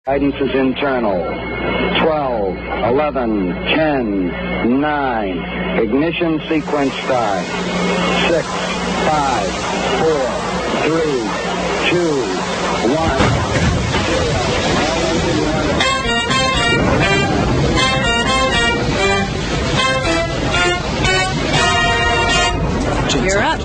Guidance is internal. 12, 11, 10, 9. Ignition sequence start. 6, 5, 4, 3, 2, 1. You're up.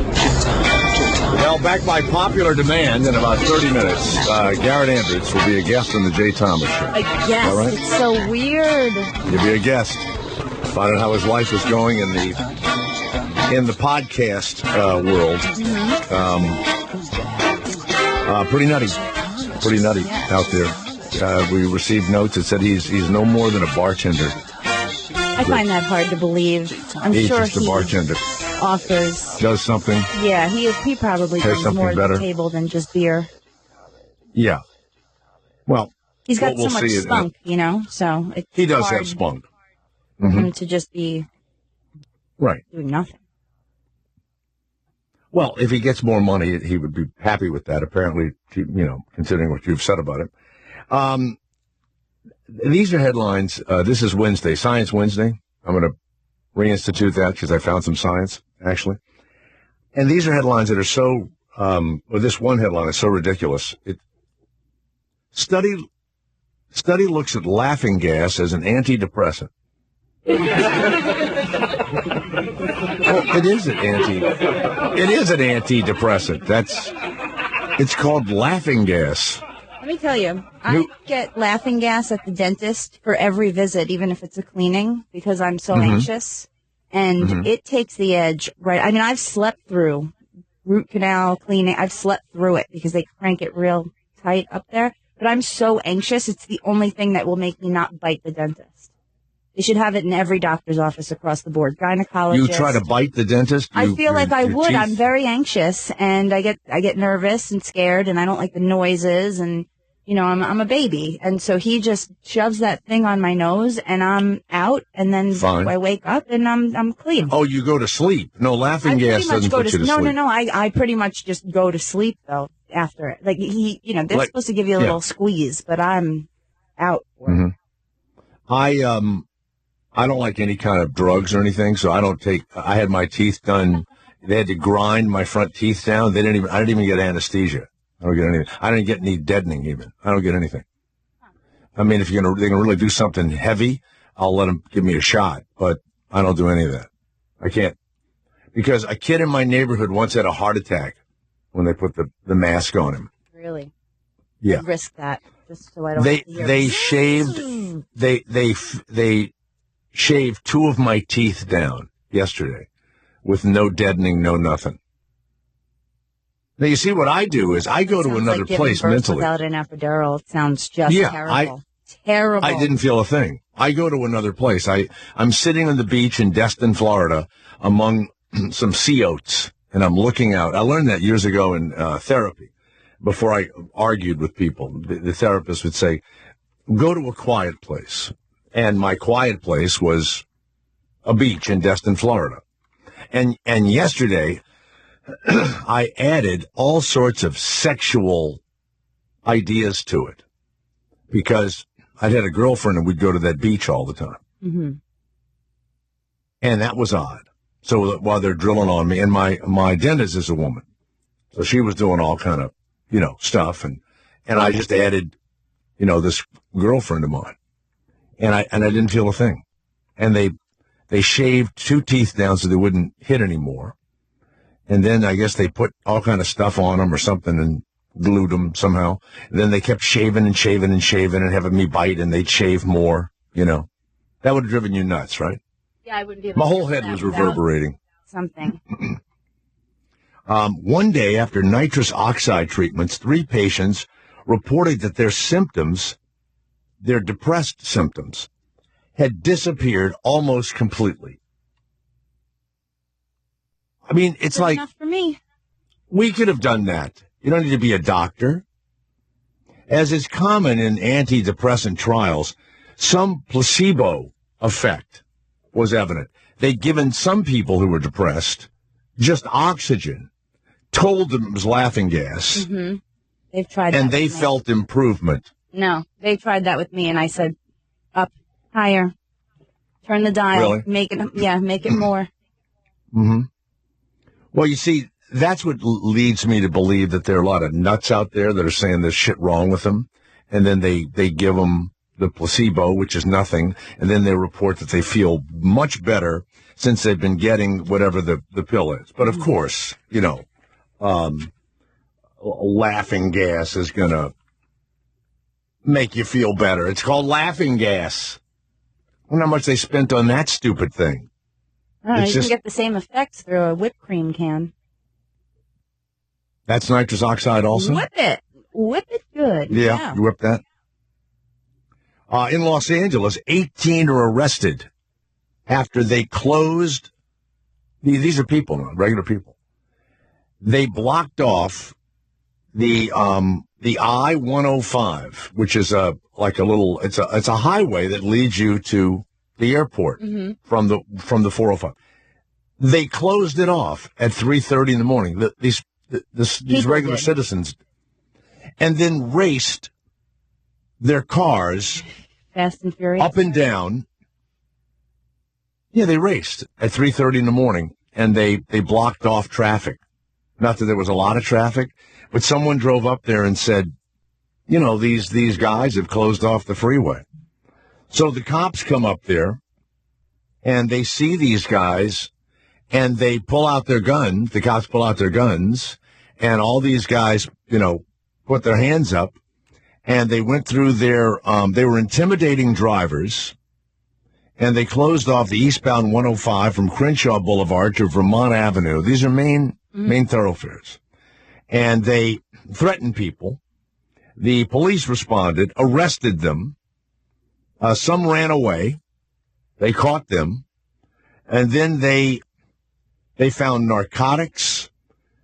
Well, back by popular demand, in about 30 minutes, Garrett Andrews will be a guest on the Jay Thomas Show. A guest? Right? It's so weird. He'll be a guest. Find out how his life is going in the podcast world. Pretty nutty. Pretty nutty out there. We received notes that said he's no more than a bartender. I find that hard to believe. He's sure just a bartender. Offers. Does something. Yeah, he probably brings more to the table than just beer. Yeah. Well, he's got so much spunk, so it's he does have spunk. For him to just be doing nothing. Well, if he gets more money, he would be happy with that, apparently, considering what you've said about it. These are headlines. This is Wednesday, Science Wednesday. I'm going to reinstitute that because I found some science, actually. And these are headlines that are so, this one headline is so ridiculous. Study looks at laughing gas as an antidepressant. Well, it is an antidepressant. It's called laughing gas. Let me tell you, I get laughing gas at the dentist for every visit, even if it's a cleaning, because I'm so anxious. And it takes the edge, right? I mean, I've slept through root canal cleaning. I've slept through it because they crank it real tight up there. But I'm so anxious, it's the only thing that will make me not bite the dentist. They should have it in every doctor's office across the board. Gynecologist. You try to bite the dentist? I feel like I would. I'm very anxious, and I get nervous and scared, and I don't like the noises, and I'm a baby, and so he just shoves that thing on my nose, and I'm out, and then I wake up, and I'm clean. Oh, you go to sleep? No, laughing gas doesn't put you to sleep. No. I pretty much just go to sleep though after it. Like they're supposed to give you a little squeeze, but I'm out. I don't like any kind of drugs or anything, so I don't take. I had my teeth done. They had to grind my front teeth down. I didn't even get anesthesia. I don't get anything. I didn't get any deadening even. I don't get anything. I mean, if they're going to really do something heavy, I'll let them give me a shot, but I don't do any of that. I can't. Because a kid in my neighborhood once had a heart attack when they put the mask on him. Really? Yeah. I'd risk that just so I don't They shaved 2 of my teeth down yesterday with no deadening, no nothing. Now, you see, what I do is I go to another place mentally. Without an epidural, it sounds just terrible. Terrible. I didn't feel a thing. I go to another place. I'm sitting on the beach in Destin, Florida, among some sea oats, and I'm looking out. I learned that years ago in therapy. Before I argued with people, the therapist would say, go to a quiet place. And my quiet place was a beach in Destin, Florida. And yesterday, I added all sorts of sexual ideas to it because I'd had a girlfriend and we'd go to that beach all the time. Mm-hmm. And that was odd. So while they're drilling on me, and my dentist is a woman, so she was doing all kind of, stuff. And I just added, this girlfriend of mine. And I didn't feel a thing. And they shaved 2 teeth down so they wouldn't hit anymore. And then I guess they put all kind of stuff on them or something and glued them somehow. And then they kept shaving and having me bite, and they'd shave more, That would have driven you nuts, right? Yeah, I wouldn't be able My whole head was reverberating. Something. One day after nitrous oxide treatments, 3 patients reported that their symptoms, their depressed symptoms, had disappeared almost completely. I mean, it's like, enough for me. We could have done that. You don't need to be a doctor. As is common in antidepressant trials, some placebo effect was evident. They'd given some people who were depressed just oxygen, told them it was laughing gas. Mm-hmm. They've tried and they felt improvement. No, they tried that with me, and I said, up, higher, turn the dial, Really? make it more. Mm-hmm. Well, you see, that's what leads me to believe that there are a lot of nuts out there that are saying there's shit wrong with them, and then they give them the placebo, which is nothing, and then they report that they feel much better since they've been getting whatever the pill is. But of course, laughing gas is going to make you feel better. It's called laughing gas. I wonder how much they spent on that stupid thing. You can get the same effects through a whipped cream can. That's nitrous oxide also? Whip it good. Yeah. You whip that? In Los Angeles, 18 are arrested after they closed. These are people, regular people. They blocked off the I-105, which is it's a highway that leads you to the airport from the 405. They closed it off at 3:30 in the morning. These regular citizens, and then raced their cars Fast and Furious up and down. Yeah, they raced at 3:30 in the morning, and they blocked off traffic. Not that there was a lot of traffic, but someone drove up there and said, these guys have closed off the freeway. So the cops come up there, and they see these guys, and they pull out their guns. The cops pull out their guns, and all these guys, put their hands up, and they went through they were intimidating drivers, and they closed off the eastbound 105 from Crenshaw Boulevard to Vermont Avenue. These are main thoroughfares. And they threatened people. The police responded, arrested them. Some ran away. They caught them. And then they found narcotics.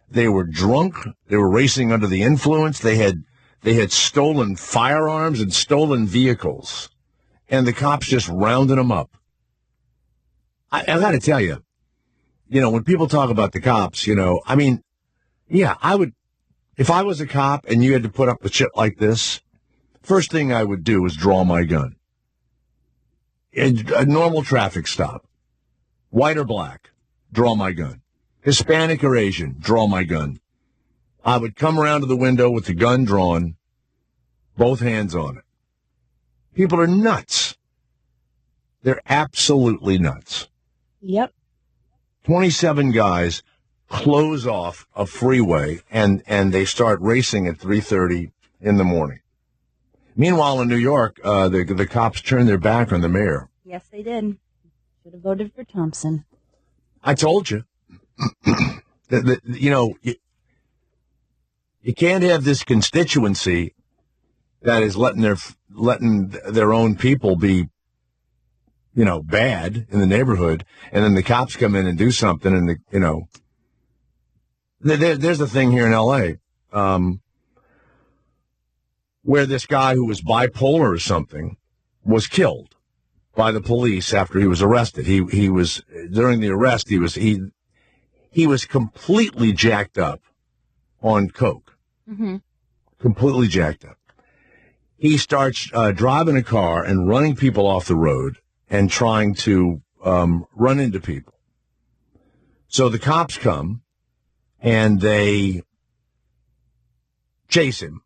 They were drunk. They were racing under the influence. They had stolen firearms and stolen vehicles. And the cops just rounded them up. I got to tell you, when people talk about the cops, I would, if I was a cop and you had to put up with shit like this, first thing I would do is draw my gun. A normal traffic stop, white or black, draw my gun. Hispanic or Asian, draw my gun. I would come around to the window with the gun drawn, both hands on it. People are nuts. They're absolutely nuts. Yep. 27 guys close off a freeway, and they start racing at 3:30 in the morning. Meanwhile, in New York, the cops turned their back on the mayor. Yes, they did. Should have voted for Thompson. I told you. You can't have this constituency that is letting their own people be, bad in the neighborhood, and then the cops come in and do something, and there's a thing here in L.A. Where this guy who was bipolar or something was killed by the police after he was arrested. He was during the arrest. He was completely jacked up on coke. Mm-hmm. Completely jacked up. He starts driving a car and running people off the road and trying to run into people. So the cops come and they chase him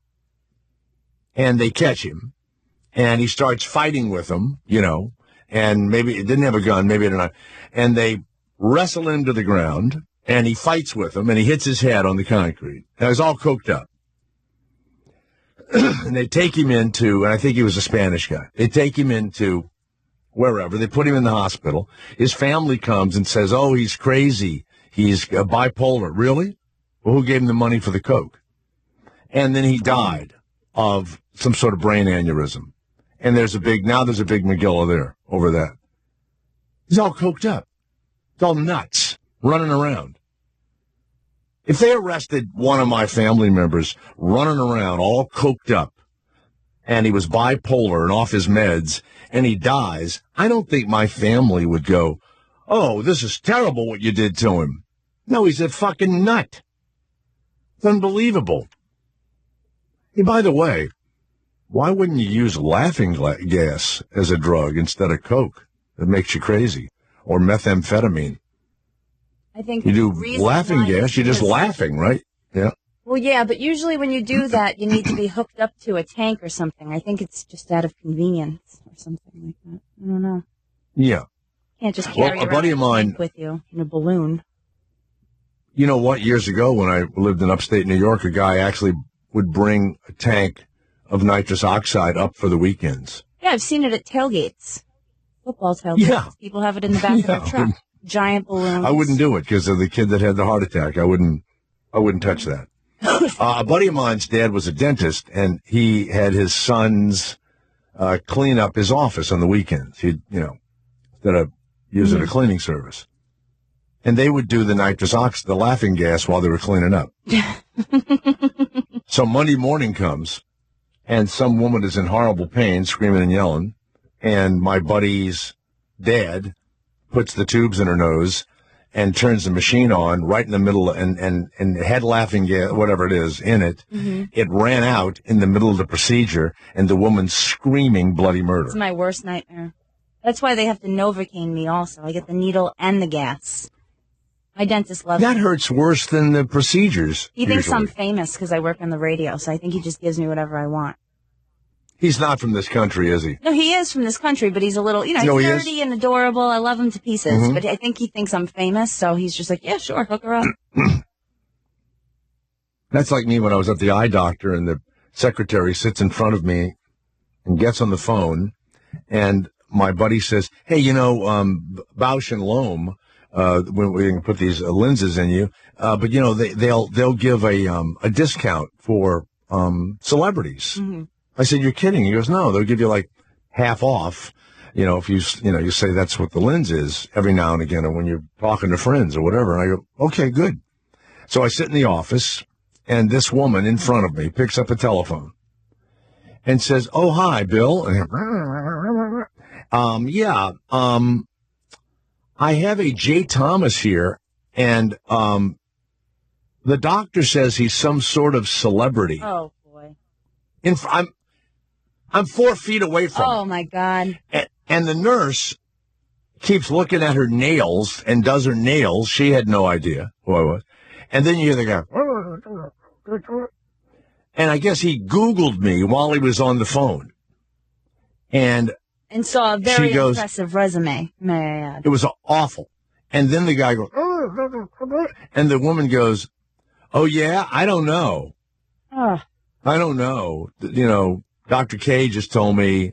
and they catch him, and he starts fighting with them, and maybe it didn't have a gun, maybe it didn't, and they wrestle him to the ground, and he fights with them, and he hits his head on the concrete. Now, he's all coked up. And they take him into, and I think he was a Spanish guy, they take him into wherever. They put him in the hospital. His family comes and says, oh, he's crazy. He's bipolar. Really? Well, who gave him the money for the coke? And then he died of some sort of brain aneurysm. And there's a big Megillah there over that. He's all coked up. It's all nuts, running around. If they arrested one of my family members running around all coked up, and he was bipolar and off his meds, and he dies, I don't think my family would go, oh, this is terrible what you did to him. No, he's a fucking nut. It's unbelievable. Hey, by the way, why wouldn't you use laughing gas as a drug instead of Coke? That makes you crazy. Or methamphetamine. I think you do laughing gas, you're just laughing, right? Yeah. Well, yeah, but usually when you do that, you need to be hooked up to a tank or something. I think it's just out of convenience or something like that. I don't know. Yeah. Can't just carry a buddy of mine with you in a balloon. You know what? Years ago, when I lived in upstate New York, a guy actually would bring a tank of nitrous oxide up for the weekends. Yeah, I've seen it at tailgates, football tailgates. Yeah. People have it in the back of their truck. Giant balloons. I wouldn't do it because of the kid that had the heart attack. I wouldn't touch that. A buddy of mine's dad was a dentist, and he had his sons clean up his office on the weekends. He'd, instead of using a cleaning service. And they would do the nitrous oxide, the laughing gas, while they were cleaning up. So Monday morning comes, and some woman is in horrible pain, screaming and yelling, and my buddy's dad puts the tubes in her nose and turns the machine on right in the middle, and had laughing gas, whatever it is, in it. Mm-hmm. It ran out in the middle of the procedure, and the woman screaming bloody murder. It's my worst nightmare. That's why they have to Novocaine me also. I get the needle and the gas. My dentist loves that. That hurts worse than the procedures. He thinks I'm famous because I work on the radio, so I think he just gives me whatever I want. He's not from this country, is he? No, he is from this country, but he's a little, he's nerdy and adorable. I love him to pieces, mm-hmm. But I think he thinks I'm famous, so he's just like, yeah, sure, hook her up. That's like me when I was at the eye doctor, and the secretary sits in front of me and gets on the phone, and my buddy says, hey, Bausch and Lomb, when we can put these lenses in you, but they'll give a discount for celebrities. Mm-hmm. I said, you're kidding. He goes, no, they'll give you like half off. If you say that's what the lens is every now and again, or when you're talking to friends or whatever. And I go, okay, good. So I sit in the office, and this woman in front of me picks up a telephone and says, oh, hi, Bill. And I have a Jay Thomas here, and the doctor says he's some sort of celebrity. Oh, boy. I'm 4 feet away from him. Oh, my God. And the nurse keeps looking at her nails and does her nails. She had no idea who I was. And then you hear the guy. And I guess he Googled me while he was on the phone. And saw a very impressive resume, may I add. It was awful. And then the guy goes, and the woman goes, oh, yeah, I don't know. I don't know. Dr. K just told me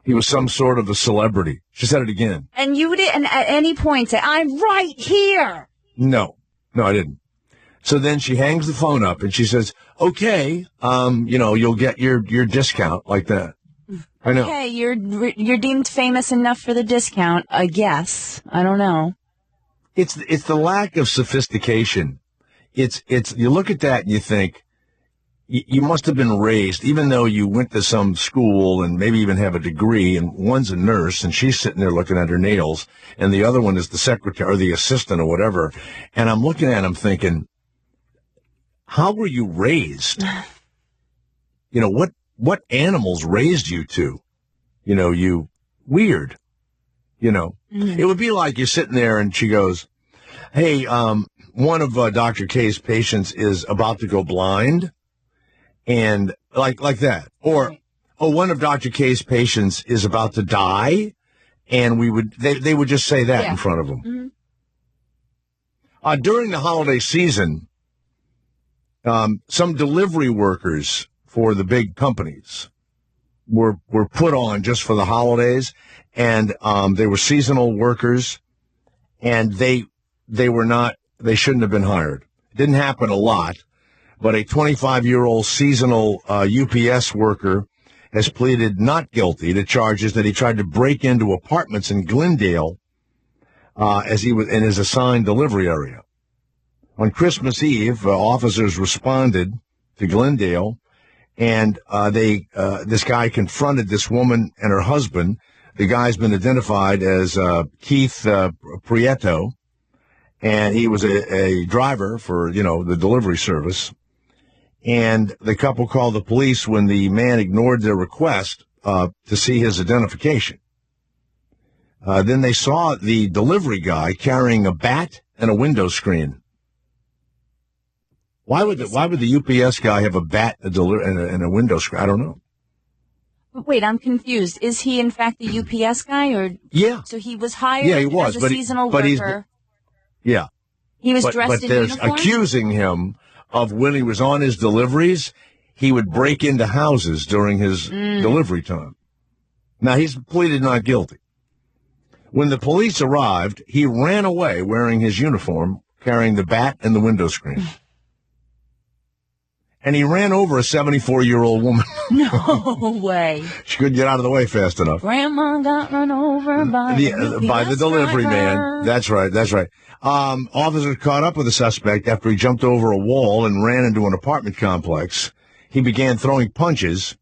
he was some sort of a celebrity. She said it again. And you didn't at any point say, I'm right here. No, I didn't. So then she hangs the phone up and she says, okay, you'll get your discount like that. I know. Okay, you're deemed famous enough for the discount, I guess. I don't know. It's the lack of sophistication. It's you look at that and you think, you must have been raised, even though you went to some school and maybe even have a degree, and one's a nurse and she's sitting there looking at her nails, and the other one is the secretary or the assistant or whatever. And I'm looking at him thinking, how were you raised? What animals raised you to? You weird. Mm-hmm. It would be like you're sitting there and she goes, hey, one of Dr. K's patients is about to go blind. And like that, or one of Dr. K's patients is about to die, and they would just say that in front of them. Mm-hmm. During the holiday season, some delivery workers for the big companies were put on just for the holidays, and they were seasonal workers, and they shouldn't have been hired. It didn't happen a lot. But a 25-year-old seasonal UPS worker has pleaded not guilty to charges that he tried to break into apartments in Glendale as he was in his assigned delivery area. On Christmas Eve, officers responded to Glendale, and this guy confronted this woman and her husband. The guy's been identified as Keith Prieto, and he was a driver for the delivery service. and the couple called the police when the man ignored their request to see his identification. Then they saw the delivery guy carrying a bat and a window screen. Why would the UPS guy have a bat and a window screen? I don't know. Wait, I'm confused. Is he in fact the UPS guy, or yeah? So he was hired he was, as a seasonal worker. Yeah. He was dressed in uniform? But there's accusing him of when he was on his deliveries, he would break into houses during his delivery time. Now, he's pleaded not guilty. When the police arrived, he ran away wearing his uniform, carrying the bat and the window screen. And he ran over a 74-year-old woman. No way. She couldn't get out of the way fast enough. Grandma got run over by the delivery man. That's right. Officers caught up with the suspect after he jumped over a wall and ran into an apartment complex. He began throwing punches,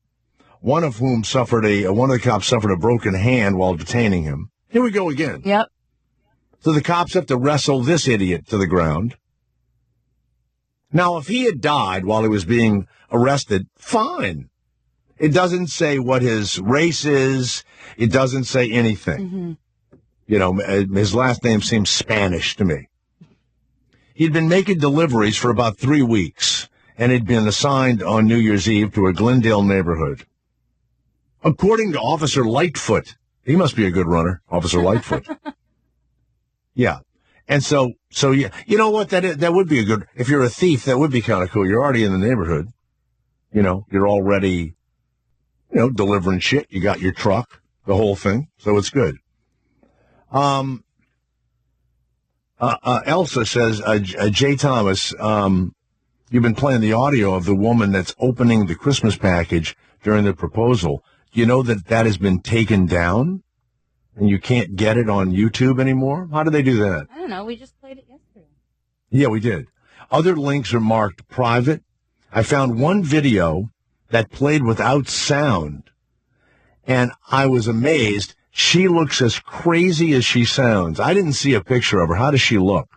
one of the cops suffered a broken hand while detaining him. Here we go again. Yep. So the cops have to wrestle this idiot to the ground. Now, if he had died while he was being arrested, fine. It doesn't say what his race is. It doesn't say anything. Mm-hmm. You know, his last name seems Spanish to me. He'd been making deliveries for about 3 weeks, and had been assigned on New Year's Eve to a Glendale neighborhood. According to Officer Lightfoot, he must be a good runner, Officer Lightfoot. Yeah. And so yeah, you know what? That would be a good, if you're a thief, that would be kind of cool. You're already in the neighborhood. You know, you're already, delivering shit. You got your truck, the whole thing. So it's good. Elsa says, Jay Thomas, you've been playing the audio of the woman that's opening the Christmas package during the proposal. Do you know that has been taken down? And you can't get it on YouTube anymore? How do they do that? I don't know. We just played it yesterday. Yeah, we did. Other links are marked private. I found one video that played without sound, and I was amazed. She looks as crazy as she sounds. I didn't see a picture of her. How does she look?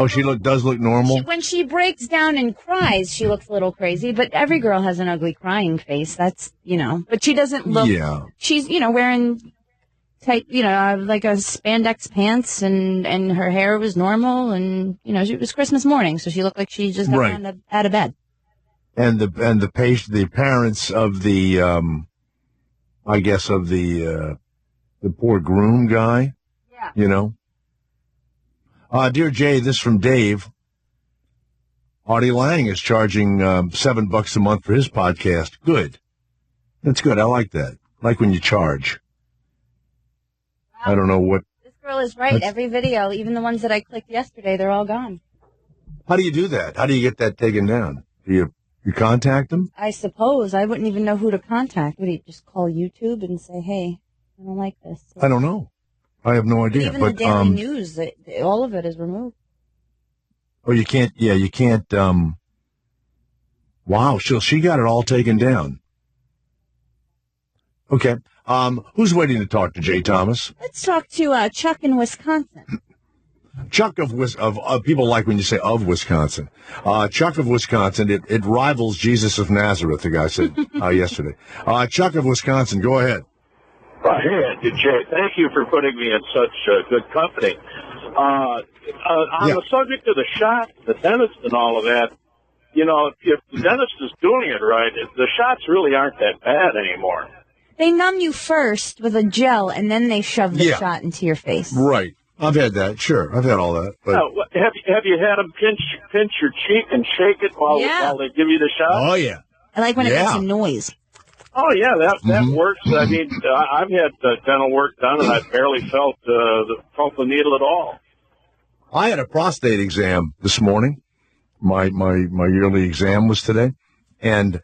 She looks normal. Does look normal? When she breaks down and cries, she looks a little crazy, but every girl has an ugly crying face. That's, but she doesn't look, she's, wearing tight, like a spandex pants and her hair was normal and, it was Christmas morning, so she looked like she just got out of bed. And the parents of the, I guess of the poor groom guy, Dear Jay, this from Dave. Artie Lang is charging $7 a month for his podcast. Good. That's good. I like that. Like when you charge. Wow. I don't know what. This girl is right. Every video, even the ones that I clicked yesterday, they're all gone. How do you do that? How do you get that taken down? Do you contact them? I suppose. I wouldn't even know who to contact. Would you just call YouTube and say, hey, I don't like this? I don't know. I have no idea. Even the Daily News, all of it is removed. Oh, you can't. Yeah, you can't. Wow, she got it all taken down. Okay. Who's waiting to talk to Jay Thomas? Let's talk to Chuck in Wisconsin. Chuck of people like when you say of Wisconsin. Chuck of Wisconsin, it rivals Jesus of Nazareth, the guy said yesterday. Chuck of Wisconsin, go ahead. Hey, Jay, thank you for putting me in such good company. On the subject of the shot, the dentist and all of that, if the dentist is doing it right, the shots really aren't that bad anymore. They numb you first with a gel, and then they shove the shot into your face. Right. I've had that. Sure. I've had all that. But... have you had them pinch your cheek and shake it while they give you the shot? Oh, yeah. I like when it makes a noise. Oh, yeah, that works. I mean, I've had dental work done, and I barely felt the needle at all. I had a prostate exam this morning. My yearly exam was today, and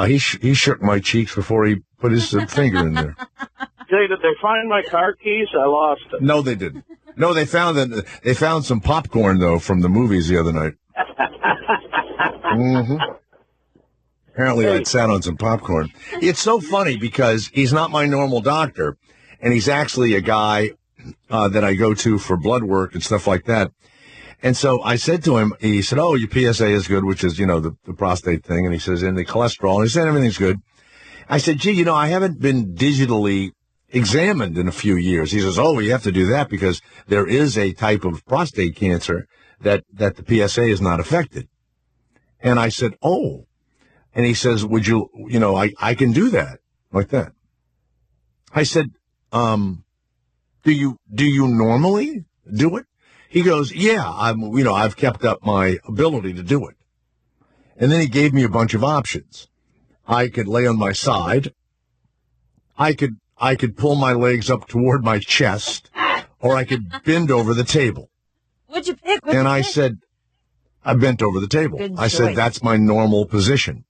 he shook my cheeks before he put his finger in there. Jay, did they find my car keys? I lost it. No, they didn't. No, they found some popcorn though from the movies the other night. Mm-hmm. Apparently, I sat on some popcorn. It's so funny because he's not my normal doctor, and he's actually a guy that I go to for blood work and stuff like that. And so I said to him, he said, oh, your PSA is good, which is, the prostate thing. And he says, and the cholesterol. And he said, everything's good. I said, gee, I haven't been digitally examined in a few years. He says, oh, you have to do that because there is a type of prostate cancer that the PSA is not affected. And I said, oh. And he says, would you, I can do that like that. I said, do you normally do it? He goes, yeah, I've kept up my ability to do it. And then he gave me a bunch of options. I could lay on my side. I could pull my legs up toward my chest, or I could bend over the table. What'd you pick? I said, I bent over the table. Good I said, choice. that's my normal position.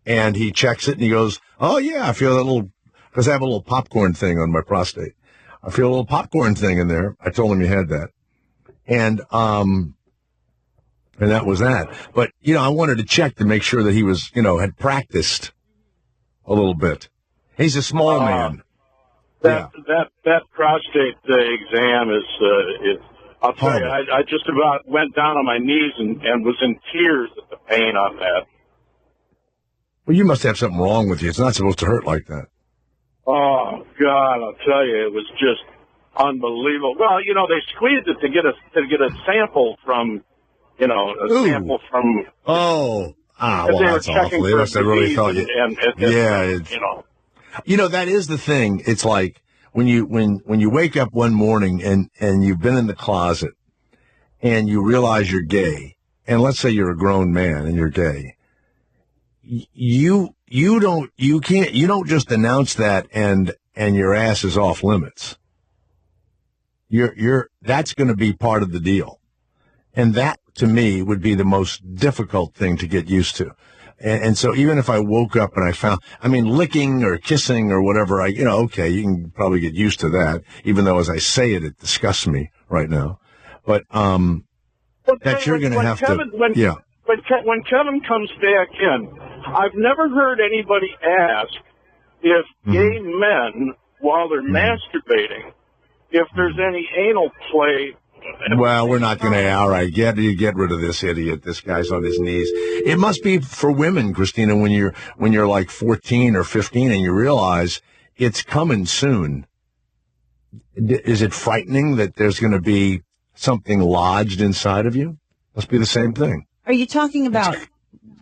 And he checks it and he goes, oh yeah, I feel because I have a little popcorn thing on my prostate. I feel a little popcorn thing in there. I told him he had that. And that was that. But, I wanted to check to make sure that he was, had practiced a little bit. He's a small man. That prostate exam is I'll tell you, I just about went down on my knees and was in tears at the pain on that. Well, you must have something wrong with you. It's not supposed to hurt like that. Oh, God, I'll tell you, it was just unbelievable. Well, they squeezed it to get a sample from, sample from. Oh, well, that's awful. They must have really felt it. That is the thing. It's like when you wake up one morning and you've been in the closet and you realize you're gay, and let's say you're a grown man and you're gay, you don't just announce that and your ass is off limits. That's going to be part of the deal. And that, to me, would be the most difficult thing to get used to. And so even if I woke up and I found, licking or kissing or whatever, okay, you can probably get used to that, even though as I say it, it disgusts me right now. But, that you're going to have to, yeah. When Kevin comes back in, I've never heard anybody ask if gay men, while they're masturbating, if there's any anal play. Well, we're not going to. All right, get rid of this idiot. This guy's on his knees. It must be for women, Christina, when you're like 14 or 15 and you realize it's coming soon. Is it frightening that there's going to be something lodged inside of you? Must be the same thing. Are you talking about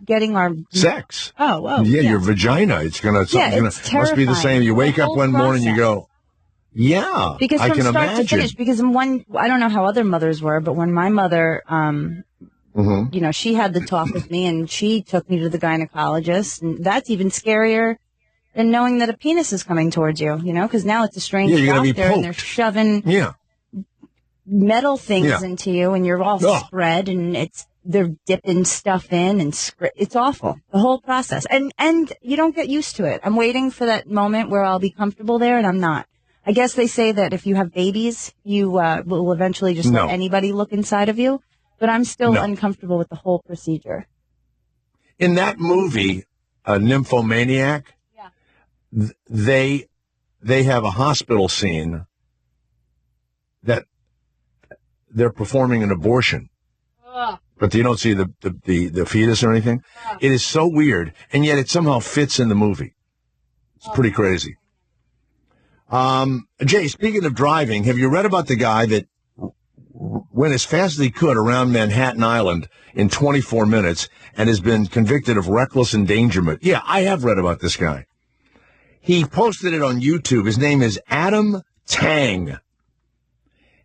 getting our sex? Oh, yeah, your vagina. It's gonna. It's must be the same. You wake up one morning, you go. Yeah, because I from can start imagine. to finish, because I don't know how other mothers were, but when my mother, she had the talk with me and she took me to the gynecologist, and that's even scarier than knowing that a penis is coming towards you, because now it's a strange doctor and they're shoving metal things into you and you're all spread and they're dipping stuff in and it's awful, the whole process. And you don't get used to it. I'm waiting for that moment where I'll be comfortable there and I'm not. I guess they say that if you have babies, you will eventually just let anybody look inside of you. But I'm still uncomfortable with the whole procedure. In that movie, Nymphomaniac, they have a hospital scene that they're performing an abortion. But you don't see the fetus or anything. It is so weird, and yet it somehow fits in the movie. It's pretty crazy. Jay, speaking of driving, have you read about the guy that went as fast as he could around Manhattan Island in 24 minutes and has been convicted of reckless endangerment? Yeah, I have read about this guy. He posted it on YouTube. His name is Adam Tang.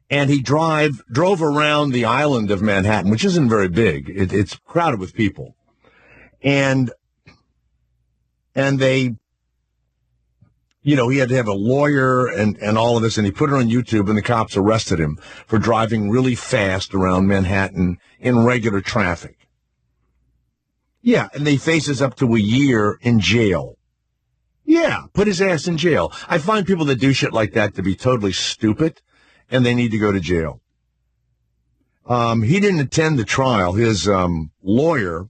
And he drove around the island of Manhattan, which isn't very big. It's crowded with people. And they, he had to have a lawyer and all of this, and he put it on YouTube, and the cops arrested him for driving really fast around Manhattan in regular traffic. Yeah, and he faces up to a year in jail. Yeah, put his ass in jail. I find people that do shit like that to be totally stupid, and they need to go to jail. He didn't attend the trial. His lawyer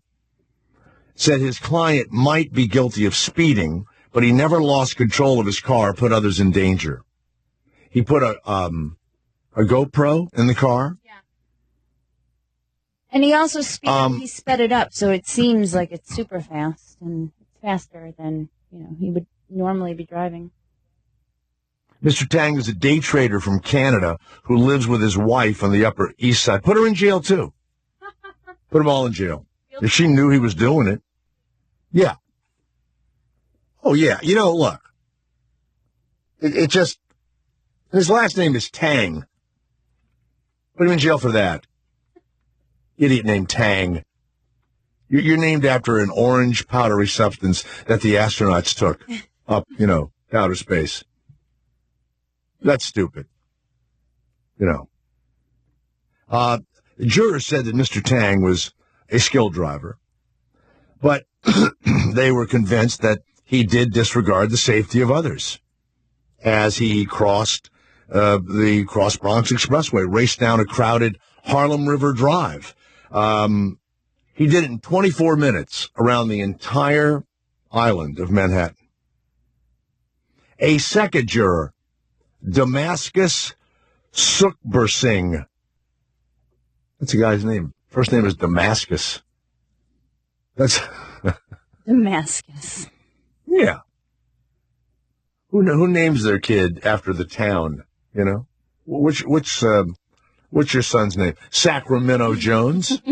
said his client might be guilty of speeding, but he never lost control of his car, put others in danger. He put a GoPro in the car. Yeah. And he also he sped it up, so it seems like it's super fast, and it's faster than he would normally be driving. Mr. Tang is a day trader from Canada who lives with his wife on the Upper East Side. Put her in jail, too. Put them all in jail. If she knew he was doing it. Yeah. Oh, yeah. Look. It just... His last name is Tang. Put him in jail for that. Idiot named Tang. You're named after an orange powdery substance that the astronauts took up, outer space. That's stupid. The jurors said that Mr. Tang was a skilled driver, but they were convinced that he did disregard the safety of others as he crossed the Cross Bronx Expressway, raced down a crowded Harlem River Drive. He did it in 24 minutes around the entire island of Manhattan. A second juror, Damascus Sukhbersingh. That's a guy's name. First name is Damascus. That's Damascus. Yeah. Who names their kid after the town? What's your son's name? Sacramento Jones.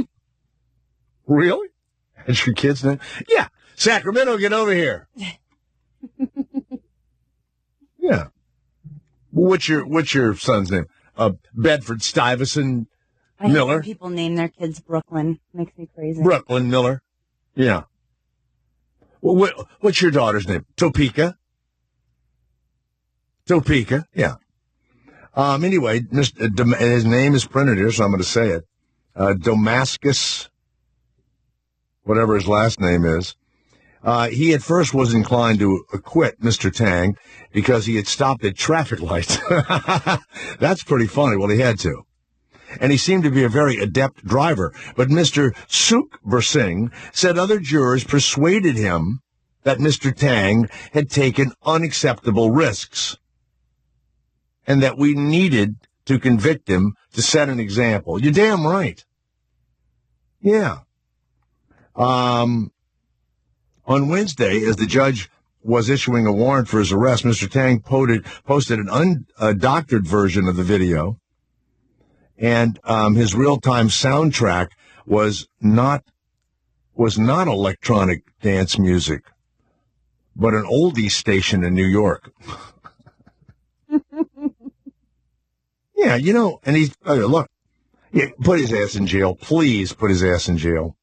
Really? That's your kid's name? Yeah. Sacramento, get over here. Yeah. What's your son's name? Bedford Stuyvesant Miller. I hate when people name their kids Brooklyn. Makes me crazy. Brooklyn Miller. Yeah. Well, what's your daughter's name? Topeka. Topeka. Yeah. Anyway, his name is printed here, so I'm going to say it. Damascus, whatever his last name is. He at first was inclined to acquit Mr. Tang because he had stopped at traffic lights. That's pretty funny. Well, he had to. And he seemed to be a very adept driver. But Mr. Sukhbersingh said other jurors persuaded him that Mr. Tang had taken unacceptable risks and that we needed to convict him to set an example. You're damn right. Yeah. On Wednesday, as the judge was issuing a warrant for his arrest, Mr. Tang posted an undoctored version of the video, and his real-time soundtrack was not electronic dance music, but an oldie station in New York. Yeah, and he's look, put his ass in jail. Please put his ass in jail.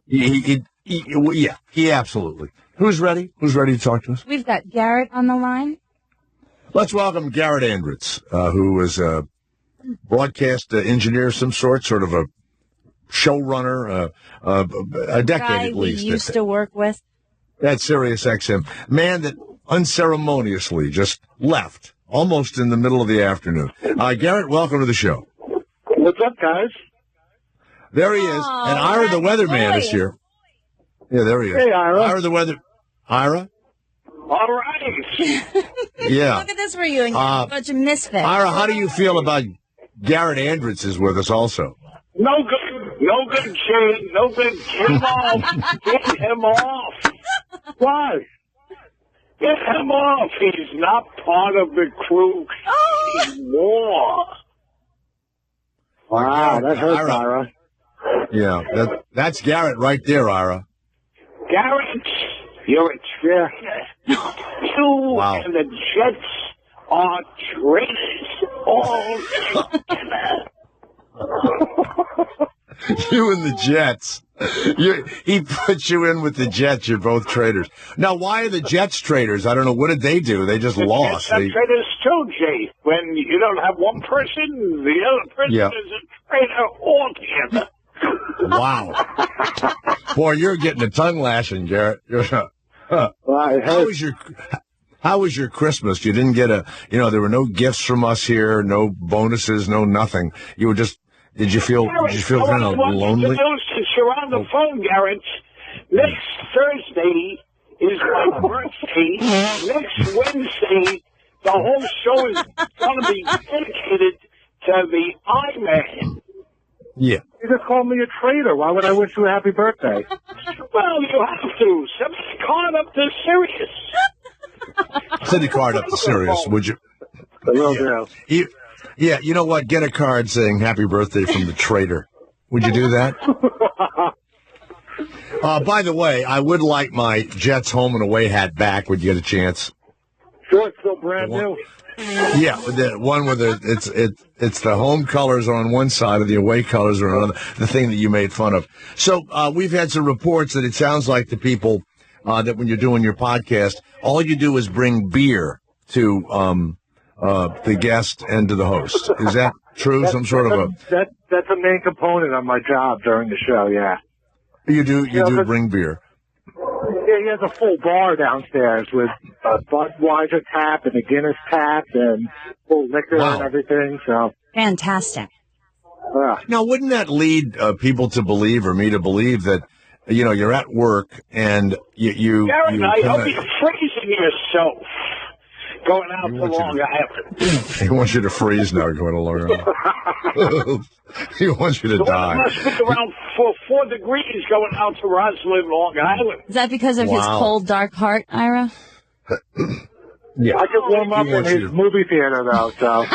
Yeah, absolutely. Who's ready? Who's ready to talk to us? We've got Garrett on the line. Let's welcome Garrett Andritz, who is a broadcast engineer of some sort of a showrunner, a decade at least. We used to work with. At Sirius XM. Man that unceremoniously just left almost in the middle of the afternoon. Garrett, welcome to the show. What's up, guys? There he is. And Ira the weatherman is here. Yeah, there he is. Hey, Ira. Ira? All right. Yeah. Look at this for you and a bunch of misfits. Ira, how do you feel about Garrett Andritz is with us also? No good, Shane. No good. Get him off. Get him off. Why? Get him off. He's not part of the crew anymore. Wow, that hurts, Ira. Yeah, that's Garrett right there, Ira. Garrett, you're a traitor. You and the Jets are traitors all together. You and the Jets. He put you in with the Jets. You're both traitors. Now, why are the Jets traitors? I don't know. What did they do? They just lost. They're traitors too, Jay. When you don't have one person, the other person is a traitor altogether. Wow. Boy, you're getting a tongue lashing, Garrett. How was your Christmas? You didn't get there were no gifts from us here, no bonuses, no nothing. You were just, did you feel kind of lonely? Since you're on the phone, Garrett, next Thursday is my birthday. Next Wednesday, the whole show is going to be dedicated to the I-Man. Yeah. You just called me a traitor. Why would I wish you a happy birthday? Well, you have to. Send the card up to Sirius. Send the card up to Sirius, would you? The real deal. Yeah, you know what? Get a card saying happy birthday from the traitor. Would you do that? By the way, I would like my Jets home and away hat back. Would you get a chance? Sure, it's still brand new. Yeah, the one with it's the home colors on one side and the away colors are on another, the thing that you made fun of. So we've had some reports that it sounds like the people that when you're doing your podcast, all you do is bring beer to the guest and to the host. Is that true? That's a main component of my job during the show. Yeah. You do bring beer. Yeah, he has a full bar downstairs with a Budweiser tap and a Guinness tap and full liquor and everything. So fantastic. Now, wouldn't that lead people to believe, or me to believe, that you're at work and you Gary, I hope you're freezing yourself going out to Long Island. He wants you to freeze now going to Long Island. He wants you to die. It must be around 4 degrees going out to Roslyn, Long Island. Is that because of his cold, dark heart, Ira? Yeah. I could warm up in his movie theater, though. So.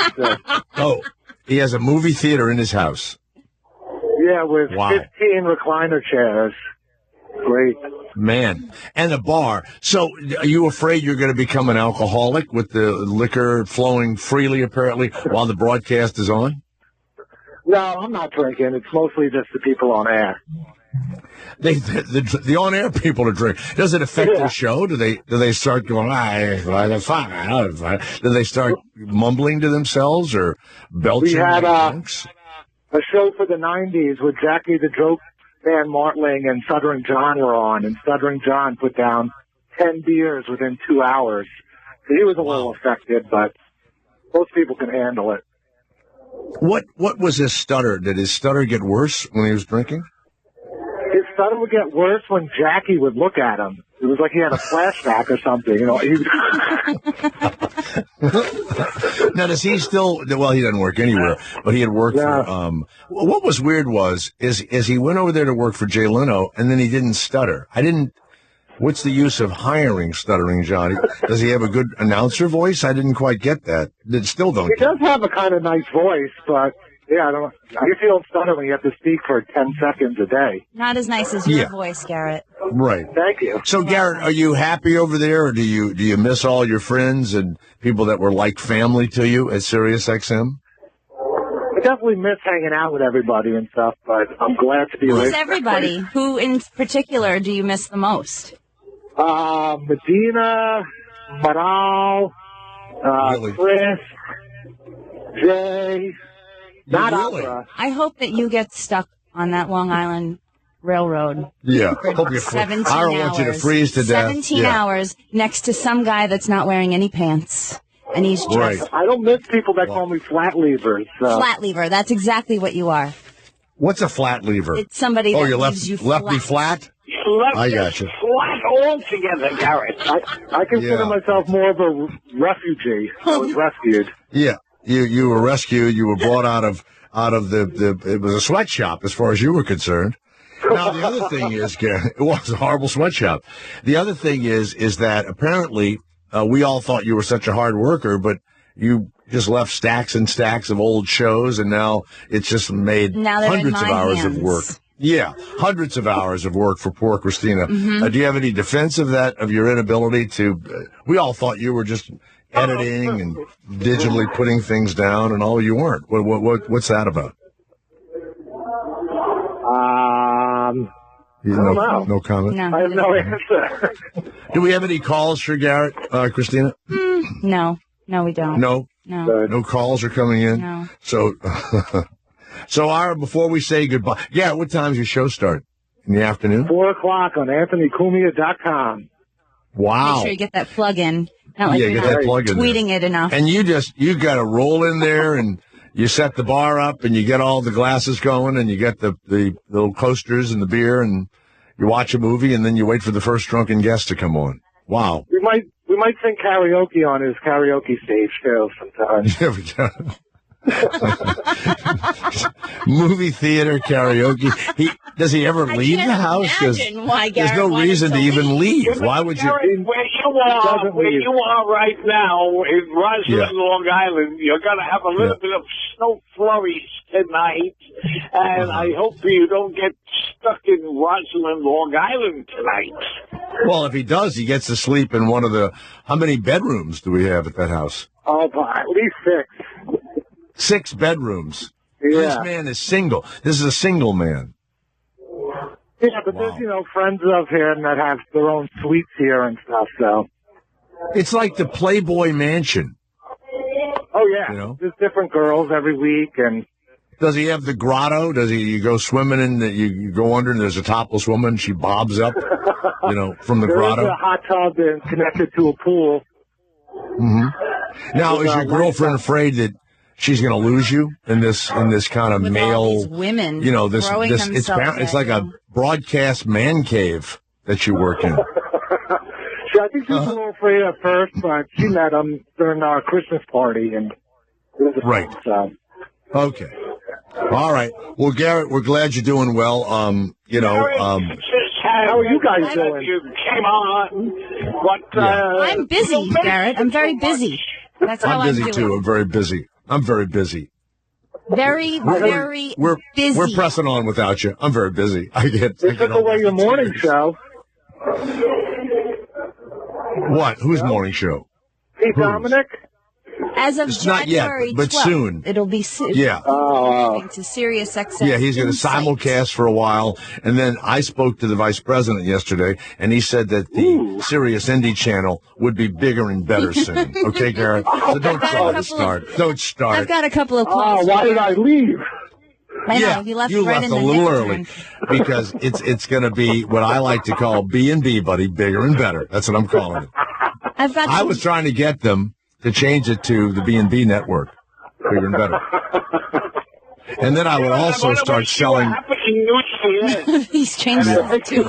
Oh, he has a movie theater in his house. Yeah, with 15 recliner chairs. Great. Man, and a bar. So are you afraid you're going to become an alcoholic with the liquor flowing freely, apparently, while the broadcast is on? No, I'm not drinking. It's mostly just the people on air. The on-air people are drinking. Does it affect the show? Do they start going, do they start mumbling to themselves or belching? We had a show for the 90s with Jackie the Joke Van Martling and Stuttering John were on, and Stuttering John put down 10 beers within 2 hours. So he was a little affected, but most people can handle it. What was his stutter? Did his stutter get worse when he was drinking? His stutter would get worse when Jackie would look at him. It was like he had a flashback or something, Now, does he still? Well, he doesn't work anywhere, but he had worked for. What was weird is he went over there to work for Jay Leno, and then he didn't stutter. What's the use of hiring Stuttering Johnny? Does he have a good announcer voice? I didn't quite get that. Still don't. He does have a kind of nice voice, but yeah, I don't. You feel stutter when you have to speak for 10 seconds a day. Not as nice as your voice, Garrett. Right. Thank you. So, Garrett, are you happy over there, or do you miss all your friends and people that were like family to you at Sirius XM? I definitely miss hanging out with everybody and stuff, but I'm glad to be with Who's everybody? Who in particular do you miss the most? Medina, Maral, Chris, Jay, not really? Opera. I hope that you get stuck on that Long Island Railroad. Yeah. For 17 I don't hours. want you to freeze to death. 17 hours next to some guy that's not wearing any pants. And he's just... Right. I don't miss people that call me flat leavers. Flat lever. That's exactly what you are. What's a flat lever? It's somebody that leaves you flat. Left me flat? I got you. Flat altogether, Garrett. I consider myself more of a refugee. I was rescued. Yeah, you were rescued. You were brought out of the. It was a sweatshop as far as you were concerned. Now the other thing is, it was a horrible sweatshop. The other thing is that apparently we all thought you were such a hard worker, but you just left stacks and stacks of old shows, and now it's just made hundreds of hours of work. Yeah, hundreds of hours of work for poor Christina. Mm-hmm. Do you have any defense of that, of your inability to? We all thought you were just editing and digitally putting things down, and all you weren't. What's that about? No comment. No, I have no answer. Do we have any calls for Garrett, Christina? No, we don't. No calls are coming in. No. So, Ira, before we say goodbye, what time's your show start? In the afternoon? 4:00 on AnthonyCumia.com. Wow. Make sure you get that plug in. Not like get that plug in tweeting there. it enough. And you got to roll in there, and you set the bar up, and you get all the glasses going, and you get the little coasters and the beer, and you watch a movie, and then you wait for the first drunken guest to come on. Wow. We might sing karaoke on his karaoke stage too sometimes. Movie theater, karaoke. Does he ever leave the house? Imagine why There's Garrett no reason to even leave. Why would you? Where you are right now in Roslyn, Long Island, you're going to have a little bit of snow flurries tonight, and I hope you don't get stuck in Roslyn, Long Island tonight. Well, if he does, he gets to sleep in one of the. How many bedrooms do we have at that house? Oh, at least 6. 6 bedrooms. Yeah. This man is single. This is a single man. Yeah, but there's, friends of him that have their own suites here and stuff, so. It's like the Playboy Mansion. Oh, yeah. There's different girls every week, and. Does he have the grotto? Does he? You go swimming and you go under and there's a topless woman. She bobs up, from the grotto. There's a hot tub and connected to a pool. Mm-hmm. Now, is your girlfriend afraid that she's going to lose you in this kind of With male? all these women, it's like a broadcast man cave that you work in. I think she was a little afraid at first, but she met him during our Christmas party, and it was right. So. Okay. All right. Well, Garrett, we're glad you're doing well. How are you guys doing? You came on, but I'm busy, Garrett. I'm very busy. That's how I'm busy too. I'm very busy. Very, very busy. We're pressing on without you. I'm very busy. They took away your morning show. What? Whose morning show? Hey, Dominic. As of it's January not yet, but 12th, soon. It'll be soon. Yeah. To Sirius XM. Yeah, he's going to simulcast for a while. And then I spoke to the vice president yesterday, and he said that the Sirius Indie channel would be bigger and better soon. Okay, Garrett? So don't start. Don't start. I've got a couple of calls. Why did I leave? I know, he left you right left in a the little nick of early time. because it's going to be what I like to call B&B, buddy, bigger and better. That's what I'm calling it. I was trying to get them to change it to the B&B network, bigger and better. And then I would also start selling. He's changed it too.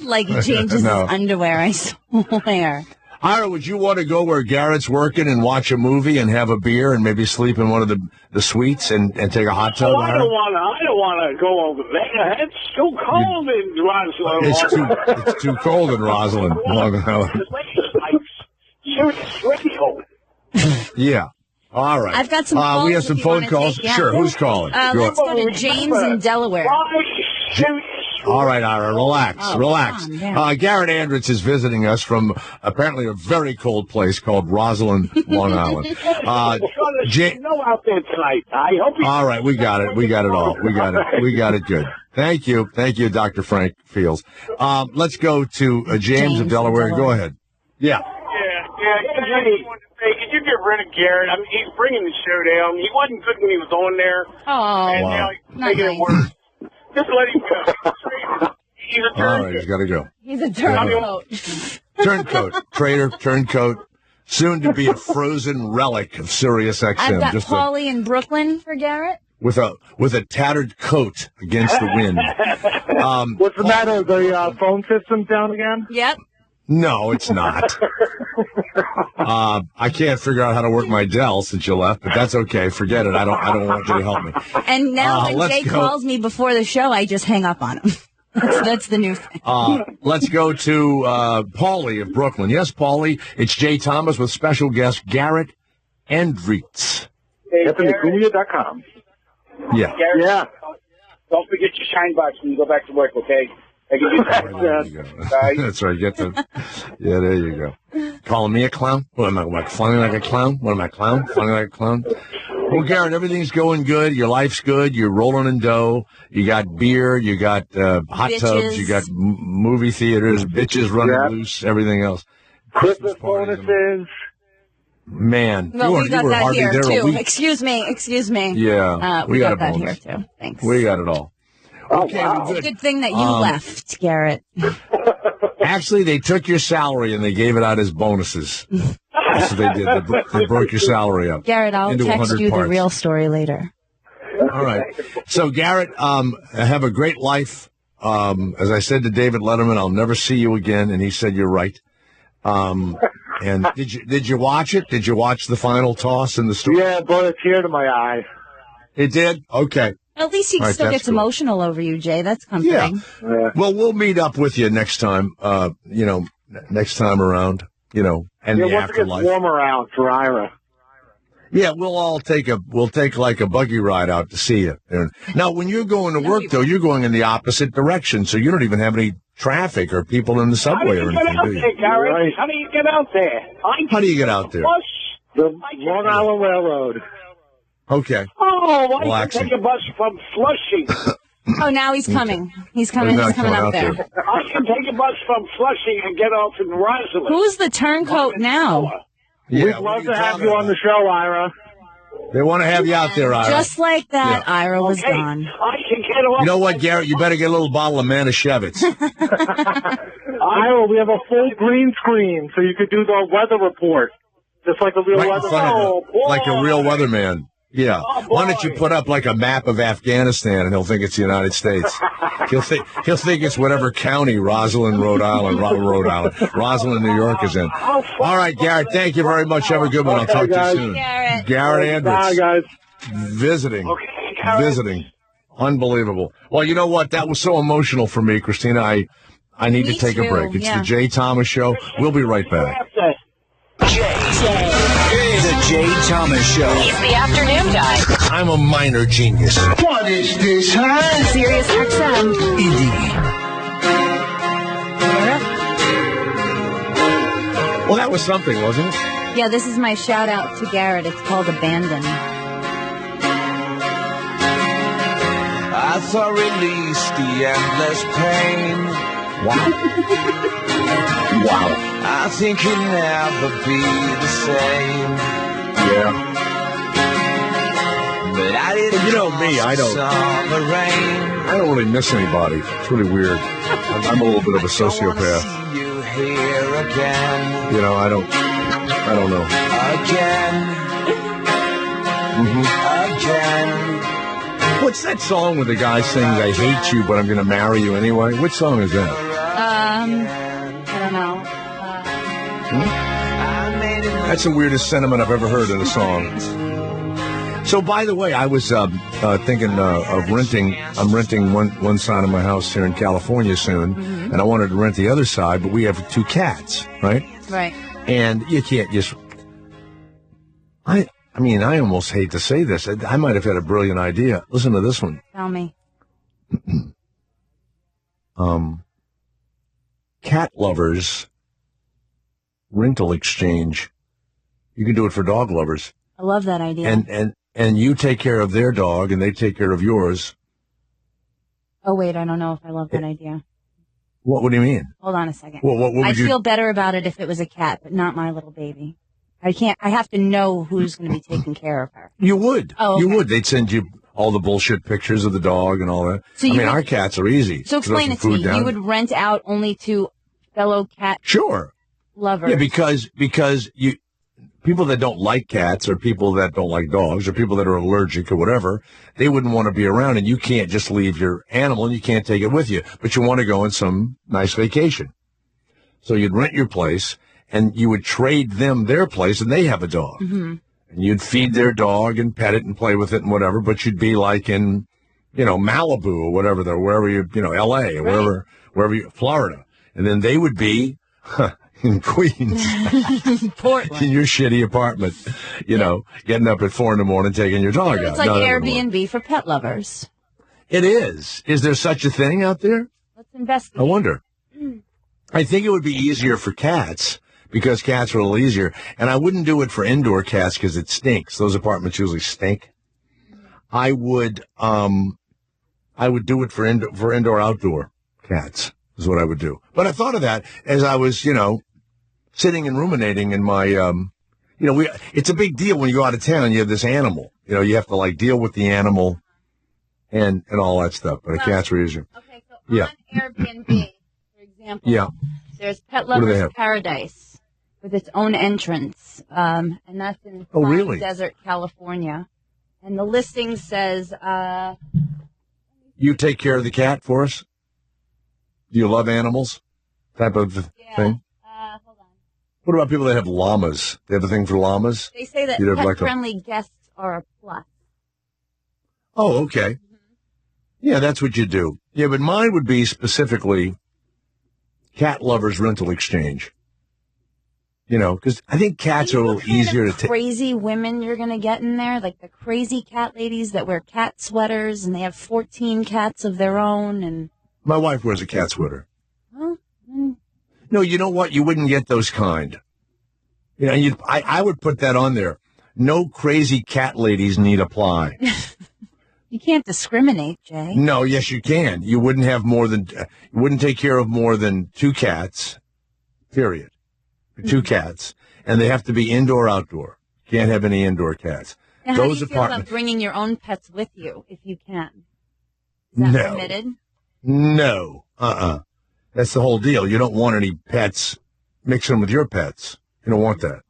Like he changes his underwear, I swear. Ira, would you want to go where Garrett's working and watch a movie and have a beer and maybe sleep in one of the suites and take a hot tub? I don't want to go over there. It's too cold in Roslyn. It's too cold in Roslyn. Yeah. All right. I've got some calls. We have some phone calls. Sure. Who's calling? Let's go to James in Delaware. All right, Ira, relax. Garrett Andritz is visiting us from apparently a very cold place called Roslyn, Long Island. Out there tonight. I hope. All right, we got it. We got it all. We got it. Good. Thank you, Dr. Frank Fields. Let's go to James of Delaware. Go ahead. Yeah. Hey, could you get rid of Garrett? I mean, he's bringing the show down. He wasn't good when he was on there. And now he's making it worse. Just let him go. He's a turncoat. All right, he's got to go. He's a turncoat. Turncoat. Traitor, turncoat. Soon to be a frozen relic of Sirius XM. I've got Paulie in Brooklyn for Garrett. With a tattered coat against the wind. What's the matter? The phone system's down again? Yep. No, it's not. I can't figure out how to work my Dell since you left, but that's okay. Forget it. I don't want you to help me. And now when Jay calls me before the show, I just hang up on him. That's the new thing. Let's go to Paulie of Brooklyn. Yes, Paulie. It's Jay Thomas with special guest Garrett Andritz. AnthonyCumia.com. Yeah. Garrett, yeah. Don't forget your shine box when you go back to work, okay? I can do that. That's right. Yeah, there you go. Calling me a clown? What am I, funny like a clown? What am I, clown? Funny like a clown? Well, Garrett, everything's going good. Your life's good. You're rolling in dough. You got beer. You got hot tubs. You got movie theaters. Bitches running loose. Everything else. Christmas bonuses. Man, well, we got that here too. Excuse me. Yeah, we got that here too. Thanks. We got it all. Okay, wow. Good thing that you left, Garrett. Actually, they took your salary and they gave it out as bonuses. That's what they did. They broke your salary up. Garrett, I'll text you the real story later. All right. So, Garrett, have a great life. As I said to David Letterman, I'll never see you again, and he said you're right. And did you watch it? Did you watch the final toss in the story? Yeah, it brought a tear to my eye. It did? Okay. At least he still gets emotional over you, Jay. That's comforting. Yeah. Well, we'll meet up with you next time, next time around, and the afterlife. Once it gets warmer out for Ira. Yeah, we'll take like a buggy ride out to see you. Now, when you're going to work, though, you're going in the opposite direction, so you don't even have any traffic or people in the subway or anything, do you? Right. How do you get out there? How do you get out there? The Long Island Railroad. Okay. Oh, I can take a bus from Flushing. Oh, now he's coming. He's coming. He's coming out there. I can take a bus from Flushing and get off in Roslyn. Who's the turncoat now? Yeah, We'd love to have you on the show, Ira. They want to have you out there, Ira. Just like that, Ira was gone. I can get off. You know what, Garrett? You better get a little bottle of Manischewitz. Ira, we have a full green screen, so you could do the weather report, just like a real weatherman. Like a real weatherman. Yeah. Why don't you put up like a map of Afghanistan and he'll think it's the United States. He'll think it's whatever county Roslyn, Roslyn, New York is in. All right, Garrett, thank you very much. Have a good one. I'll talk to you soon. Garrett Andrews. Bye, guys. Visiting. Unbelievable. Well, you know what? That was so emotional for me, Christina. I need to take a break. It's the Jay Thomas Show. We'll be right back. The Jay Thomas Show. He's the afternoon guy. I'm a minor genius. What is this, huh? Sirius XM. Indeed. Well, that was something, wasn't it? Yeah, this is my shout out to Garrett. It's called Abandon. I thought release the endless pain. Wow. I think you'll never be the same. Yeah. But I didn't. You know me, I don't really miss anybody. It's really weird. I'm a little bit of a sociopath. See you here again. You know, I don't know. Again. Again. What's that song where the guy sings, I hate you, but I'm going to marry you anyway? Which song is that? I don't know. That's the weirdest sentiment I've ever heard in a song. So, by the way, I was thinking of renting. I'm renting one side of my house here in California soon, and I wanted to rent the other side, but we have 2 cats, right? Right. And you can't just... I mean, I almost hate to say this. I might have had a brilliant idea. Listen to this one. Tell me. Cat lovers rental exchange. You can do it for dog lovers. I love that idea. And you take care of their dog, and they take care of yours. Oh, wait, I don't know if I love that idea. What do you mean? Hold on a second. Well, what would I'd feel better about it if it was a cat, but not my little baby. I have to know who's going to be taking care of her. You would. Oh, okay. You would. They'd send you all the bullshit pictures of the dog and all that. So our cats are easy. So explain it to me. You would rent out only to fellow cat lovers. Yeah, because people that don't like cats or people that don't like dogs or people that are allergic or whatever, they wouldn't want to be around, and you can't just leave your animal and you can't take it with you, but you want to go on some nice vacation. So you'd rent your place and you would trade them their place, and they have a dog. Mm-hmm. And you'd feed their dog and pet it and play with it and whatever, but you'd be like in, Malibu or whatever, wherever you, L.A. or wherever you, Florida. And then they would be in Queens, Portland, in your shitty apartment, getting up at 4 a.m, taking your dog out. It's like Airbnb for pet lovers. It is. Is there such a thing out there? Let's investigate. I wonder. I think it would be easier for cats because cats are a little easier. And I wouldn't do it for indoor cats because it stinks. Those apartments usually stink. I would do it for indoor-outdoor cats is what I would do. But I thought of that as I was, sitting and ruminating in my, it's a big deal when you go out of town. You have this animal. You have to, deal with the animal and all that stuff. But cats are easier. Okay, so on Airbnb, for example, there's Pet Lovers Paradise with its own entrance, and that's in Palm Desert, California. And the listing says... You take care of the cat for us? Do you love animals? Type of thing? Hold on. What about people that have llamas? They have a thing for llamas? They say that You'd have like pet-friendly guests are a plus. Oh, okay. Yeah, that's what you do. Yeah, but mine would be specifically Cat Lovers Rental Exchange. You know, because I think cats are a little easier to take. Crazy women you're going to get in there, like the crazy cat ladies that wear cat sweaters and they have 14 cats of their own. And My wife wears a cat sweater. well, No, you know what? You wouldn't get those kind. You know, I would put that on there. No crazy cat ladies need apply. you can't discriminate, Jay. No, yes, you can. You wouldn't have more than, you wouldn't take care of more than 2 cats, period. 2 cats. And they have to be indoor, outdoor. Can't have any indoor cats. Now, how do you feel about bringing your own pets with you if you can? Is that permitted? No. That's the whole deal. You don't want any pets mixing with your pets. You don't want that.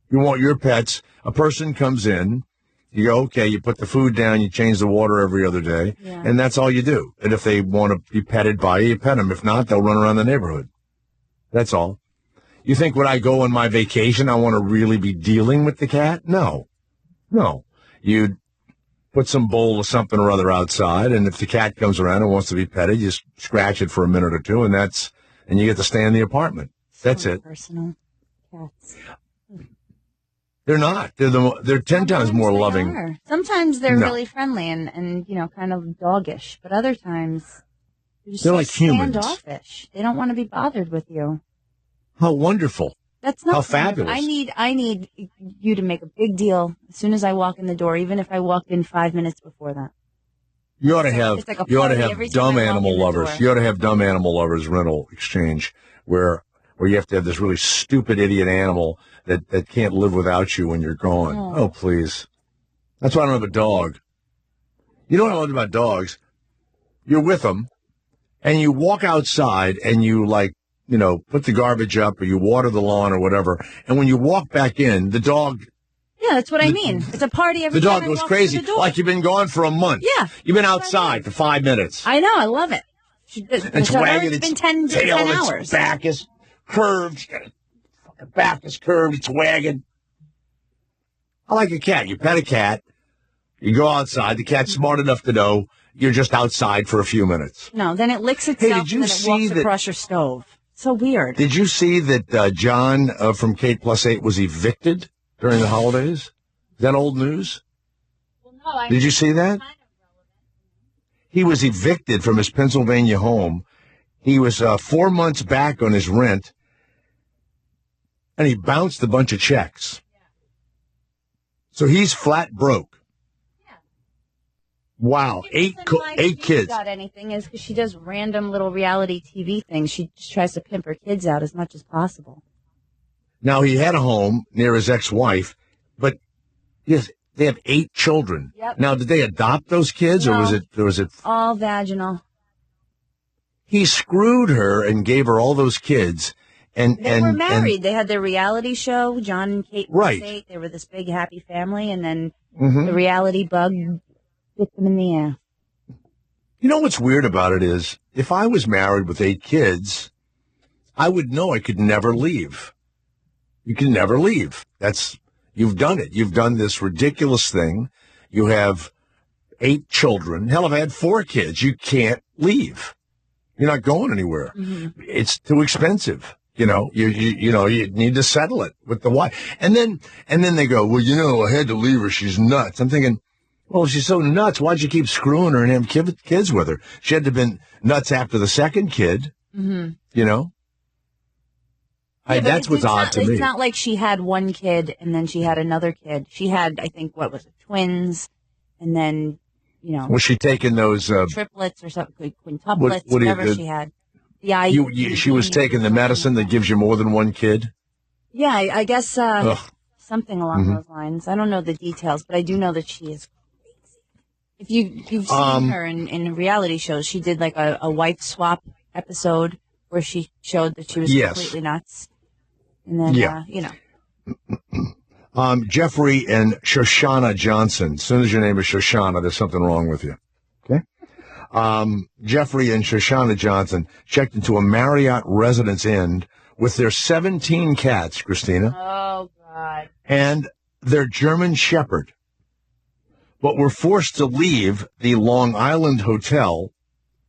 You want your pets. A person comes in, you go, okay, you put the food down, you change the water every other day, and that's all you do. And if they want to be petted by you, you pet them. If not, they'll run around the neighborhood. That's all. You think when I go on my vacation, I want to really be dealing with the cat? No. You put some bowl of something or other outside, and if the cat comes around and wants to be petted, you scratch it for a minute or two, and you get to stay in the apartment. That's it. Personal cats. They're not. They're 10 times more loving. Are. Sometimes they're really friendly and kind of doggish, but other times they're like humans. Standoffish. They don't want to be bothered with you. How wonderful. That's not how fabulous. I need you to make a big deal as soon as I walk in the door, even if I walk in 5 minutes before that. You ought to have dumb animal lovers. You ought to have dumb animal lovers rental exchange where you have to have this really stupid idiot animal that can't live without you when you're gone. Oh, please. That's why I don't have a dog. You know what I love about dogs? You're with them and you walk outside and you put the garbage up or you water the lawn or whatever. And when you walk back in, the dog. Yeah, that's what I mean. It's a party every time. The dog goes crazy. Like you've been gone for a month. Yeah. You've been outside for 5 minutes. I know. I love it. It's wagging. It's been 10 hours. Its back is curved. The back is curved. It's wagging. I like a cat. You pet a cat. You go outside. The cat's smart enough to know you're just outside for a few minutes. No, then it licks itself and then it walks across your stove. So weird. Did you see that John from Kate Plus 8 was evicted during the holidays? Is that old news? Well, no. Did you see that? He was evicted from his Pennsylvania home. He was 4 months back on his rent, and he bounced a bunch of checks. Yeah. So he's flat broke. Yeah. Wow, eight kids. Got anything is because she does random little reality TV things. She just tries to pimp her kids out as much as possible. Now he had a home near his ex-wife, but yes, they have 8 children. Yep. Now, did they adopt those kids, or was it all vaginal? He screwed her and gave her all those kids, and they were married. They had their reality show, John and Kate. Right. They were this big happy family, and then the reality bug bit them in the ass. You know what's weird about it is, if I was married with 8 kids, I would know I could never leave. You can never leave. You've done it. You've done this ridiculous thing. You have 8 children. Hell, if I had 4 kids, you can't leave. You're not going anywhere. Mm-hmm. It's too expensive. You need to settle it with the wife. And then they go, well, I had to leave her. She's nuts. I'm thinking, well, if she's so nuts, why'd you keep screwing her and have kids with her? She had to have been nuts after the second kid. Mm-hmm. Yeah, that's what's odd to me. It's not like she had one kid and then she had another kid. She had, I think, twins, and then, Was she taking those triplets or something, quintuplets, whatever she had? Yeah, she was taking the medicine that gives you more than one kid. Yeah, I guess something along those lines. I don't know the details, but I do know that she is crazy. If you've seen her in reality shows, she did like a wife swap episode where she showed that she was completely nuts. And then, Jeffrey and Shoshana Johnson. As soon as your name is Shoshana, there's something wrong with you. Okay? Jeffrey and Shoshana Johnson checked into a Marriott Residence Inn with their 17 cats, Christina. Oh, God. And their German Shepherd, but were forced to leave the Long Island Hotel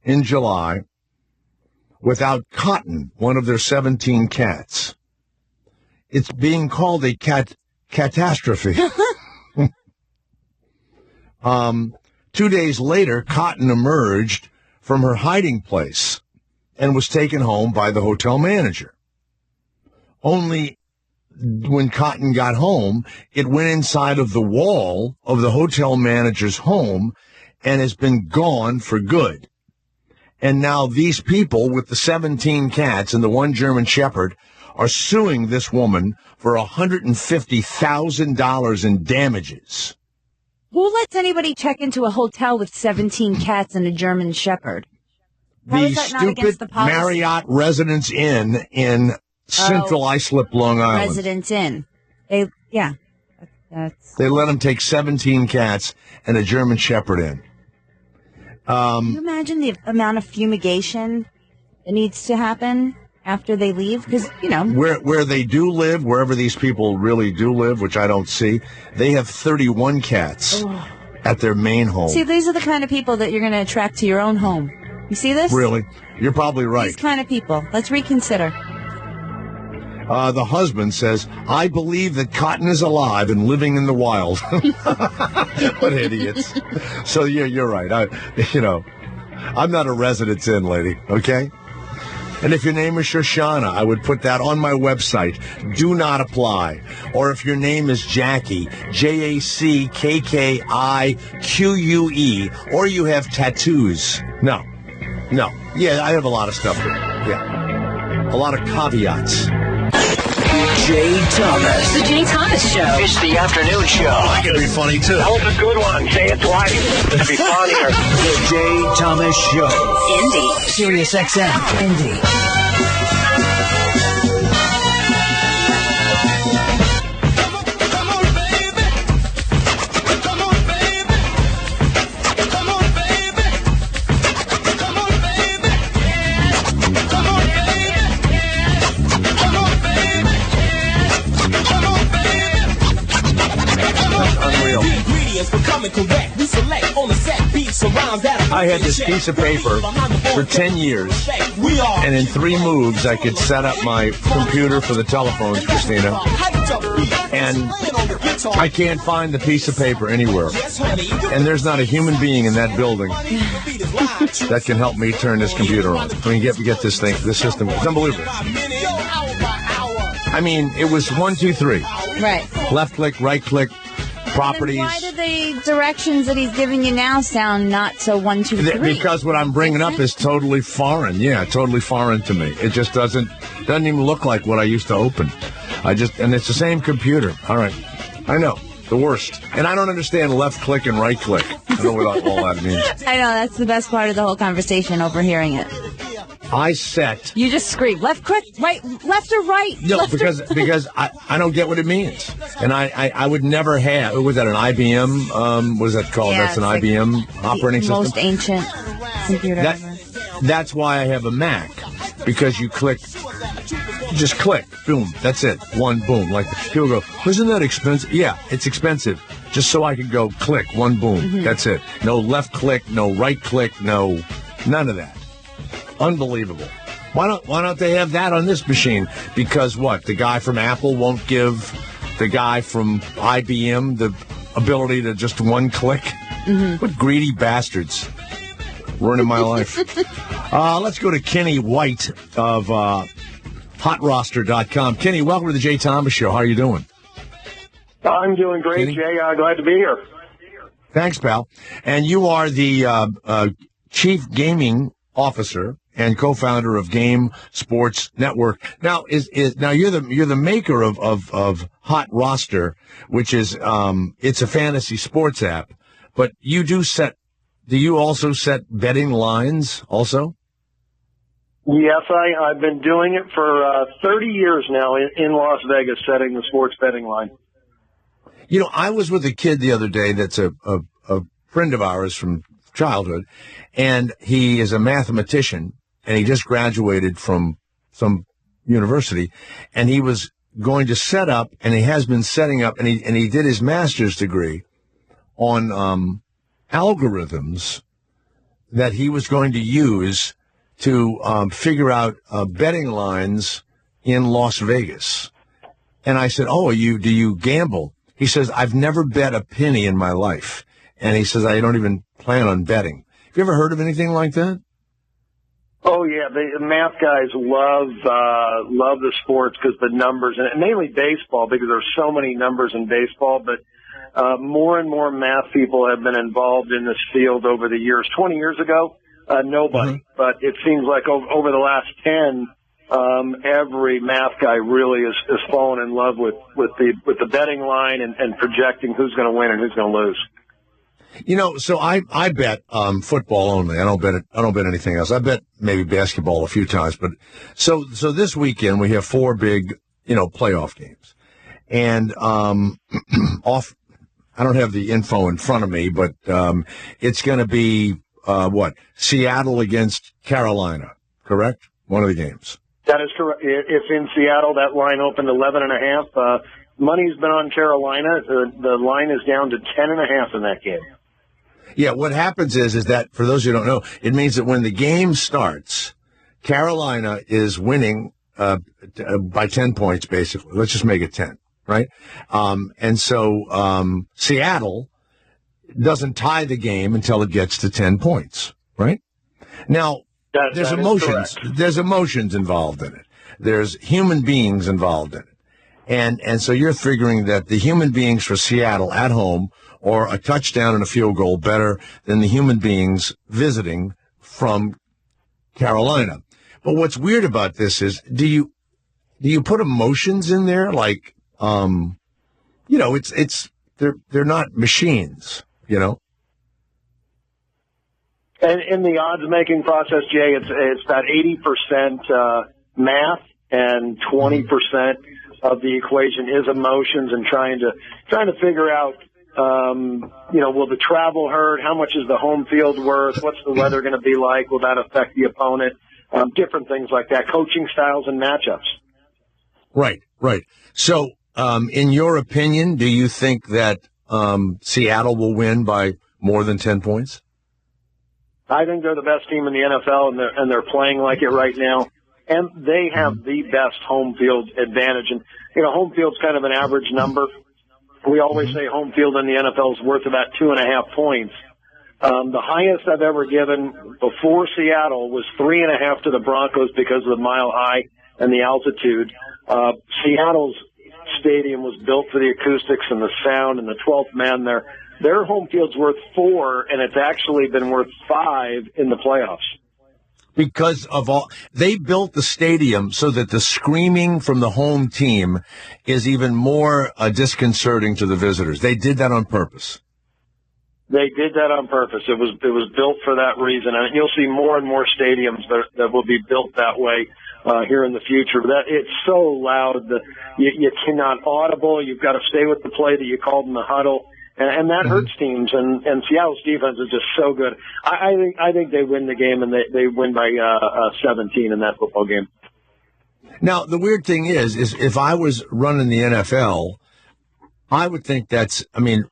in July without Cotton, one of their 17 cats. It's being called a catastrophe. 2 days later, Cotton emerged from her hiding place and was taken home by the hotel manager. Only when Cotton got home, it went inside of the wall of the hotel manager's home and has been gone for good. And now these people with the 17 cats and the one German Shepherd are suing this woman for $150,000 in damages. Who lets anybody check into a hotel with 17 cats and a German Shepherd? How The is that not against stupid the policy? Marriott Residence Inn in Central Islip, Long Island. Residence Inn. That's. They let them take 17 cats and a German Shepherd in. Can you imagine the amount of fumigation that needs to happen after they leave? Because, Where they do live, wherever these people really do live, which I don't see, they have 31 cats at their main home. See, these are the kind of people that you're going to attract to your own home. You see this? Really? You're probably right. These kind of people. Let's reconsider. The husband says, I believe that Cotton is alive and living in the wild. What idiots. So, yeah, you're right. I'm not a Residence Inn lady, okay? And if your name is Shoshana, I would put that on my website. Do not apply. Or if your name is Jackie, Jackkique, or you have tattoos. No. Yeah, I have a lot of stuff. Yeah. A lot of caveats. Jay Thomas. The Jay Thomas Show. It's the afternoon show. I can be funny, too. That was a good one. Say it twice. It'll be funnier. The Jay Thomas Show. Indy. Sirius XM. Indy. I had this piece of paper for 10 years, and in 3 moves, I could set up my computer for the telephones, Christina, and I can't find the piece of paper anywhere. And there's not a human being in that building that can help me turn this computer on. I mean, get this system. It's unbelievable. I mean, it was 1, 2, 3. Right. Left click, right click. Properties. Why do the directions that he's giving you now sound not so 1, 2, 3? Because what I'm bringing up is totally foreign. Yeah, totally foreign to me. It just doesn't even look like what I used to open. And it's the same computer. All right. I know. The worst. And I don't understand left click and right click. I don't know what all that means. I know. That's the best part of the whole conversation, overhearing it. I set. You just scream, left click, right, left or right? No, because I don't get what it means. And I would never have. Was that an IBM? What is that called? Yeah, that's an IBM operating system? Most ancient computer ever. That's why I have a Mac. Because you just click, boom, that's it. One, boom. Like people go, isn't that expensive? Yeah, it's expensive. Just so I can go click, one, boom. Mm-hmm. That's it. No left click, no right click, no, none of that. Unbelievable. Why don't they have that on this machine? Because what? The guy from Apple won't give the guy from IBM the able to just one click? Mm-hmm. What greedy bastards. Ruining my life. Let's go to Kenny White of HotRoster.com. Kenny, welcome to the Jay Thomas Show. How are you doing? I'm doing great, Kenny? Jay. Glad to be here. Thanks, pal. And you are the chief gaming officer and co-founder of Game Sports Network. Now, now you're the maker of Hot Roster, which is it's a fantasy sports app. But do you also set betting lines also? Yes, I've been doing it for 30 years now in Las Vegas, setting the sports betting line. You know, I was with a kid the other day that's a friend of ours from childhood, and he is a mathematician, and he just graduated from some University, and he was going to set up, and he has been setting up, and he did his master's degree on algorithms that he was going to use to figure out betting lines in Las Vegas. And I said, "Oh, do you gamble?" He says, "I've never bet a penny in my life." And he says, "I don't even plan on betting." Have you ever heard of anything like that? Oh yeah, the math guys love the sports because the numbers, and mainly baseball because there's so many numbers in baseball. But more and more math people have been involved in this field over the years. 20 years ago, nobody, but it seems like over the last 10, every math guy really is fallen in love with the betting line and projecting who's going to win and who's going to lose. You know, so I bet football only. I don't bet anything else. I bet maybe basketball a few times, but so this weekend we have 4 big, playoff games. And I don't have the info in front of me, but it's going to be Seattle against Carolina, correct? One of the games. That is correct. It's in Seattle. That line opened 11.5. Money's been on Carolina. The line is down to 10.5 in that game. Yeah, what happens is that, for those who don't know, it means that when the game starts, Carolina is winning by 10 points, basically. Let's just make it 10, right? And so Seattle doesn't tie the game until it gets to 10 points, right? Now, there's emotions. There's emotions involved in it. There's human beings involved in it. And so you're figuring that the human beings for Seattle at home or a touchdown and a field goal better than the human beings visiting from Carolina. But what's weird about this is, do you put emotions in there? Like, they're not machines, And in the odds-making process, Jay, it's about 80% math and 20% of the equation is emotions and trying to figure out, will the travel hurt? How much is the home field worth? What's the weather going to be like? Will that affect the opponent? Different things like that, coaching styles and matchups. Right. So, in your opinion, do you think that Seattle will win by more than 10 points? I think they're the best team in the NFL, and they're playing like it right now. And they have the best home field advantage. And, home field's kind of an average number. We always say home field in the NFL is worth about 2.5 points. The highest I've ever given before Seattle was 3.5 to the Broncos because of the mile high and the altitude. Seattle's stadium was built for the acoustics and the sound and the 12th man there. Their home field's worth 4, and it's actually been worth 5 in the playoffs. Because they built the stadium so that the screaming from the home team is even more disconcerting to the visitors. They did that on purpose. They did that on purpose. It was built for that reason, and you'll see more and more stadiums that will be built that way here in the future. That it's so loud that you cannot audible. You've got to stay with the play that you called in the huddle. And that hurts teams, and Seattle's defense is just so good. I think they win the game, and they win by 17 in that football game. Now, the weird thing is if I was running the NFL, I would think it's an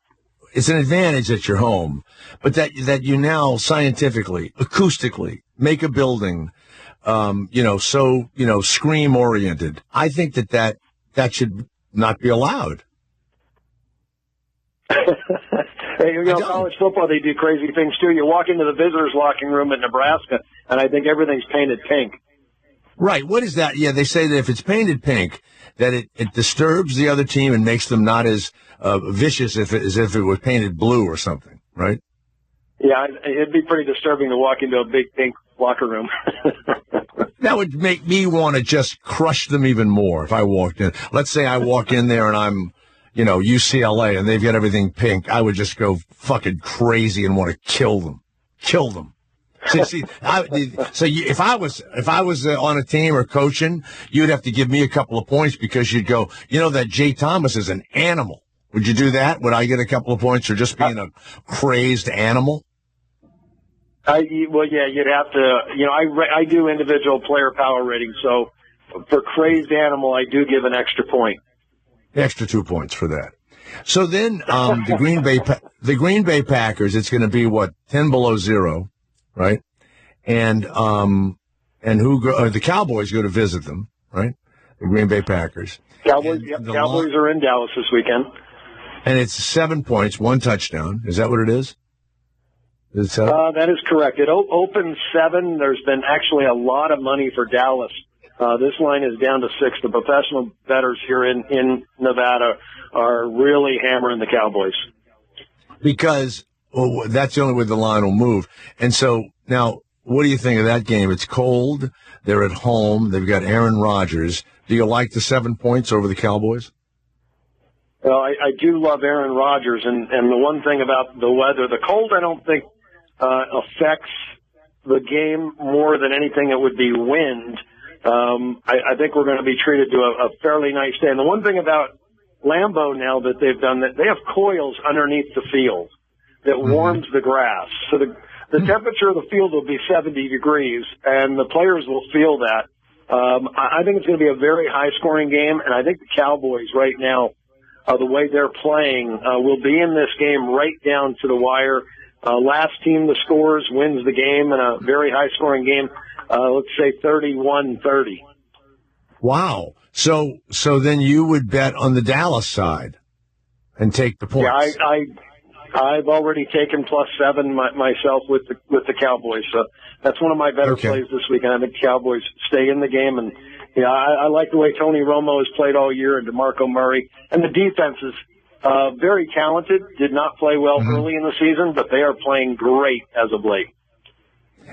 advantage that you're home, but that you now scientifically, acoustically make a building, scream oriented. I think that should not be allowed. Hey, college football, they do crazy things too. You walk into the visitors' locker room at Nebraska, and I think everything's painted pink. Right. What is that? Yeah, they say that if it's painted pink, that it disturbs the other team and makes them not as vicious as if it was painted blue or something, right? Yeah, it'd be pretty disturbing to walk into a big pink locker room. That would make me want to just crush them even more if I walked in. Let's say I walk in there and I'm UCLA, and they've got everything pink. I would just go fucking crazy and want to kill them. If I was on a team or coaching, you'd have to give me a couple of points because you'd go, that Jay Thomas is an animal. Would you do that? Would I get a couple of points for just being a crazed animal? You'd have to. I do individual player power ratings, so for crazed animal, I do give an extra point. Extra 2 points for that. So then the Green Bay Packers, it's going to be what, 10 below zero, right? And the Cowboys go to visit them, right? The Green Bay Packers. Cowboys are in Dallas this weekend. And it's 7 points, 1 touchdown. Is that what it is? Is it 7? That is correct. It opens 7. There's been actually a lot of money for Dallas. This line is down to 6. The professional bettors here in Nevada are really hammering the Cowboys. Because that's the only way the line will move. And so now, what do you think of that game? It's cold. They're at home. They've got Aaron Rodgers. Do you like the 7 points over the Cowboys? Well, I do love Aaron Rodgers, and the one thing about the weather, the cold I don't think affects the game more than anything. It would be wind. I think we're going to be treated to a fairly nice day. And the one thing about Lambeau now that they've done, that they have coils underneath the field that warms the grass. So the temperature of the field will be 70 degrees, and the players will feel that. I think it's going to be a very high-scoring game, and I think the Cowboys right now, the way they're playing, will be in this game right down to the wire. Last team that scores wins the game in a very high-scoring game. Let's say 31-30. Wow. So then you would bet on the Dallas side and take the points. Yeah, I've already taken +7 myself with the Cowboys. So that's one of my better plays this weekend. I think Cowboys stay in the game, and I like the way Tony Romo has played all year, and DeMarco Murray, and the defense is very talented. Did not play well early in the season, but they are playing great as of late.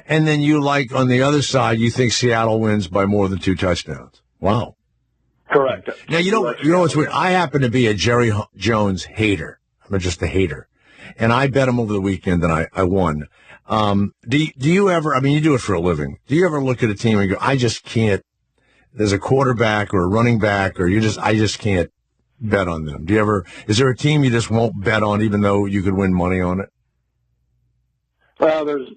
And then you like, on the other side, you think Seattle wins by more than 2 touchdowns. Wow. Correct. Now, you know what's weird? I happen to be a Jerry Jones hater. I'm just a hater. And I bet him over the weekend, and I won. Do you ever, I mean, you do it for a living. Do you ever look at a team and go, I just can't, there's a quarterback or a running back, or I just can't bet on them? Do you ever, is there a team you just won't bet on even though you could win money on it? Well, there's,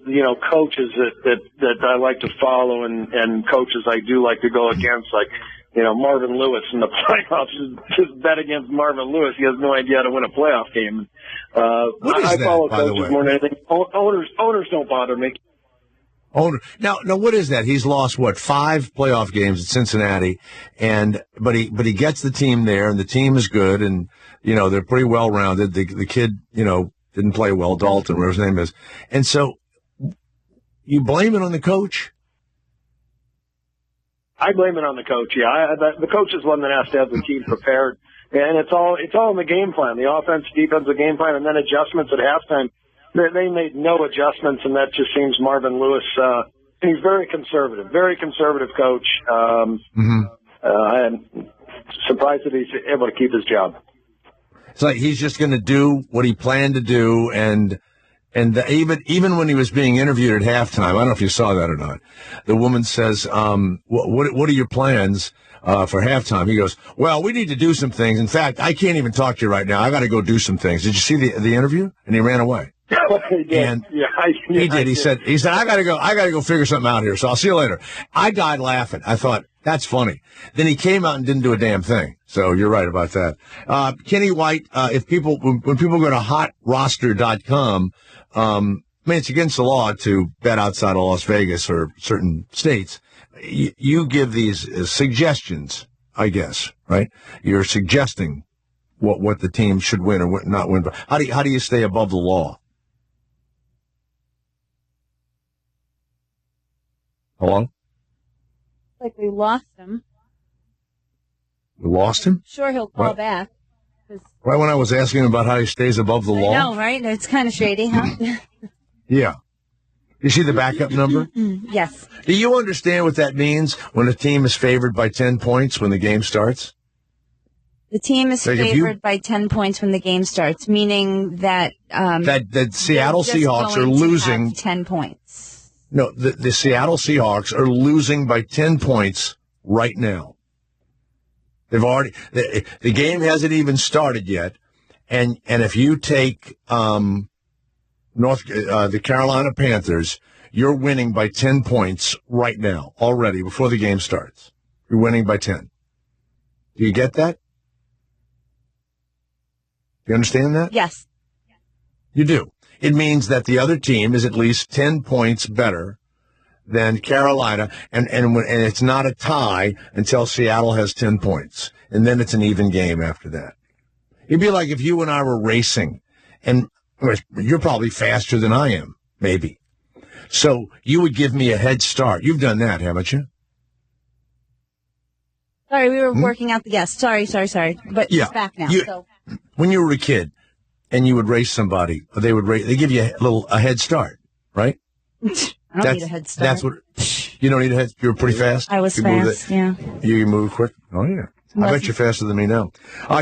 coaches that I like to follow and coaches I do like to go against, like, Marvin Lewis in the playoffs. Just bet against Marvin Lewis. He has no idea how to win a playoff game. I follow coaches more than anything. Owners don't bother me. Now, what is that? He's lost 5 playoff games at Cincinnati, but he gets the team there, and the team is good, and they're pretty well rounded. The kid, didn't play well, Dalton, whatever his name is, and so you blame it on the coach. I blame it on the coach. Yeah, the coach is one that has to have the team prepared, and it's all in the game plan, the offense, defensive game plan, and then adjustments at halftime. They made no adjustments, and that just seems Marvin Lewis. He's very conservative coach. I'm surprised that he's able to keep his job. It's like he's just going to do what he planned to do, and even when he was being interviewed at halftime, I don't know if you saw that or not. The woman says, "What are your plans for halftime?" He goes, "Well, we need to do some things. In fact, I can't even talk to you right now. I got to go do some things." Did you see the interview? And he ran away. He did. And he did. He said, I gotta go figure something out here. So I'll see you later. I died laughing. I thought, that's funny. Then he came out and didn't do a damn thing. So you're right about that. Kenny White, when people go to hotroster.com, it's against the law to bet outside of Las Vegas or certain states. You give these suggestions, I guess, right? You're suggesting what the team should win or what not win. But how do you stay above the law? Hello? Like we lost him. We lost him? Sure, he'll call back. Right when I was asking him about how he stays above the law? I know, right? It's kind of shady, huh? Yeah. You see the backup number? Yes. Do you understand what that means when a team is favored by 10 points when the game starts? The team is favored by 10 points when the game starts, meaning that that Seattle Seahawks are losing 10 points. No, the Seattle Seahawks are losing by 10 points right now. They've already the game hasn't even started yet, and if you take the Carolina Panthers, you're winning by 10 points right now already before the game starts. You're winning by 10. Do you get that? Do you understand that? Yes. You do. It means that the other team is at least 10 points better than Carolina, and it's not a tie until Seattle has 10 points, and then it's an even game after that. It'd be like if you and I were racing, and you're probably faster than I am, maybe. So you would give me a head start. You've done that, haven't you? Sorry, we were working out the guest. Sorry. But Yeah. it's back now. So When you were a kid and you would race somebody, they give you a head start, right? I don't need a head start. That's what you don't need a head. You were pretty fast. I was fast. Yeah. You move quick. Oh yeah. I bet you're faster than me now.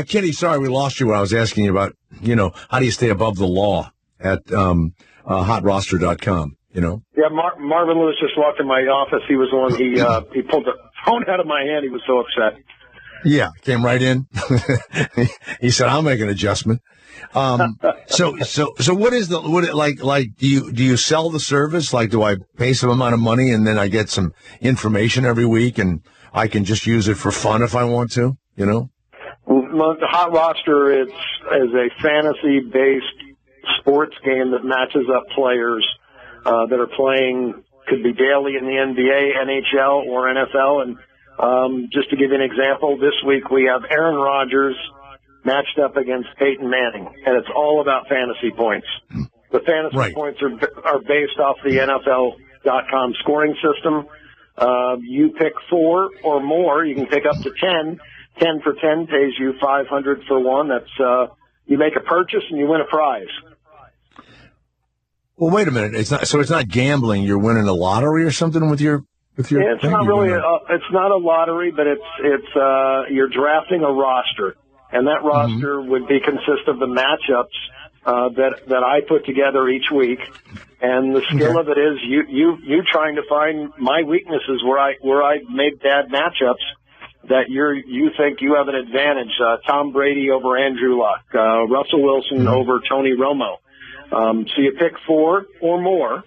Kitty, sorry we lost you when I was asking you about, how do you stay above the law at hotroster.com, Yeah, Marvin Lewis just walked in my office. He was the one, he pulled the phone out of my hand. He was so upset. Yeah, came right in. He said, "I'll make an adjustment." So what is do you sell the service? Like, do I pay some amount of money and then I get some information every week and I can just use it for fun if I want to, Well, the Hot Roster is a fantasy-based sports game that matches up players that are playing, could be daily in the NBA, NHL, or NFL. And just to give you an example, this week we have Aaron Rodgers matched up against Peyton Manning, and it's all about fantasy points. The fantasy points are based off the NFL.com scoring system. You pick 4 or more. You can pick up to 10. 10 for 10 pays you 500 for 1. That's you make a purchase and you win a prize. Well, wait a minute. It's not gambling. You're winning a lottery or something with your. Yeah, it's not really. It's not a lottery, but it's you're drafting a roster, and that roster would consist of the matchups that I put together each week. And the skill of it is you trying to find my weaknesses where I made bad matchups that you think you have an advantage. Tom Brady over Andrew Luck, Russell Wilson over Tony Romo. So you pick 4 or more.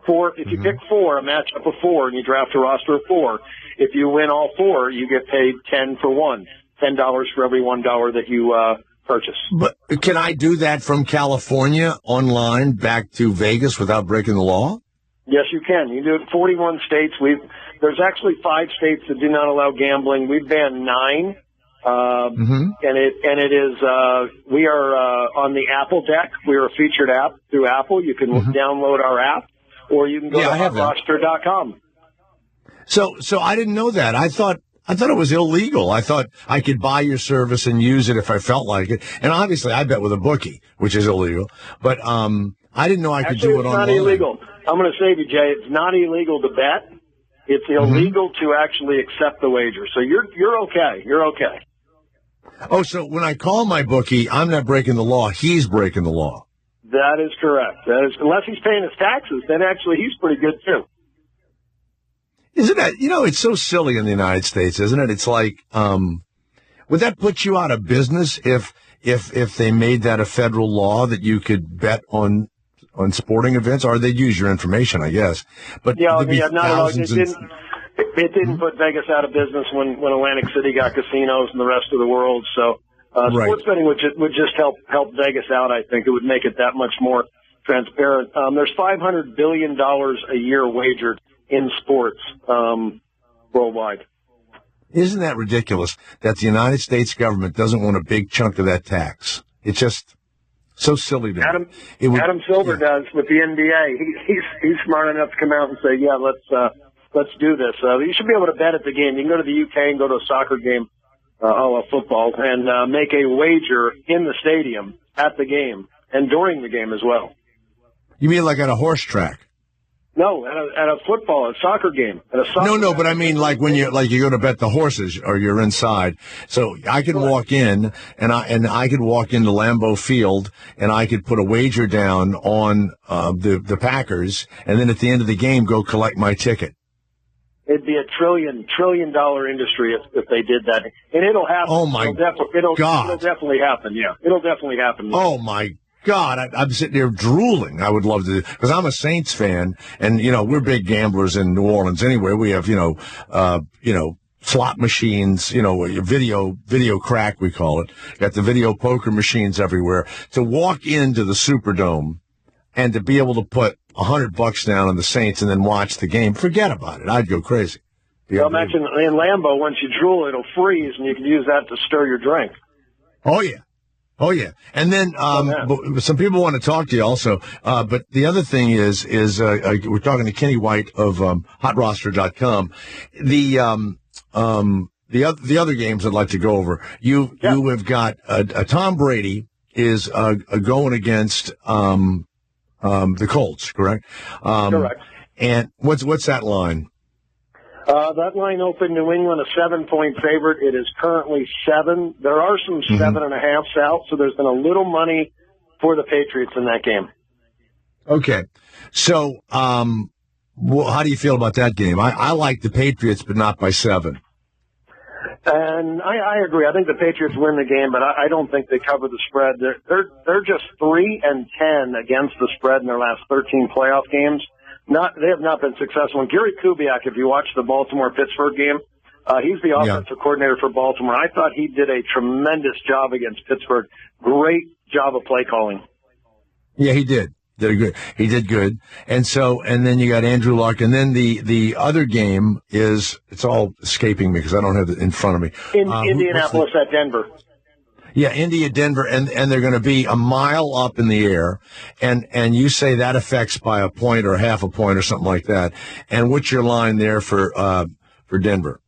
If you pick 4, a matchup of 4, and you draft a roster of 4, if you win all 4, you get paid 10 for 1, $10 for every $1 that you purchase. But can I do that from California online back to Vegas without breaking the law? Yes, you can. You do it in 41 states. There's actually 5 states that do not allow gambling. We've banned 9. And it is, we are on the Apple deck. We are a featured app through Apple. You can download our app, or you can go to hotroster.com. So I didn't know that. I thought it was illegal. I thought I could buy your service and use it if I felt like it. And obviously I bet with a bookie, which is illegal. But I didn't know I could do it online. It's not illegal. I'm going to save you, Jay. It's not illegal to bet. It's illegal to actually accept the wager. So you're okay. You're okay. Oh, so when I call my bookie, I'm not breaking the law. He's breaking the law. That is correct. Unless he's paying his taxes, then actually he's pretty good too. Isn't that, it's so silly in the United States, isn't it? It's like, would that put you out of business if they made that a federal law that you could bet on sporting events, or they'd use your information, I guess. But not at all. It didn't put Vegas out of business when Atlantic City got casinos and the rest of the world. So sports betting would just help Vegas out. I think it would make it that much more transparent. There's $500 billion a year wagered in sports worldwide. Isn't that ridiculous that the United States government doesn't want a big chunk of that tax? It's just so silly to me. Adam Silver does with the NBA. He's smart enough to come out and say, "Yeah, let's do this." You should be able to bet at the game. You can go to the UK and go to a soccer game, football, and make a wager in the stadium at the game and during the game as well. You mean like at a horse track? No, at a soccer game. No, but I mean like when you go to bet the horses or you're inside. So I could walk in and I could walk into Lambeau Field and I could put a wager down on the Packers, and then at the end of the game go collect my ticket. It'd be a trillion dollar industry if they did that, and it'll happen. Oh my God! It'll definitely happen. Yeah, it'll definitely happen. Oh my God, I'm sitting there drooling. I would love to, because I'm a Saints fan, and we're big gamblers in New Orleans anyway. We have slot machines, video crack, we call it. Got the video poker machines everywhere. To walk into the Superdome and to be able to put $100 down on the Saints and then watch the game, forget about it. I'd go crazy. Well, imagine in Lambeau, once you drool, it'll freeze, and you can use that to stir your drink. Oh, yeah. Oh, yeah. And then some people want to talk to you also. But the other thing is we're talking to Kenny White of HotRoster.com. The other games I'd like to go over. You have got Tom Brady is going against the Colts, correct? Correct. And what's that line? That line opened New England a 7-point favorite. It is currently 7. There are some 7.5s out, so there's been a little money for the Patriots in that game. Okay. So, how do you feel about that game? I like the Patriots, but not by 7. And I agree. I think the Patriots win the game, but I don't think they cover the spread. They're just 3-10 against the spread in their last 13 playoff games. They have not been successful. And Gary Kubiak, if you watch the Baltimore-Pittsburgh game, he's the offensive coordinator for Baltimore. I thought he did a tremendous job against Pittsburgh. Great job of play calling. Yeah, he did. He did good. And then you got Andrew Luck. And then the other game it's all escaping me because I don't have it in front of me. Indianapolis at Denver. Yeah, Indy at Denver, and they're going to be a mile up in the air, and you say that affects by a point or half a point or something like that. And what's your line there for Denver?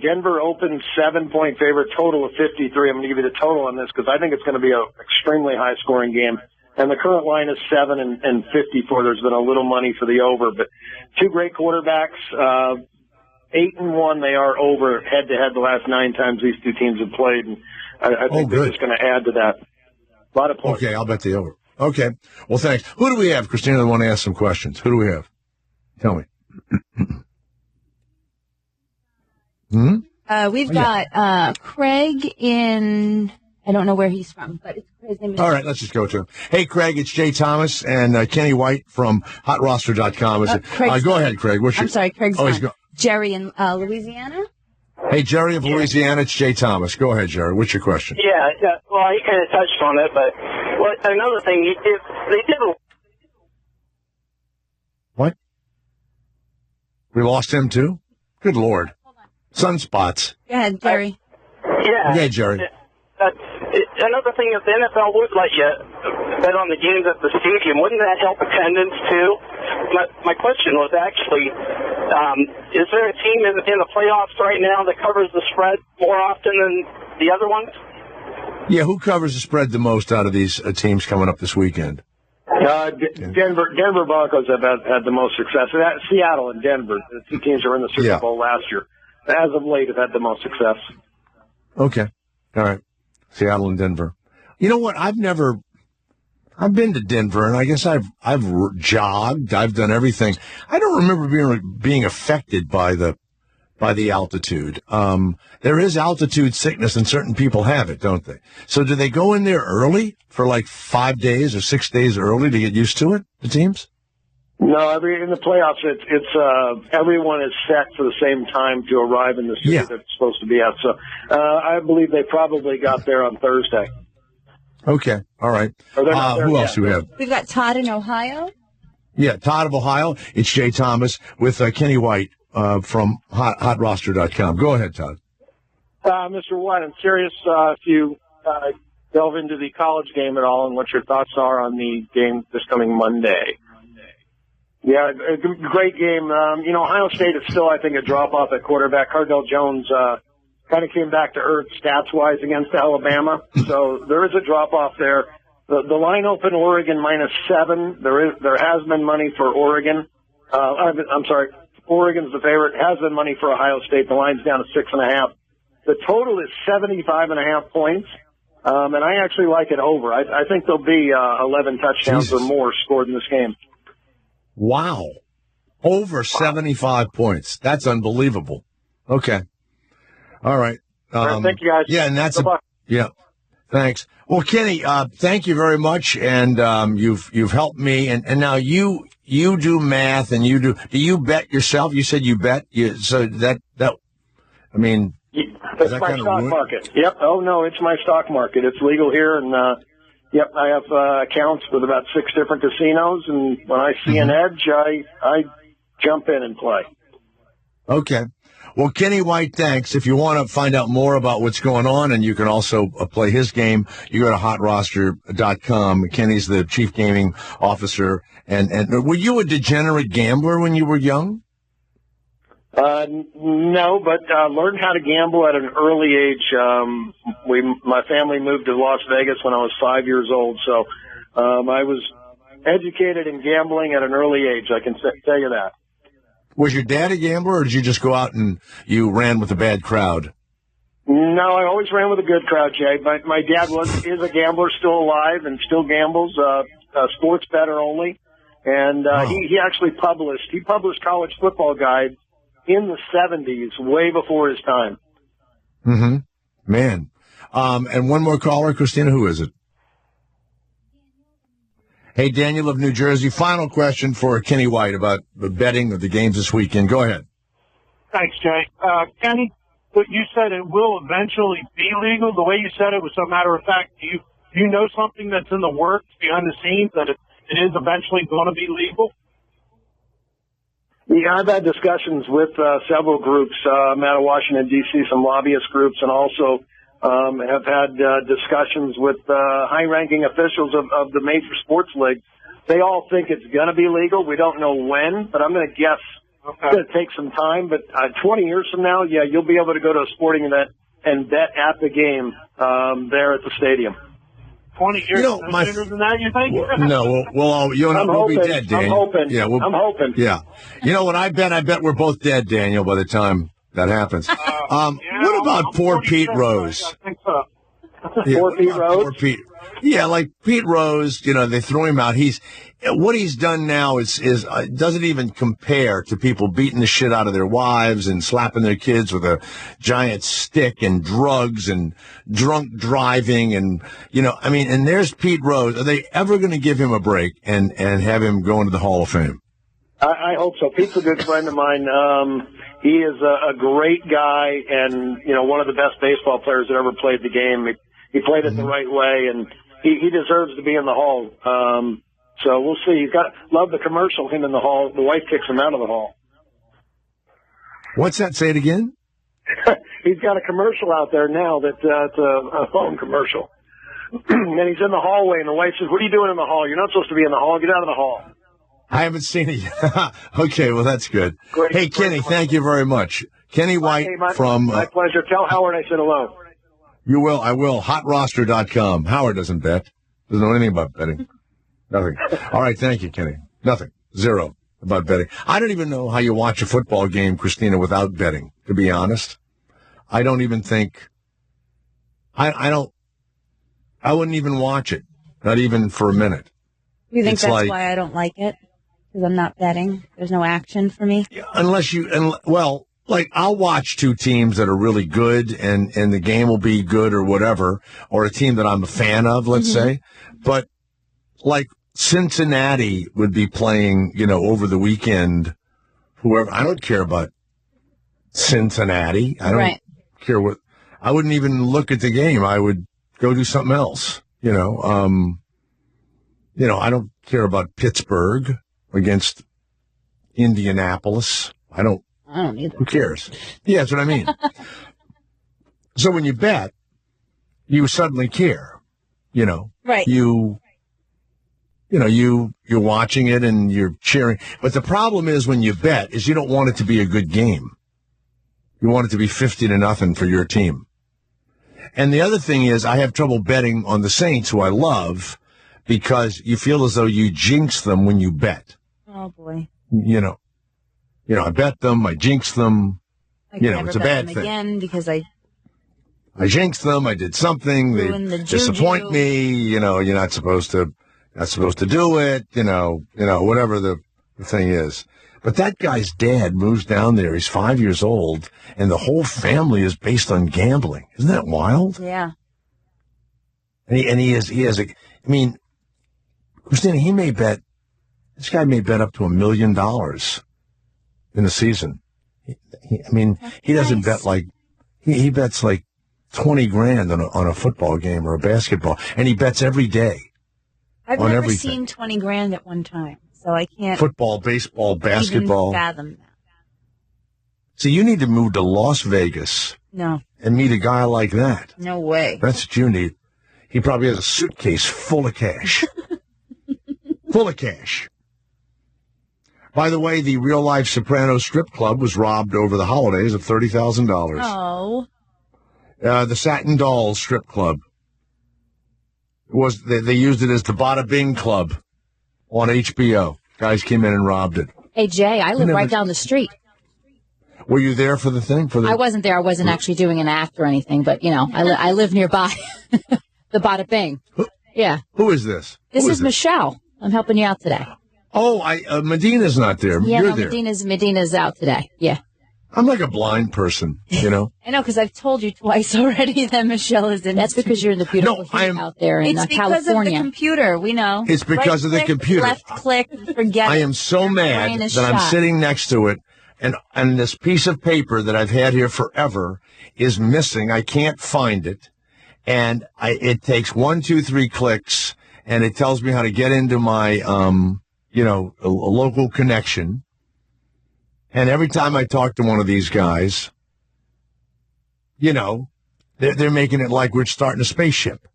Denver opened 7-point favorite, total of 53. I'm going to give you the total on this because I think it's going to be an extremely high-scoring game. And the current line is 7 and 54. There's been a little money for the over, but two great quarterbacks. 8-1, they are over head-to-head the last 9 times these two teams have played. And I think they're just going to add to that. A lot of points. Okay, I'll bet the over. Okay. Well, thanks. Who do we have, Christina? I want to ask some questions. Who do we have? Tell me. We've got Craig in, I don't know where he's from, but his name is. All right, let's just go to him. Hey, Craig, it's Jay Thomas and Kenny White from HotRoster.com. Go ahead, Craig. I'm sorry, Craig's on. Jerry in Louisiana. Hey, Jerry of Louisiana, it's Jay Thomas. Go ahead, Jerry. What's your question? Yeah. Well, you kind of touched on it, but another thing, if they did. What? We lost him too? Good Lord. Sunspots. Go ahead, Jerry. Okay, Jerry. Another thing, if the NFL would let you bet on the games at the stadium, wouldn't that help attendance too? My question was actually, is there a team in the playoffs right now that covers the spread more often than the other ones? Yeah, who covers the spread the most out of these teams coming up this weekend? Denver Broncos have had the most success. Seattle and Denver, the two teams that were in the Super Bowl last year, as of late have had the most success. Okay. All right. Seattle and Denver. You know what? I've been to Denver, and I guess I've jogged. I've done everything. I don't remember being affected by the altitude. There is altitude sickness, and certain people have it, don't they? So do they go in there early for like 5 days or 6 days early to get used to it, the teams? No, in the playoffs, it's everyone is set for the same time to arrive in the city that it's supposed to be at. So I believe they probably got there on Thursday. Okay, all right. Who else do we have? We've got Todd in Ohio. Yeah, Todd of Ohio. It's Jay Thomas with Kenny White from HotRoster.com. Go ahead, Todd. Mr. White, I'm curious if you delve into the college game at all and what your thoughts are on the game this coming Monday. Yeah, a great game. Ohio State is still, I think, a drop-off at quarterback. Cardell Jones kind of came back to earth stats-wise against Alabama. So there is a drop-off there. The line opened Oregon -7. There has been money for Oregon. I'm sorry, Oregon's the favorite. Has been money for Ohio State. The line's down to 6.5. The total is 75.5 points. And I actually like it over. I think there'll be 11 touchdowns or more scored in this game. Wow. Over 75 points. That's unbelievable. Okay. All right. Thank you, guys. Yeah, and that's thanks. Well, Kenny, thank you very much, and you've helped me. And now you do math, and do you bet yourself? You said you bet. So I mean, that's my stock market. Yep. Oh no, it's my stock market. It's legal here, and yep, I have accounts with about 6 different casinos, and when I see an edge, I jump in and play. Okay. Well, Kenny White, thanks. If you want to find out more about what's going on, and you can also play his game, you go to hotroster.com. Kenny's the chief gaming officer. And were you a degenerate gambler when you were young? No, but learned how to gamble at an early age. My family moved to Las Vegas when I was 5 years old, so I was educated in gambling at an early age. I can tell you that. Was your dad a gambler, or did you just go out and you ran with a bad crowd? No, I always ran with a good crowd, Jay. My dad is a gambler, still alive, and still gambles. Sports bettor only, and he actually published college football guides in the 70s, way before his time. Mm-hmm. Man. And one more caller, Christina. Who is it? Hey, Daniel of New Jersey. Final question for Kenny White about the betting of the games this weekend. Go ahead. Thanks, Jay. Kenny, you said it will eventually be legal. The way you said it was a matter of fact. Do you know something that's in the works behind the scenes that it is eventually going to be legal? Yeah, I've had discussions with several groups. I'm out of Washington, D.C., some lobbyist groups, and also have had discussions with high-ranking officials of the major sports leagues. They all think it's going to be legal. We don't know when, but I'm going to guess it's going to take some time. But 20 years from now, yeah, you'll be able to go to a sporting event and bet at the game there at the stadium. 20 years sooner than that, you think? No, we'll be dead, Daniel. I'm hoping. Yeah. You know, when I bet we're both dead, Daniel, by the time that happens. What about poor Pete Rose? I think so. Poor Pete Rose? Poor Pete. Yeah, like Pete Rose, they throw him out. What he's done now is doesn't even compare to people beating the shit out of their wives and slapping their kids with a giant stick and drugs and drunk driving and, and there's Pete Rose. Are they ever going to give him a break and have him go into the Hall of Fame? I hope so. Pete's a good friend of mine. He is a great guy and, one of the best baseball players that ever played the game. He played it the right way, and he deserves to be in the Hall. So we'll see. Love the commercial, him in the Hall. The wife kicks him out of the Hall. What's that? Say it again? He's got a commercial out there now that's a phone commercial. And he's in the hallway, and the wife says, "What are you doing in the hall? You're not supposed to be in the hall. Get out of the hall." I haven't seen it yet. Okay, well, that's good. Great. Hey, Kenny, thank you very much. Kenny White from... My pleasure. Tell Howard I said hello. You will. I will. Hotroster.com. Howard doesn't bet. Doesn't know anything about betting. Nothing. All right, thank you, Kenny. Nothing. Zero about betting. I don't even know how you watch a football game, Christina, without betting, to be honest. I don't even think... I wouldn't even watch it. Not even for a minute. You think that's why I don't like it? Because I'm not betting. There's no action for me. Unless I'll watch two teams that are really good and the game will be good or whatever, or a team that I'm a fan of, let's say. But like Cincinnati would be playing, over the weekend, whoever. I don't care about Cincinnati. I don't care what. I wouldn't even look at the game. I would go do something else, I don't care about Pittsburgh against Indianapolis. I don't either. Who cares? Yeah, that's what I mean. So when you bet, you suddenly care, Right. You're watching it and you're cheering. But the problem is when you bet is you don't want it to be a good game. You want it to be 50-0 for your team. And the other thing is I have trouble betting on the Saints, who I love, because you feel as though you jinx them when you bet. Oh, boy. I bet them, I jinx them. It's a bad thing. Again because I jinxed them, I did something, they disappoint me, you're not supposed to do it, whatever the thing is. But that guy's dad moves down there, he's 5 years old, and the whole family is based on gambling. Isn't that wild? Yeah. And he has Christina, this guy may bet up to $1 million in a season. He doesn't bet like He bets like 20 grand on a football game or a basketball, and he bets every day. I've on never everything. seen 20 grand at one time, so I can't Football, baseball, basketball. even fathom that. So you need to move to Las Vegas No, and meet a guy like that. no way. That's what you need. He probably has a suitcase full of cash. Full of cash. By the way, the real-life Soprano strip club was robbed over the holidays of $30,000. Oh. The Satin Dolls strip club. They used it as the Bada Bing Club on HBO. Guys came in and robbed it. Hey, Jay, I live right down the street. Were you there for the thing? I wasn't there. I wasn't actually doing an act or anything, but, you know, I live nearby. The Bada Bing. Yeah. Who is this? This is Michelle. I'm helping you out today. Oh, Medina's not there. Yeah, You're no, there. Medina's out today. Yeah. I'm like a blind person, you know. I know, because I've told you twice already that Michelle is in. That's because you're in the beautiful heat out there in It's California. because of the computer. We know. It's because of the computer. Left click. Forget. I am so mad brain is that I'm shot. sitting next to it, and this piece of paper that I've had here forever is missing. I can't find it, and it takes 1, 2, 3 clicks, and it tells me how to get into my a local connection. And every time I talk to one of these guys, you know, they're making it like we're starting a spaceship.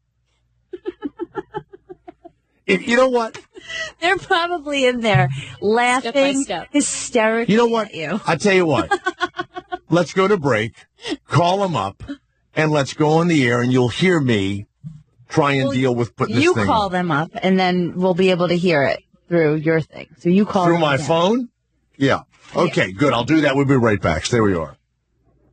You know what? They're probably in there laughing step. hysterically. You know what? At you. I tell you what. Let's go to break, call them up, and let's go on the air, and you'll hear me try and deal with putting this You thing call on. them up, and then we'll be able to hear it through your thing. So you call Through them my down. phone? Yeah. Okay, good. I'll do that. We'll be right back. Stay where you are.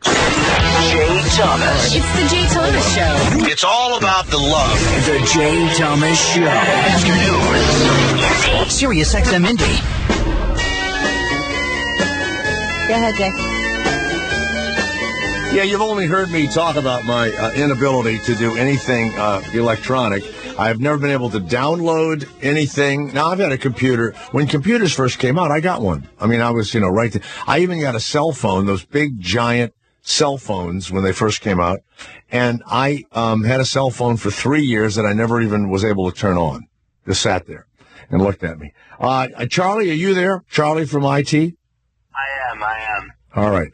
Jay Thomas. It's the Jay Thomas Show. It's all about the love. The Jay Thomas Show. Afternoon. Sirius XM Indy. Go ahead, Jay. Yeah, you've only heard me talk about my inability to do anything electronic. I've never been able to download anything. Now, I've had a computer. When computers first came out, I got one. I mean, I was, right there. I even got a cell phone, those big, giant cell phones when they first came out. And I had a cell phone for 3 years that I never even was able to turn on. Just sat there and looked at me. Charlie, are you there? Charlie from IT? I am. All right.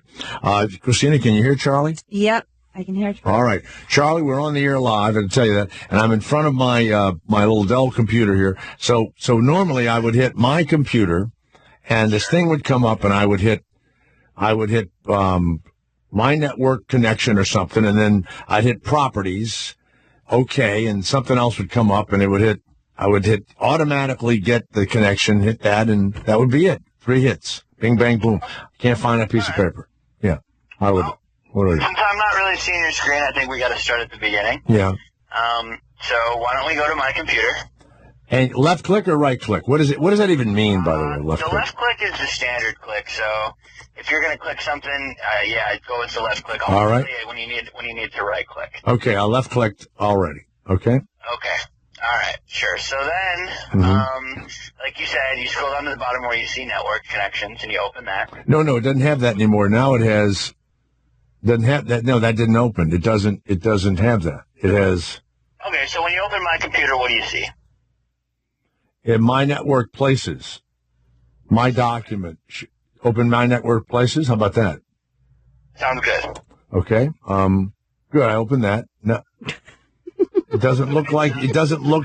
Christina, can you hear Charlie? Yep, I can hear you. All right. Charlie, we're on the air live, I can tell you that. And I'm in front of my my little Dell computer here. So normally I would hit my computer, and this thing would come up, and I would hit my network connection or something, and then I'd hit properties, okay, and something else would come up, and I would hit automatically get the connection, hit that, and that would be it. 3 hits. Bing, bang, boom. Can't find that piece of paper. Yeah. What do I do? Since I'm not really seeing your screen, I think we got to start at the beginning. Yeah. So why don't we go to my computer? And left click or right click? What is it? What does that even mean, by the way? Left The click. left click is the standard click. So if you're going to click something, I'd go with the left click. All right. When you need to right click. Okay, I left clicked already. Okay. Okay. All right. Sure. So then, like you said, you scroll down to the bottom where you see network connections, and you open that. No, it doesn't have that anymore. Now it has. Doesn't have that. No, that didn't open. It doesn't have that. It has. Okay. So when you open my computer, what do you see? In my network places, my document. Open my network places. How about that? Sounds good. Okay. Good. I opened that. No. It doesn't look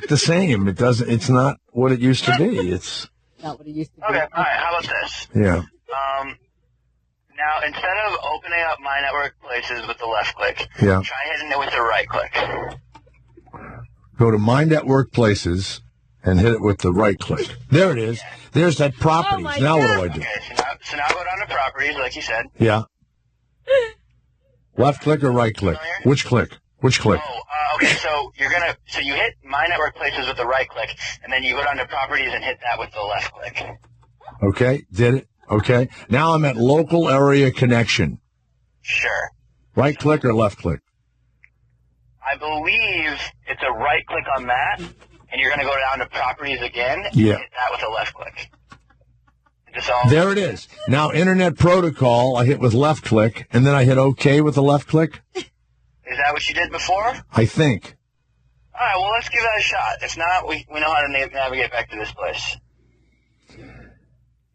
the same. It's not what it used to be. It's not what it used to be. Okay, all right, how about this? Yeah. Now, instead of opening up my network places with the left click, Yeah. try hitting it with the right click. Go to my network places and hit it with the right click. There it is. There's that properties. Now what do I do? Okay, so now go down to properties, like you said. Yeah. Left click or right click? Which click? Which click? Okay, so you hit my network places with the right click, and then you go down to properties and hit that with the left click. Okay, did it. Okay. Now I'm at local area connection. Sure. Right click or left click? I believe it's a right click on that, and you're going to go down to properties again and Yeah. hit that with a left click. There it is. Now, Internet Protocol, I hit with left click, and then I hit OK with the left click. Is that what you did before? I think. All right, well, let's give that a shot. If not, we know how to navigate back to this place.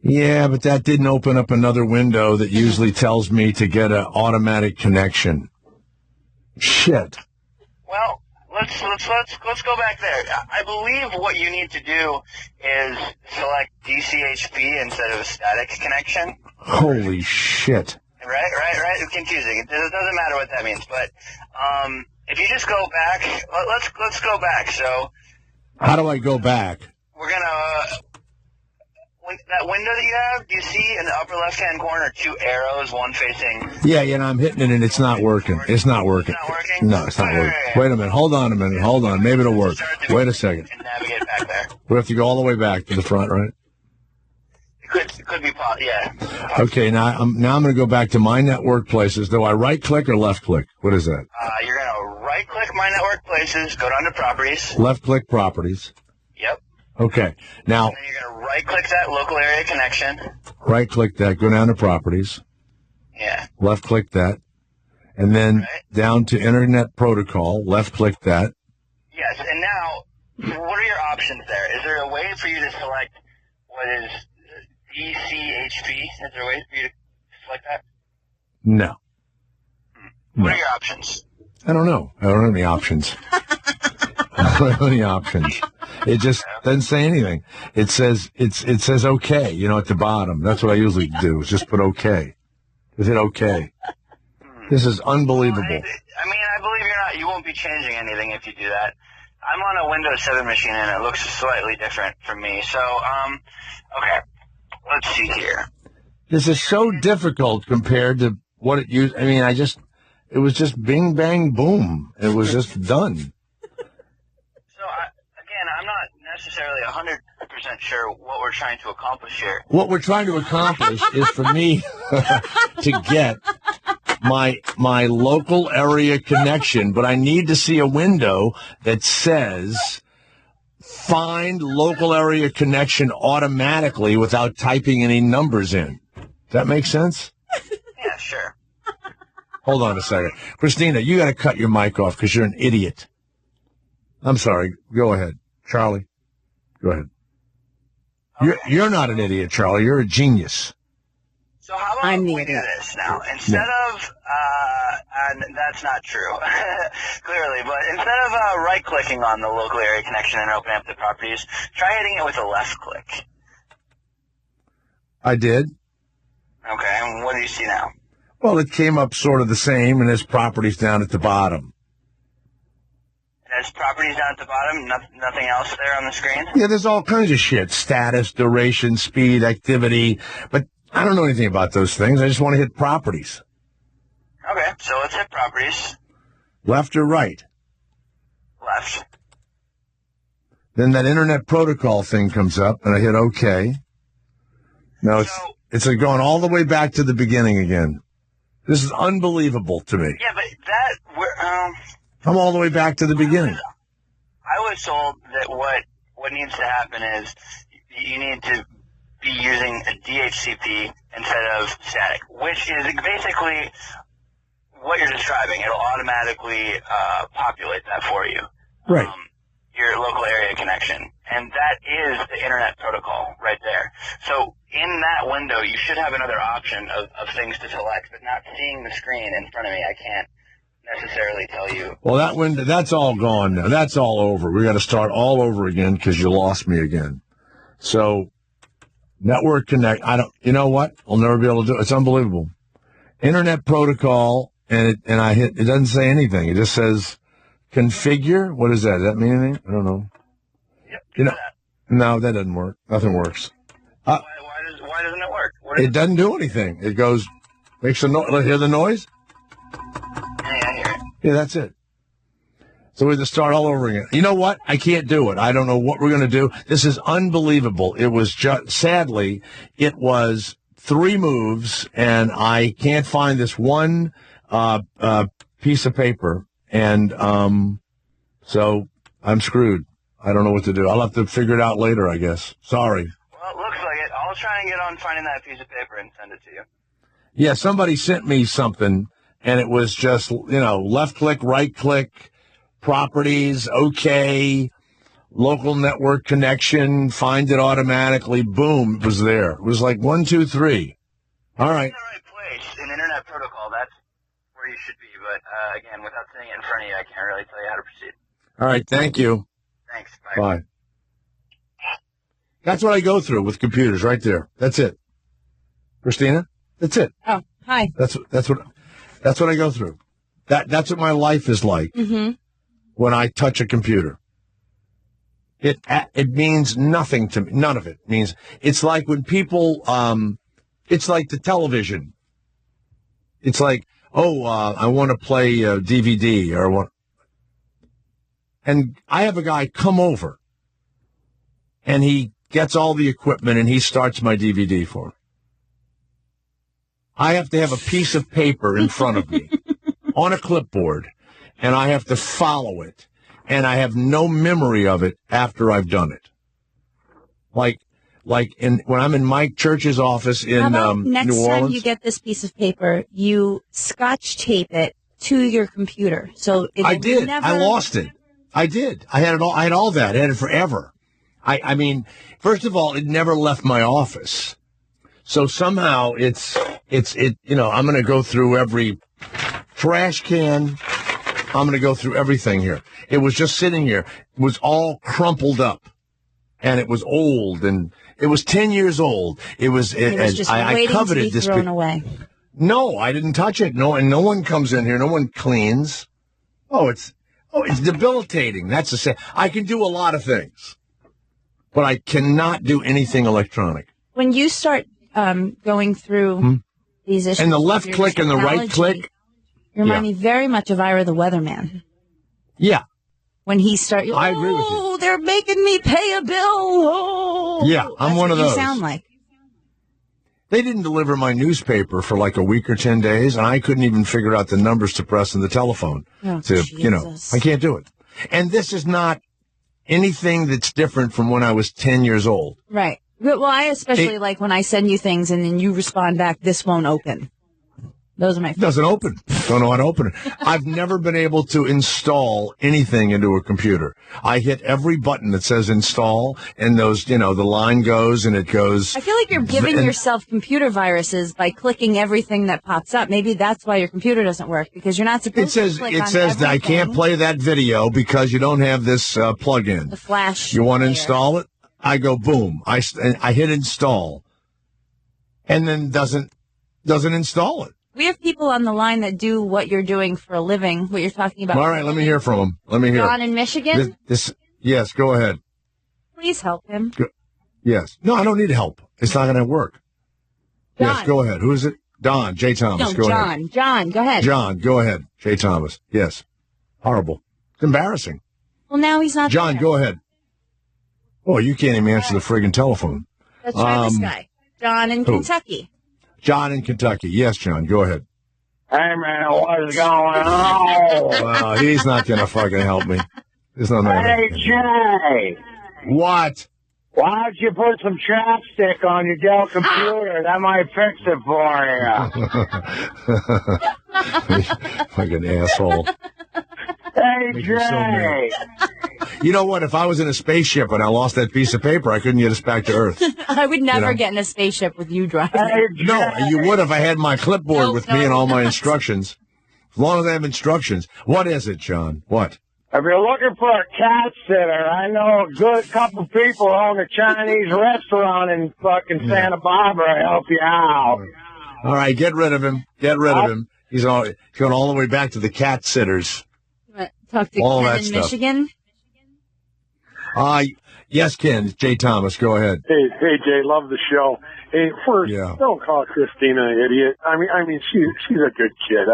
Yeah, but that didn't open up another window that usually tells me to get an automatic connection. Shit. Well, let's go back there. I believe what you need to do is select DCHP instead of a static connection. Holy shit. Right. It's confusing. It doesn't matter what that means, but if you just go back, let's go back. So, how do I go back? We're gonna that window that you have. Do you see in the upper left-hand corner 2 arrows, one facing? Yeah, I'm hitting it and it's not working. It's not working. It's not working? No, it's not working. Wait a minute. Hold on a minute. Hold on. Maybe it'll work. Wait a second. And navigate back there. We have to go all the way back to the front, right? It could be yeah. Okay, now I'm going to go back to My Network Places. Do I right click or left click? What is that? You're going to right click My Network Places, go down to Properties. Left click Properties. Yep. Okay. Now, and then you're going to right click that local area connection. Right click that, go down to Properties. Yeah. Left click that. And then down to Internet Protocol, left click that. Yes, and now, what are your options there? Is there a way for you to select what is DCHP? Is there a way for you to select that? No. What are your options? I don't know. I don't have any options. I don't have any options. It just doesn't say anything. It says it says okay, at the bottom. That's what I usually do, is just put okay. Just hit okay. This is unbelievable. Well, I believe you won't be changing anything if you do that. I'm on a Windows 7 machine and it looks slightly different from me. So, okay. Let's see here. This is so difficult compared to what it used. It was just bing, bang, boom. It was just done. So, again, I'm not necessarily 100% sure what we're trying to accomplish here. What we're trying to accomplish is for me to get my local area connection, but I need to see a window that says find local area connection automatically without typing any numbers in. Does that make sense? Yeah, sure. Hold on a second. Christina, you got to cut your mic off because you're an idiot. I'm sorry. Go ahead. Charlie, go ahead. Okay. You're not an idiot, Charlie. You're a genius. So how about we do this now? Instead of, and that's not true, clearly, but instead of right-clicking on the local area connection and opening up the properties, try hitting it with a left click. I did. Okay, and what do you see now? Well, it came up sort of the same, and there's properties down at the bottom. There's properties down at the bottom, nothing else there on the screen? Yeah, there's all kinds of shit. Status, duration, speed, activity, but I don't know anything about those things. I just want to hit properties. Okay, so let's hit properties. Left or right? Left. Then that Internet Protocol thing comes up, and I hit OK. Now it's like going all the way back to the beginning again. This is unbelievable to me. Yeah, but I'm all the way back to the beginning. I was told that what needs to happen is you need to be using a DHCP instead of static, which is basically what you're describing. It'll automatically populate that for you. Right. Your local area connection. And that is the Internet Protocol right there. So in that window, you should have another option of things to select, but not seeing the screen in front of me, I can't necessarily tell you. Well, that window, that's all gone now. That's all over. We got to start all over again because you lost me again. So Network Connect, you know what? I'll never be able to do it. It's unbelievable. Internet Protocol, and I hit, it doesn't say anything. It just says configure. What is that? Does that mean anything? I don't know. Yep. No, that doesn't work. Nothing works. Why doesn't it work? It doesn't do anything. It goes, makes a noise. Hear the noise? Yeah, I hear it. Yeah, that's it. So we have to start all over again. You know what? I can't do it. I don't know what we're going to do. This is unbelievable. It was sadly, it was 3 moves, and I can't find this one piece of paper. And so I'm screwed. I don't know what to do. I'll have to figure it out later, I guess. Sorry. Well, it looks like it. All I'll try and get on finding that piece of paper and send it to you. Yeah, somebody sent me something, and it was just, left click, right click, properties, okay, local network connection, find it automatically, boom, it was there. It was like 1, 2, 3. All right. In the right place, in Internet Protocol, that's where you should be. But, again, without seeing it in front of you, I can't really tell you how to proceed. All right, thank you. Thanks. Bye. That's what I go through with computers right there. That's it. Christina? That's it. Oh, hi. That's what I go through. That's what my life is like when I touch a computer. It means nothing to me. None of it means. It's like when people. It's like the television. It's like, I want to play DVD or what. And I have a guy come over, and he gets all the equipment, and he starts my DVD for me. I have to have a piece of paper in front of me on a clipboard, and I have to follow it, and I have no memory of it after I've done it. Like when I'm in Mike Church's office in New Orleans. Next time you get this piece of paper, you scotch tape it to your computer. So I did. I lost it. I did. I had it all. I had all that. I had it forever. I mean, first of all, it never left my office. So somehow it's I'm going to go through every trash can. I'm going to go through everything here. It was just sitting here. It was all crumpled up, and it was old, and it was 10 years old. It was just I coveted to be this. Thrown away. No, I didn't touch it. No, and no one comes in here. No one cleans. It's debilitating. That's the same. I can do a lot of things, but I cannot do anything electronic. When you start going through these issues, and the left click and the right click, you remind me very much of Ira the Weatherman. Yeah. When he started, I agree with you. They're making me pay a bill. Oh, yeah, I'm one of those. You sound like. They didn't deliver my newspaper for like a week or 10 days, and I couldn't even figure out the numbers to press in the telephone. I can't do it. And this is not anything that's different from when I was 10 years old. Right. Well, I especially like when I send you things and then you respond back, this won't open. Those are my favorites. Doesn't open. Don't know how to open it. I've never been able to install anything into a computer. I hit every button that says install, and those, the line goes and it goes. I feel like you're giving yourself computer viruses by clicking everything that pops up. Maybe that's why your computer doesn't work, because you're not supposed to click on everything. That I can't play that video because you don't have this plug-in. The flash. You want to install it? I go boom. I hit install, and then doesn't install it. We have people on the line that do what you're doing for a living, what you're talking about. All right, let me hear from them. Let me hear. John in Michigan? Yes, go ahead. Please help him. Yes. No, I don't need help. It's not going to work. John. Yes, go ahead. Who is it? Don, J. Thomas. No, go John. ahead. John, go ahead. John, go ahead. J. Thomas. Yes. Horrible. It's embarrassing. Well, now he's not John, there. go ahead. Oh, you can't even answer the friggin' telephone. Let's try this guy. John in Kentucky. John in Kentucky. Yes, John, go ahead. Hey, man, what's going on? Well, he's not going to fucking help me. There's no Hey, Jay. What? Why don't you put some chapstick on your Dell computer? That might fix it for you. Fucking asshole. Hey, Jay. You know what? If I was in a spaceship and I lost that piece of paper, I couldn't get us back to Earth. I would never get in a spaceship with you driving. No, you would if I had my clipboard with me and all my instructions. As long as I have instructions. What is it, John? What? If you're looking for a cat sitter, I know a good couple people own a Chinese restaurant in fucking Santa Barbara. Help you out. All right, get rid of him. Get rid of him. He's going all the way back to the cat sitters. Talk to all Ken that in stuff. Michigan. Yes, Ken. J. Thomas, go ahead. Hey, Jay, love the show. Hey, first, don't call Christina an idiot. I mean, she's a good kid.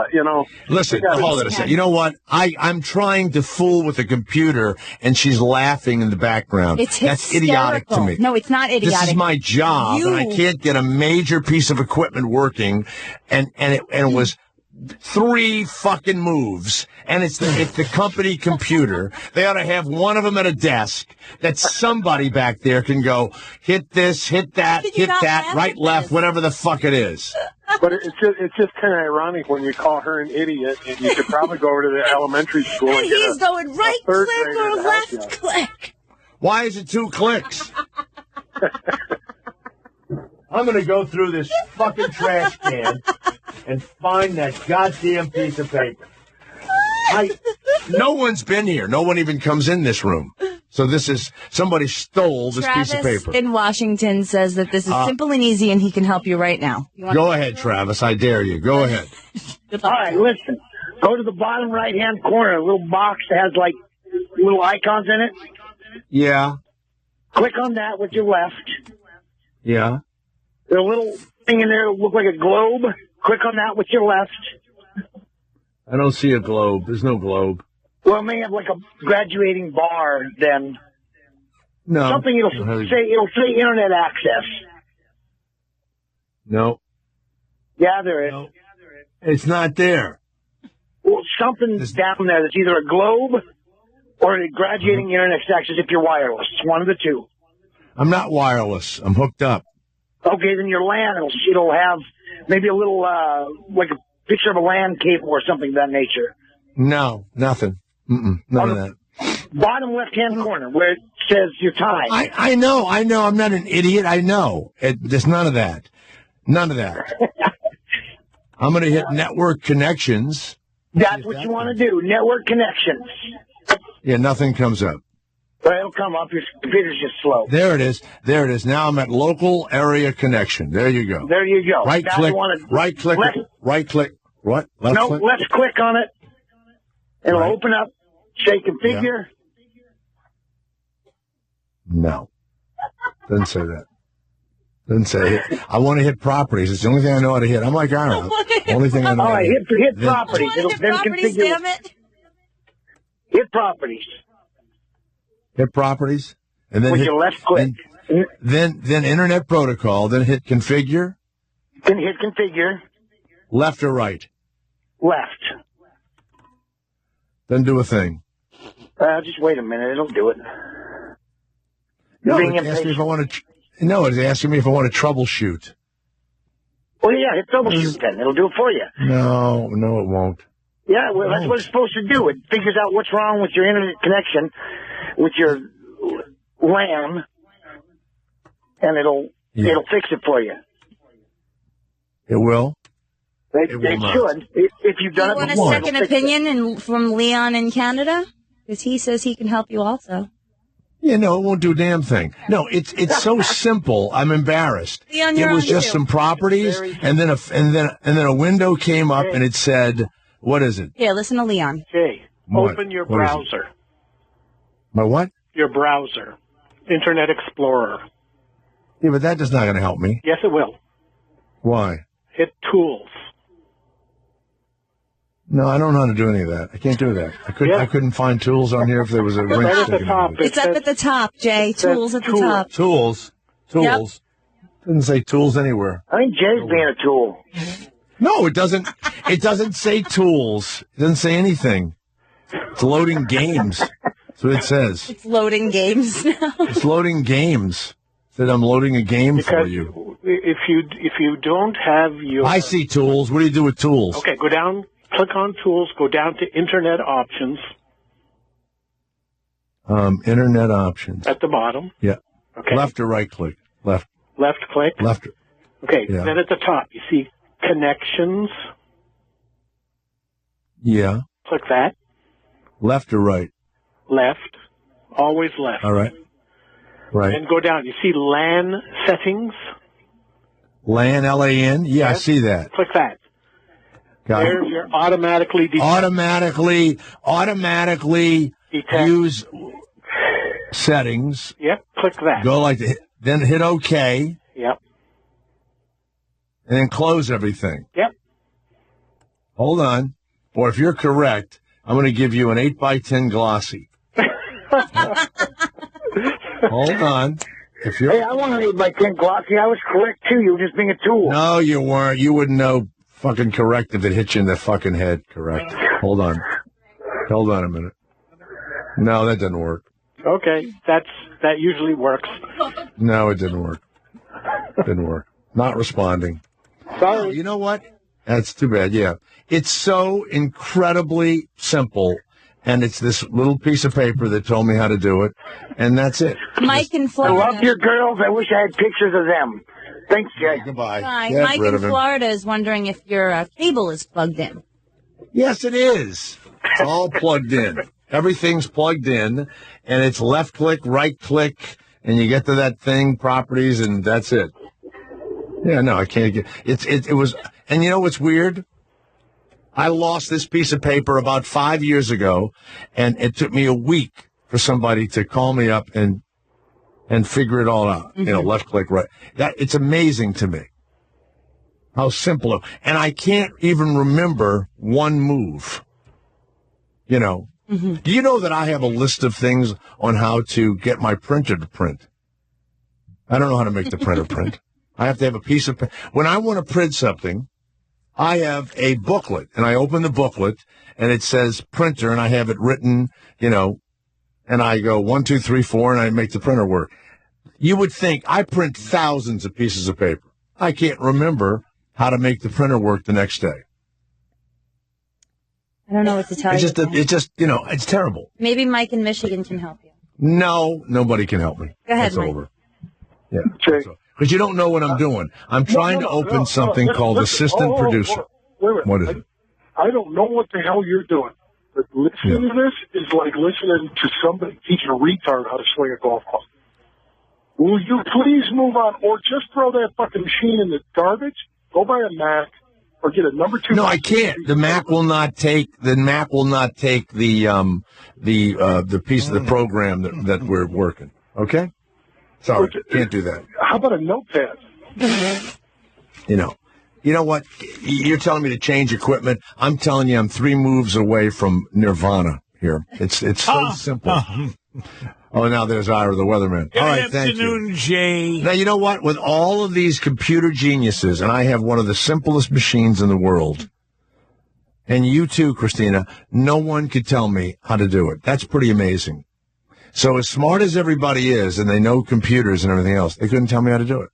Listen, hold it a second. You know what? I'm trying to fool with the computer, and she's laughing in the background. That's idiotic to me. No, it's not idiotic. This is my job, and I can't get a major piece of equipment working, and it was 3 fucking moves, and it's the company computer. They ought to have one of them at a desk that somebody back there can go, hit this, hit that, right, left, whatever the fuck it is. But it's just kind of ironic when you call her an idiot, and you could probably go over to the elementary school and he's going right click or left click. Why is it 2 clicks? I'm going to go through this fucking trash can and find that goddamn piece of paper. No one's been here. No one even comes in this room. So somebody stole this piece of paper. Travis in Washington says that this is simple and easy, and he can help you right now. Go ahead, Travis. I dare you. Go ahead. All right, listen. Go to the bottom right-hand corner, a little box that has, like, little icons in it. Yeah. Click on that with your left. Yeah. There's a little thing in there that looks like a globe. Click on that with your left. I don't see a globe. There's no globe. Well, it may have like a graduating bar then. No. Something it'll say internet access. No. Yeah, there is. No. It's not there. Well, something's down there that's either a globe or a graduating internet access if you're wireless. It's one of the two. I'm not wireless. I'm hooked up. Okay, then your LAN, it'll have maybe a little, like a picture of a LAN cable or something of that nature. No, nothing. None of that. Bottom left-hand corner where it says your time. I know. I'm not an idiot. I know. There's none of that. None of that. I'm going to hit network connections. That's what you want to do, network connections. Yeah, nothing comes up. Well, it'll come up. Your computer's just slow. There it is. Now I'm at local area connection. There you go. There you go. Right click. Right click. What? Left click? Let's click on it. It'll open up. Say configure. No. Doesn't say that. Doesn't say it. I want to hit properties. It's the only thing I know how to hit. I'm like Arnold. Only thing I know. All right, hit properties. It'll then configure. Damn it. Hit properties. Hit properties, and then with your left click. Then internet protocol. Then hit configure. Then hit configure. Left or right? Left. Then do a thing. Just wait a minute. It'll do it. No, it's asking me if I want to. No, it's asking me if I want to troubleshoot. Well, yeah, hit troubleshoot then. It'll do it for you. No, it won't. Yeah, well, that's what it's supposed to do. It figures out what's wrong with your internet connection, with your LAN, and it'll fix it for you. It will? It should. If you've done it before. Do you want a second opinion from Leon in Canada? Because he says he can help you also. Yeah, no, it won't do a damn thing. No, it's so simple. I'm embarrassed. Leon, it was just some properties, and then a window came up and it said, "What is it?" Here, listen to Leon. Jay, open your browser. My what? Your browser, Internet Explorer. Yeah, but that is not going to help me. Yes, it will. Why? Hit Tools. No, I don't know how to do any of that. I can't do that. I couldn't find tools on here if there was a ring right sticking top. It's up at the top, Jay. Tools at the top. Tools. Yep. Doesn't say tools anywhere. I think Jay's being a tool. No, it doesn't. It doesn't say tools. It doesn't say anything. It's loading games. That's what it says. It's loading games now. It's loading games. It said I'm loading a game for you. If you don't have your... I see tools. What do you do with tools? Okay, go down, click on Tools, go down to Internet Options. Internet Options. At the bottom. Yeah. Okay. Left or right click? Left. Left click? Left. Okay, yeah. Then at the top, you see Connections. Yeah. Click that. Left or right? Left. Always left. All right. Right. And go down. You see LAN settings? LAN, L-A-N? Yeah, yes. I see that. Click that. Got There's your automatically detect. Automatically detect. Use settings. Yep, click that. Go like that. Then hit OK. Yep. And then close everything. Yep. Hold on. Or if you're correct, I'm going to give you an 8x10 glossy. Hold on. If you're... Hey, I want an 8x10 glossy. I was correct, too. You were just being a tool. No, you weren't. You wouldn't know fucking corrective that hits you in the fucking head. Correct. Hold on a minute. No, that doesn't work. Okay, that usually works. No, it didn't work. Didn't work. Not responding. Sorry. Oh, you know what? That's too bad. Yeah. It's so incredibly simple. And it's this little piece of paper that told me how to do it. And that's it. Mike in Florida. I love your girls. I wish I had pictures of them. Thanks, Jay. Goodbye. Hi. Get Mike rid in of him. Florida is wondering if your cable is plugged in. Yes, it is. It's all plugged in. Everything's plugged in, and it's left click, right click, and you get to that thing, properties, and that's it. Yeah, no, I can't get it was, and you know what's weird? I lost this piece of paper about 5 years ago, and it took me a week for somebody to call me up and figure it all out. Mm-hmm. You know, left click, right. It's amazing to me how simple. And I can't even remember one move. You know, mm-hmm. Do you know that I have a list of things on how to get my printer to print? I don't know how to make the printer print. I have to have a piece of when I want to print something. I have a booklet, and I open the booklet, and it says printer, and I have it written, you know, and I go 1, 2, 3, 4, and I make the printer work. You would think I print thousands of pieces of paper. I can't remember how to make the printer work the next day. I don't know what to tell you. It's just, you know, it's terrible. Maybe Mike in Michigan can help you. No, nobody can help me. Go ahead, it's Mike. over. Yeah. Because you don't know what I'm doing. I'm trying to open something called Assistant Producer. Wait. What is it? I don't know what the hell you're doing. But listening to this is like listening to somebody teaching a retard how to swing a golf club. Will you please move on, or just throw that fucking machine in the garbage? Go buy a Mac, or get a number 2. No, I can't. The Mac will not take the piece of the program that we're working. Okay. Sorry, can't do that. How about a notepad? You know what? You're telling me to change equipment. I'm telling you, I'm 3 moves away from Nirvana here. It's so simple. Oh, now there's Ira, the weatherman. Good all right, thank afternoon, you. Jay. Now, you know what? With all of these computer geniuses, and I have one of the simplest machines in the world, and you too, Christina, no one could tell me how to do it. That's pretty amazing. So as smart as everybody is, and they know computers and everything else, they couldn't tell me how to do it.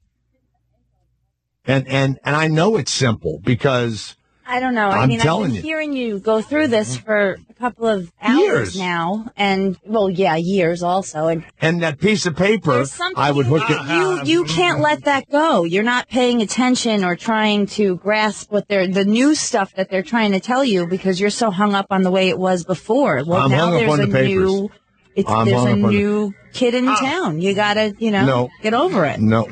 And I know it's simple because I don't know. I've been hearing you go through this for a couple of hours now, and years also. And that piece of paper, I would hook it. You can't let that go. You're not paying attention or trying to grasp what the new stuff that they're trying to tell you because you're so hung up on the way it was before. Well, I'm now hung up there's on a the papers. new. There's a new kid in town. You gotta, get over it. No,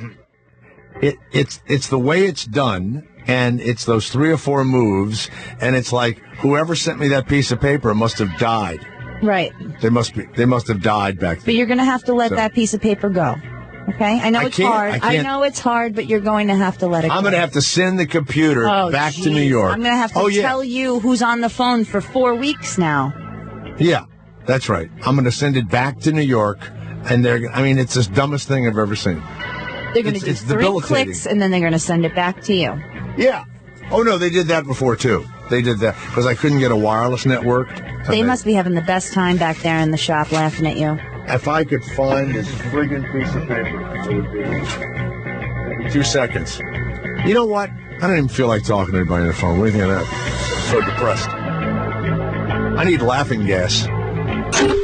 it's the way it's done, and it's those 3 or 4 moves, and it's like whoever sent me that piece of paper must have died. Right. They must have died back then. But you're gonna have to let that piece of paper go. Okay. I know it's hard. I know it's hard, but you're going to have to let it go. I'm going to have to send the computer back to New York. I'm going to have to tell you who's on the phone for 4 weeks now. Yeah. That's right. I'm going to send it back to New York, and it's the dumbest thing I've ever seen. They're going to do 3 clicks, and then they're going to send it back to you. Yeah. Oh, no, they did that before, too. They did that because I couldn't get a wireless network. They must be having the best time back there in the shop laughing at you. If I could find this friggin' piece of paper, it would be 2 seconds. You know what? I don't even feel like talking to anybody on the phone. What do you think of that? I'm so depressed. I need laughing gas.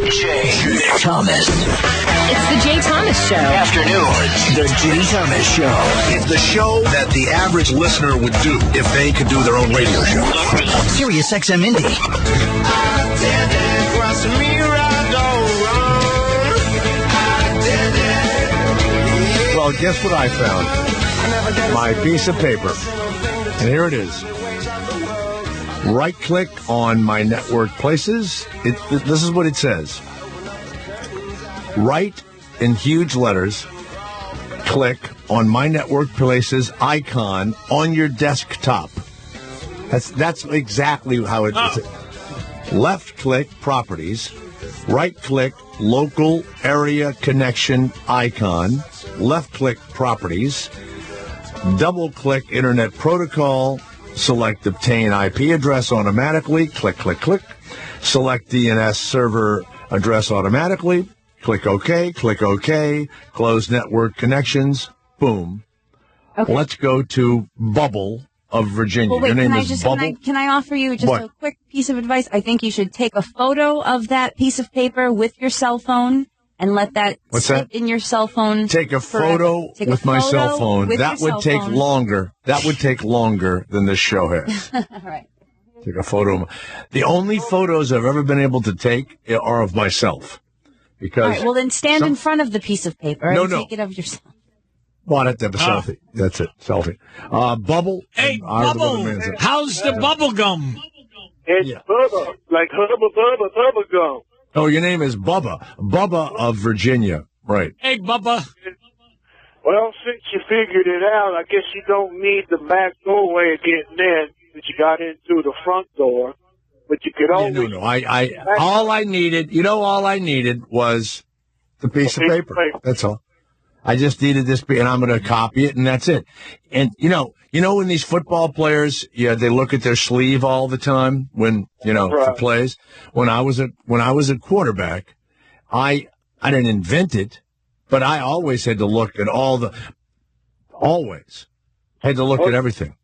Jay Thomas. It's the Jay Thomas Show. Afternoons. The Jay Thomas Show. It's the show that the average listener would do if they could do their own radio show. Sirius XM Indy. Well, guess what I found? My piece of paper. And here it is. Right-click on my network places. This is what it says. Write in huge letters, click on my network places icon on your desktop. That's exactly how it is. Left-click properties, right-click local area connection icon, left-click properties, double-click internet protocol, Select Obtain IP Address automatically. Click, click, click. Select DNS server address automatically. Click OK. Click OK. Close network connections. Boom. Okay. Let's go to Bubble of Virginia. Well, wait, Your name is Bubble? Can I offer you just a quick piece of advice? I think you should take a photo of that piece of paper with your cell phone and let that sit in your cell phone. Take a photo with my cell phone. That would take longer. That would take longer than this show has. All right. Take a photo. The only photos I've ever been able to take are of myself. Because all right, well, then stand in front of the piece of paper and take it of yourself. Well, I'd have to have a selfie. That's it, selfie. Bubble. Hey, Bubble, how's the bubble gum? It's Bubba, like Hubba Gum. Oh, your name is Bubba. Bubba of Virginia. Right. Hey, Bubba. Well, since you figured it out, I guess you don't need the back door way of getting in, but you got in through the front door. But you could always... No. All I needed was the piece of paper. That's all. I just needed this, and I'm going to copy it, and that's it. And, you know when these football players, they look at their sleeve all the time when, for plays? When I was a quarterback, I didn't invent it, but I always had to look at at everything.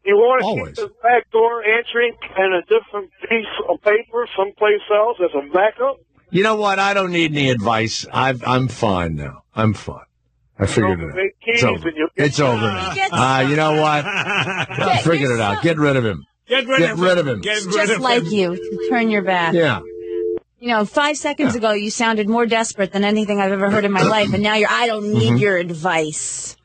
You want to keep the back door entry and a different piece of paper someplace else as a backup? You know what? I don't need any advice. I'm fine now. I'm fine. I figured it out. It's over now. You know what? I figured it out. Get rid of him. Get rid of him. Just like you, to turn your back. Yeah. 5 seconds ago, you sounded more desperate than anything I've ever heard in my life, and now I don't need your advice.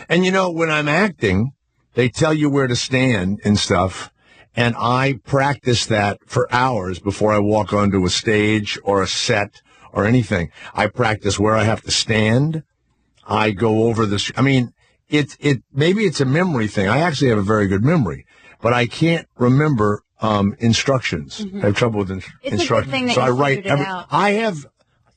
And when I'm acting, they tell you where to stand and stuff, and I practice that for hours before I walk onto a stage or a set or anything. I practice where I have to stand. I go over this. I mean, maybe it's a memory thing. I actually have a very good memory, but I can't remember instructions. I have trouble with instructions. So I write I have.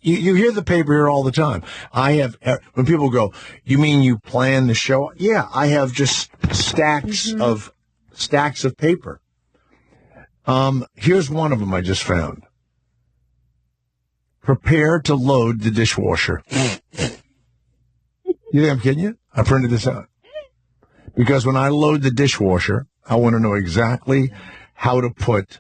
You hear the paper here all the time. I have, when people go, you mean you plan the show? Yeah, I have just stacks of paper. Here's one of them I just found. Prepare to load the dishwasher. You think I'm kidding you? I printed this out. Because when I load the dishwasher, I want to know exactly how to put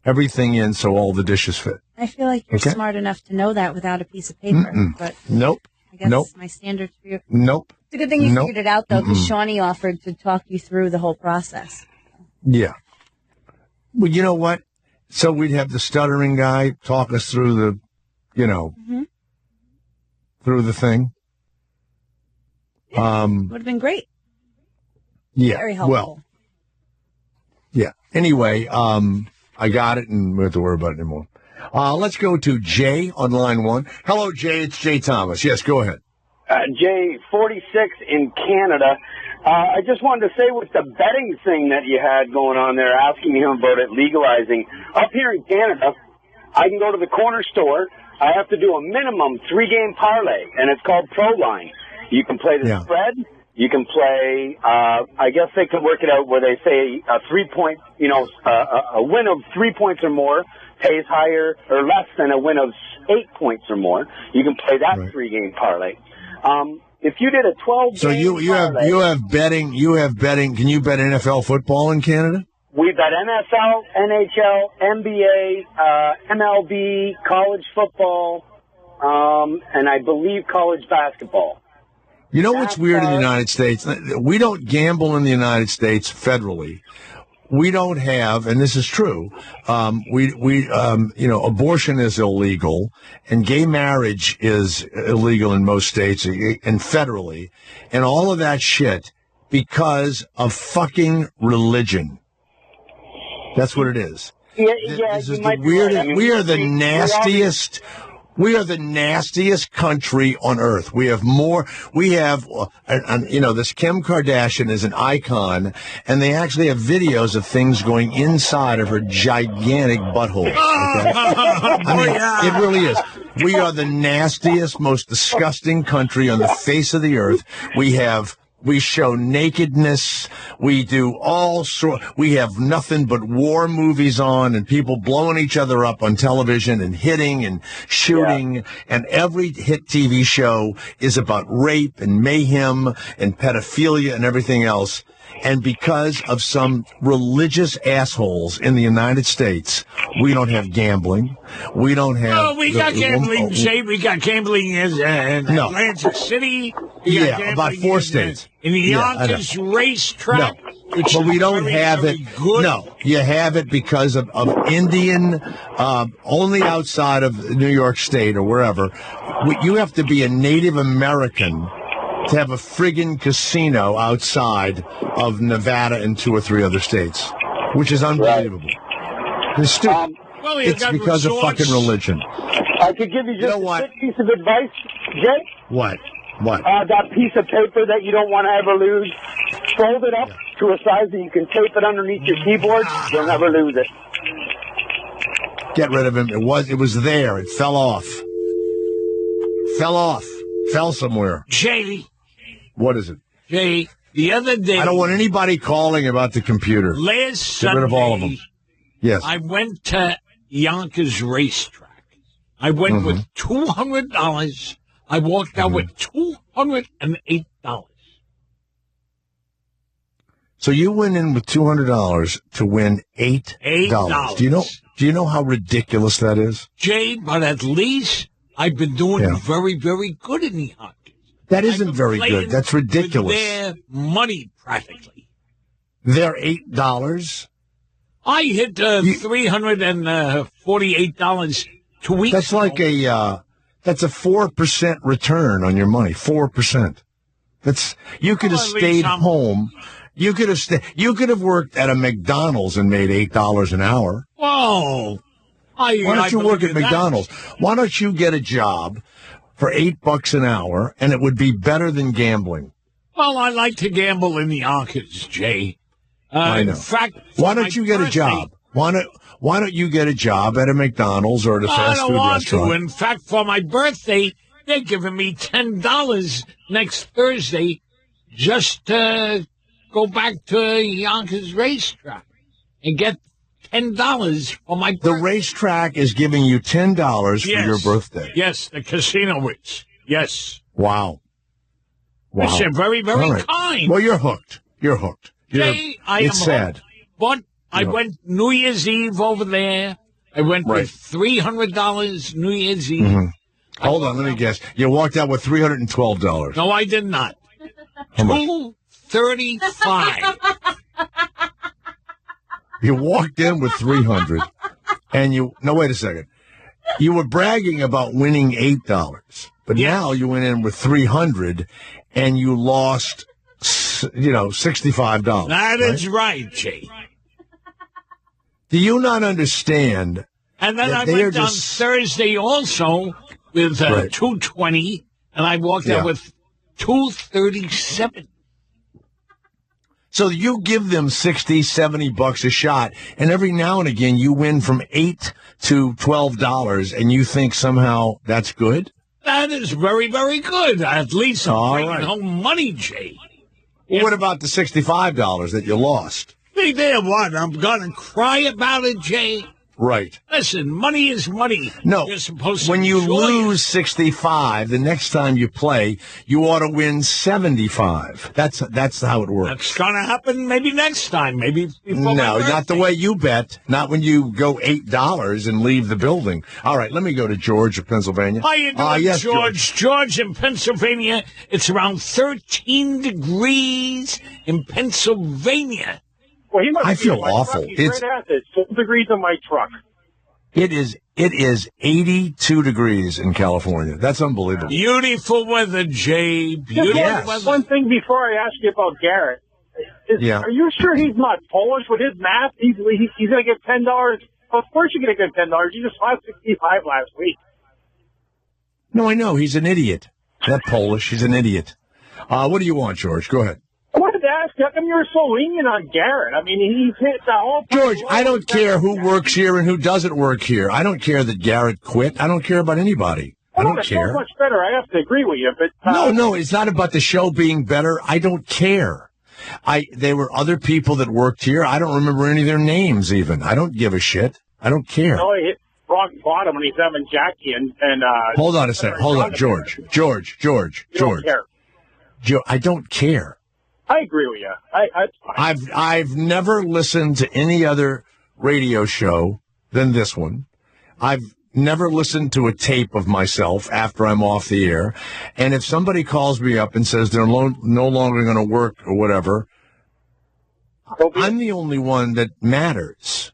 everything in so all the dishes fit. I feel like you're smart enough to know that without a piece of paper. But nope. I guess my standards for you. Nope. It's a good thing you figured it out, though, because Shawnee offered to talk you through the whole process. Yeah. Well, you know what? So we'd have the stuttering guy talk us through the, through the thing. Would have been great. Yeah. Very helpful. Well, yeah. Anyway, I got it, and we don't have to worry about it anymore. Let's go to Jay on line 1. Hello, Jay. It's Jay Thomas. Yes, go ahead. Jay, 46 in Canada. I just wanted to say with the betting thing that you had going on there, asking him about it legalizing. Up here in Canada, I can go to the corner store. I have to do a minimum 3-game parlay, and it's called ProLine. You can play the spread. You can play, I guess they can work it out where they say a 3-point, a win of 3 points or more pays higher or less than a win of 8 points or more. You can play that 3-game parlay. If you did a 12-game so you have betting. Can you bet NFL football in Canada? We bet NFL, NHL, NBA, MLB, college football, and I believe college basketball. You know what's weird in the United States? We don't gamble in the United States federally. We don't have, and this is true, abortion is illegal, and gay marriage is illegal in most states and federally, and all of that shit because of fucking religion. That's what it is. This is the weirdest. We are the nastiest. We are the nastiest country on earth. We have this Kim Kardashian is an icon, and they actually have videos of things going inside of her gigantic butthole. Okay? I mean, it really is. We are the nastiest, most disgusting country on the face of the earth. We have We show nakedness. We do we have nothing but war movies on and people blowing each other up on television and hitting and shooting. Yeah. And every hit TV show is about rape and mayhem and pedophilia and everything else. And because of some religious assholes in the United States, we don't have gambling. We don't have... Oh, we got gambling, Jay. We got gambling in Atlantic City. Yeah, about 4 states. In the Yonkers racetrack. No, but we don't have it. Good. No, you have it because of Indian, only outside of New York State or wherever. You have to be a Native American to have a friggin' casino outside of Nevada and 2 or 3 other states, which is unbelievable. It's stupid. It's because of fucking religion. I could give you just a quick piece of advice, Jay. What? That piece of paper that you don't want to ever lose, fold it up to a size that you can tape it underneath your keyboard. You'll never lose it. Get rid of him. It was there. It fell off. Fell somewhere. Jay. What is it? Jay, the other day... I don't want anybody calling about the computer. Last Sunday... Get rid of all of them. Yes. I went to Yonkers racetrack. I went with $200. I walked out with $208. So you went in with $200 to win $8. Do you know how ridiculous that is? Jay, but at least I've been doing very, very good in the Yonkers. That isn't very good. That's ridiculous. With their money, practically. They're $8. I hit $348 2 weeks That's like that's a 4% return on your money. 4%. You could have stayed home. You could have worked at a McDonald's and made $8 an hour. Whoa! Why don't you work at McDonald's? Why don't you get a job for $8 an hour, and it would be better than gambling? Well, I like to gamble in the Yonkers, Jay. I know. In fact, why don't you get a job? Why don't you get a job at a McDonald's or at a fast food restaurant? I don't want to. In fact, for my birthday, they're giving me $10 next Thursday just to go back to Yonkers racetrack and get $10 for my birthday. The racetrack is giving you $10 for your birthday. Yes, the casino is. Yes. Wow. They're very, very kind. Well, you're hooked. Jay, it's sad. Hooked, but I went New Year's Eve over there. I went with $300 New Year's Eve. Mm-hmm. Hold on, let me guess. You walked out with $312. No, I did not. $235. You walked in with $300, and wait a second. You were bragging about winning $8, but now you went in with $300, and you lost, $65. That is right, Jay. Do you not understand? And then I went on Thursday also with $220, and I walked out with $237. So you give them $60, $70 a shot, and every now and again you win from $8 to $12, and you think somehow that's good? That is very, very good. At least I'm bringing home money, Jay. Well, what about the $65 that you lost? Hey, there, what? I'm going to cry about it, Jay. Right. Listen, money is money. No, you're supposed to when you lose 65, the next time you play, you ought to win 75. That's how it works. That's going to happen maybe next time. Maybe before No, not the way you bet. Not when you go $8 and leave the building. All right, let me go to George of Pennsylvania. How you doing, yes, George? George in Pennsylvania. It's around 13 degrees in Pennsylvania. Well, I feel awful. It's 4 degrees in my truck. It is 82 degrees in California. That's unbelievable. Beautiful weather, Jay. Beautiful weather. One thing before I ask you about Garrett. Are you sure he's not Polish with his math? He's going to get $10. Of course you're going to get $10. You just lost 65 last week. No, I know. He's an idiot. That Polish. He's an idiot. What do you want, George? Go ahead. I wanted to ask, how come you're so lenient on Garrett? I mean, he's hit the whole... George, I don't care who works here and who doesn't work here. I don't care that Garrett quit. I don't care about anybody. I don't it's care. so much better. I have to agree with you. But No, it's not about the show being better. I don't care. There were other people that worked here. I don't remember any of their names even. I don't give a shit. I don't care. No, he hit rock bottom when he's having Jackie and Hold on a second. Hold on, George. You don't care. I don't care. I agree with you. That's fine. I've never listened to any other radio show than this one. I've never listened to a tape of myself after I'm off the air. And if somebody calls me up and says they're no longer going to work or whatever, I'm the only one that matters.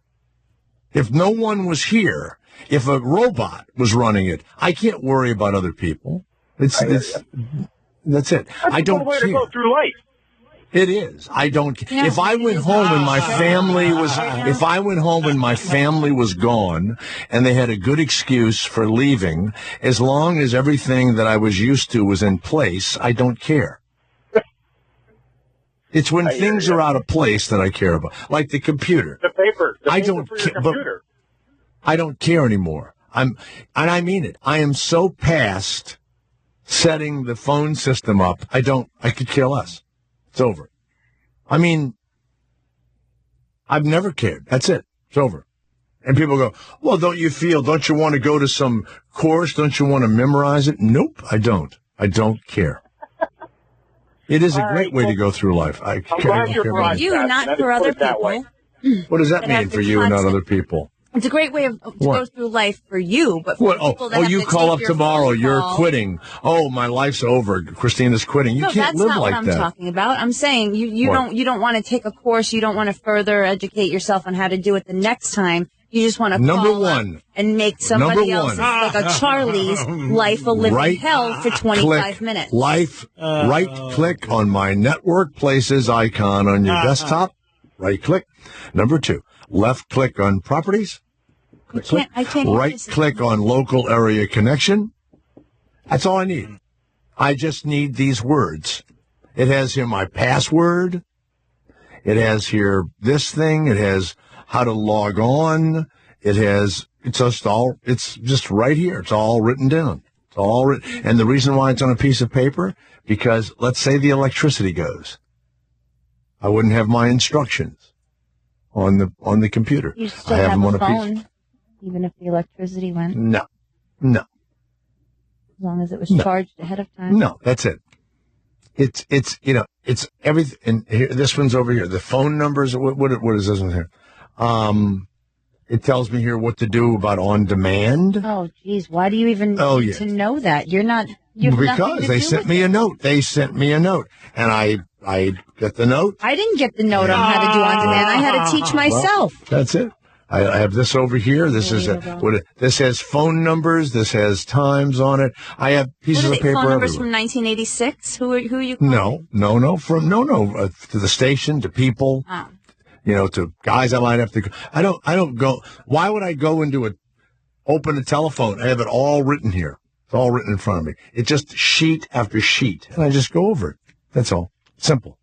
If no one was here, if a robot was running it, I can't worry about other people. That's it. I don't way care. to go through life. It is. I don't. If I went home and my family was gone, and they had a good excuse for leaving, as long as everything that I was used to was in place, I don't care. It's when things are out of place that I care about, like the computer. The paper. I don't care. But I don't care anymore. And I mean it. I am so past setting the phone system up. I could care less. It's over. I mean, I've never cared. That's it. It's over. And people go, well, don't you want to go to some course? Don't you want to memorize it? Nope, I don't. I don't care. It is a great way to go through life. I'm glad you're for you, not for other people. What does that mean for you and not other people? It's a great way to go through life for you, but for people that have you to call take up tomorrow, you're call. quitting. Oh, my life's over. Christina's quitting. You can't live like that. No, that's not what I'm talking about. I'm saying you don't want to take a course. You don't want to further educate yourself on how to do it the next time. You just want to call up and make somebody else's, like a Charlie's life a living hell for 25 minutes. Right click on my network places icon on your desktop. Right click. Number 2, left click on properties. I can't right click on local area connection. That's all I need. I just need these words. It has here my password. It has here this thing. It has how to log on. It's just right here. It's all written down. It's all written. And the reason why it's on a piece of paper, because let's say the electricity goes. I wouldn't have my instructions on the computer. You still I have them on a a phone, piece. even if the electricity went. No. As long as it was charged ahead of time. No, that's it. It's everything. And here, this one's over here. The phone numbers. What is this one here? It tells me here what to do about on demand. Oh, geez. Why do you even need to know that? You're not. Because they sent me a note. They sent me a note, and I get the note. I didn't get the note on how to do on demand. I had to teach myself. Well, that's it. I have this over here. This this has phone numbers. This has times on it. I have pieces of paper phone numbers everywhere. from 1986. Who are you calling? No. To the station, to people. Oh. To guys I might have to. I don't go. Why would I go into open a telephone? I have it all written here. It's all written in front of me. It's just sheet after sheet, and I just go over it. That's all. Simple.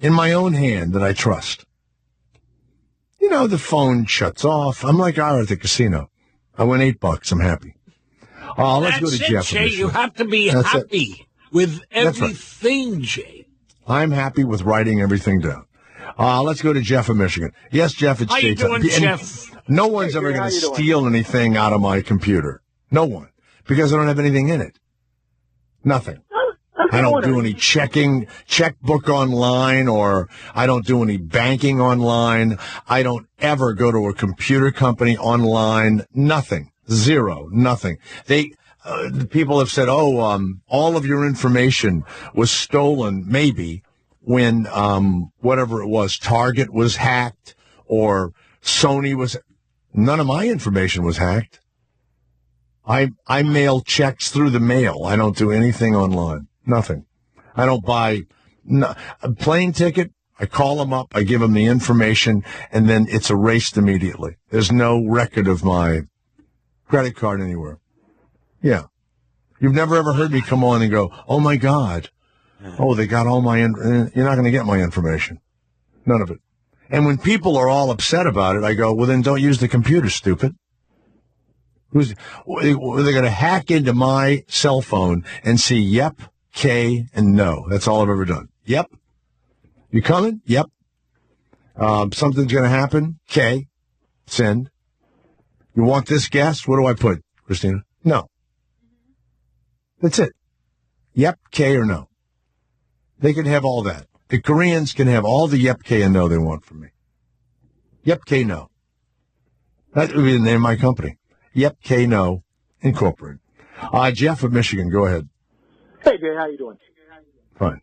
In my own hand that I trust. The phone shuts off. I'm like at the casino. I win $8. I'm happy. Let's go to Jeff. Jay. You have to be happy with everything, Jay. I'm happy with writing everything down. Let's go to Jeff in Michigan. Yes, Jeff, it's How you Jay. doing, Jeff? No one's ever going to steal anything out of my computer. No one. Because I don't have anything in it. Nothing. I don't do any checkbook online, or I don't do any banking online. I don't ever go to a computer company online. Nothing. Zero. Nothing. The people have said, all of your information was stolen, maybe, when whatever it was, Target was hacked or Sony was. None of my information was hacked. I mail checks through the mail. I don't do anything online. Nothing. I don't buy a plane ticket. I call them up. I give them the information, and then it's erased immediately. There's no record of my credit card anywhere. Yeah. You've never ever heard me come on and go, oh, my God. Oh, they got all my, you're not going to get my information. None of it. And when people are all upset about it, I go, well, then don't use the computer, stupid. They're going to hack into my cell phone and see yep, K, and no. That's all I've ever done. Yep. You coming? Yep. Something's going to happen? K. Send. You want this guest? What do I put, Christina? No. That's it. Yep, K, or no. They can have all that. The Koreans can have all the yep, K, and no they want from me. Yep, K, no. That would be the name of my company. Yep, K, no, Incorporated. Jeff of Michigan, go ahead. Hey, Jay, how you doing? Fine.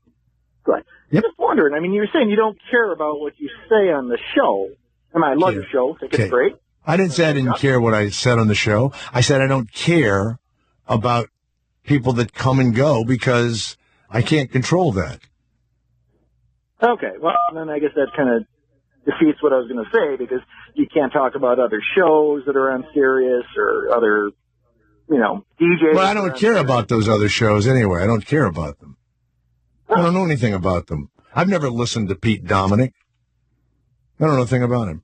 Good. Yep. Just wondering, I mean, you're saying you don't care about what you say on the show. I mean, I love your show. I think it's great. I didn't say I didn't care what I said on the show. I said I don't care about people that come and go because I can't control that. Okay, well, then I guess that kind of defeats what I was going to say because you can't talk about other shows that are on Sirius or other, DJs. Well, I don't care about those other shows anyway. I don't care about them. I don't know anything about them. I've never listened to Pete Dominic. I don't know anything about him.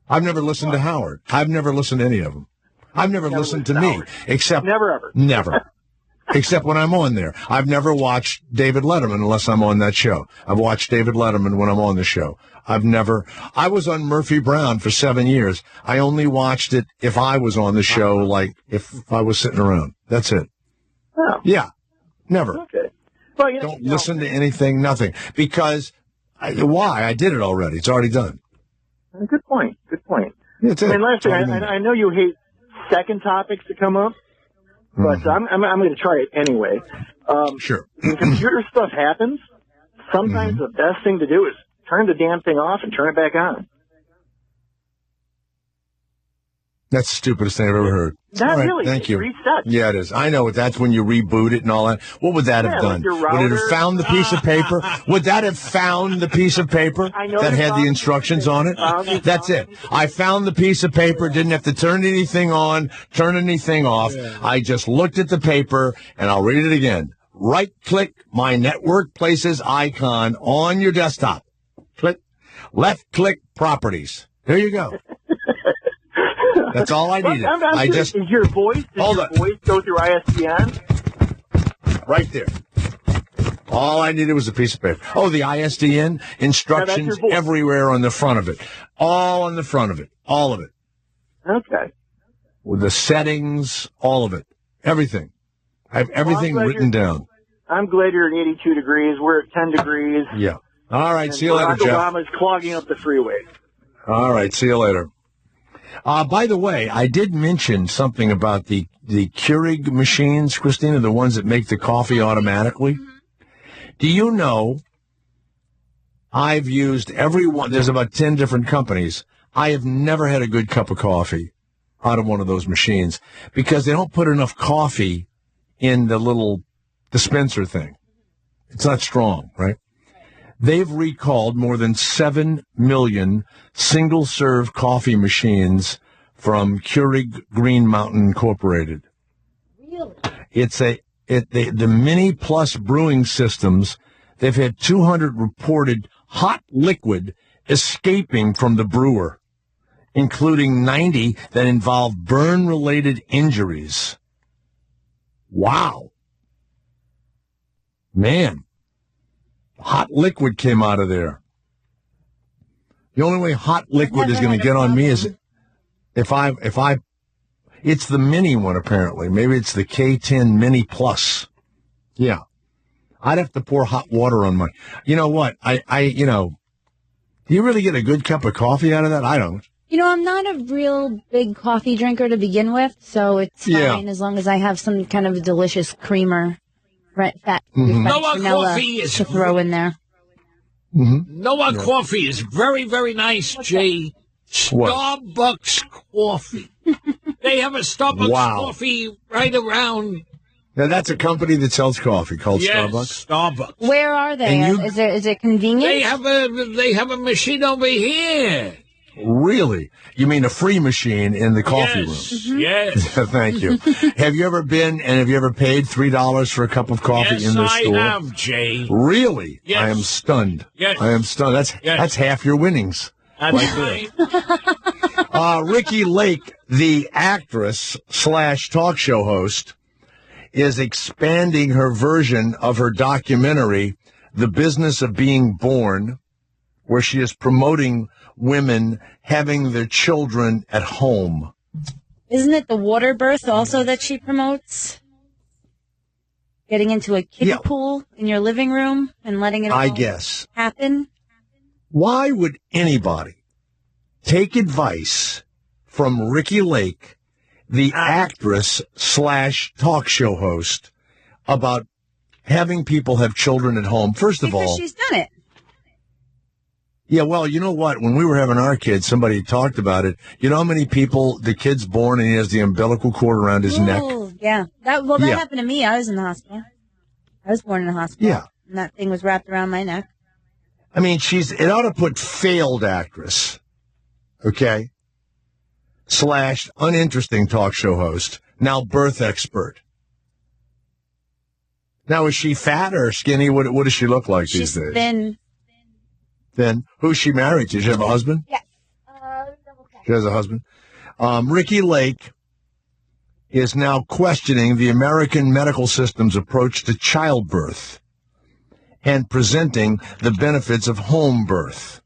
I've never listened to Howard. I've never listened to any of them. I've never listened to me, except... Never, ever. Never. Except when I'm on there. I've never watched David Letterman unless I'm on that show. I've watched David Letterman when I'm on the show. I was on Murphy Brown for 7 years. I only watched it if I was on the show, like if I was sitting around. That's it. Oh. Yeah. Never. Okay. Well, don't listen to anything, nothing. Because, why? I did it already. It's already done. Good point. Good point. That's it. I mean, last thing, I know you hate second topics to come up, but I'm going to try it anyway. Sure. When computer stuff happens, sometimes the best thing to do is turn the damn thing off and turn it back on. That's the stupidest thing I've ever heard. Not really. Thank you. Resets. Yeah, it is. I know it. That's when you reboot it and all that. What would that have done? Would it have found the piece of paper? Would that have found the piece of paper that had the instructions on it? That's it. I found the piece of paper, didn't have to turn anything on, turn anything off. I just looked at the paper, and I'll read it again. Right-click my Network Places icon on your desktop. Click. Left-click Properties. There you go. That's all I needed. Does your voice go through ISDN? Right there. All I needed was a piece of paper. Oh, the ISDN instructions everywhere on the front of it. All on the front of it. All of it. Okay. With the settings, all of it. Everything. I have everything written down. I'm glad you're at 82 degrees. We're at 10 degrees. Yeah. All right. See you later, Jeff. Obama's clogging up the freeway. All right. See you later. By the way, I did mention something about the Keurig machines, Christina, the ones that make the coffee automatically. Do you know I've used every one? There's about 10 different companies. I have never had a good cup of coffee out of one of those machines because they don't put enough coffee in the little dispenser thing. It's not strong, right? They've recalled more than 7 million single-serve coffee machines from Keurig Green Mountain Incorporated. Really? It's the Mini Plus brewing systems. They've had 200 reported hot liquid escaping from the brewer, including 90 that involve burn-related injuries. Wow. Man. Hot liquid came out of there. The only way hot liquid is going to get on me is if I, it's the mini one apparently. Maybe it's the K10 Mini Plus. Yeah. I'd have to pour hot water on my, you know what? Do you really get a good cup of coffee out of that? I don't. I'm not a real big coffee drinker to begin with, so it's fine as long as I have some kind of a delicious creamer. Fat vanilla to throw in there. Noah coffee is very, very nice, Jay. Starbucks coffee. They have a Starbucks coffee right around. Now, that's a company that sells coffee called Starbucks. Starbucks. Where are they? Is it convenient? They have a machine over here. Really? You mean a free machine in the coffee room? Mm-hmm. Yes. Thank you. Have you ever been and have you ever paid $3 for a cup of coffee in the store? Yes, I have, Jay. Really? Yes. I am stunned. Yes. I am stunned. That's half your winnings. That's right. Ricky Lake, the actress / talk show host, is expanding her version of her documentary, The Business of Being Born, where she is promoting women having their children at home. Isn't it the water birth also that she promotes? Getting into a kiddie pool in your living room and letting it all happen? Why would anybody take advice from Ricky Lake, the actress / talk show host, about having people have children at home? First of all, she's done it. Yeah, well, you know what? When we were having our kids, somebody talked about it. You know how many people, the kid's born and he has the umbilical cord around his neck? Yeah. That happened to me. I was in the hospital. I was born in a hospital. Yeah. And that thing was wrapped around my neck. I mean, it ought to put failed actress, okay, / uninteresting talk show host, now birth expert. Now, is she fat or skinny? What does she look like these days? She's thin. Then who's she married to? Does she have a husband? Yes. She has a husband. Ricky Lake is now questioning the American medical system's approach to childbirth and presenting the benefits of home birth.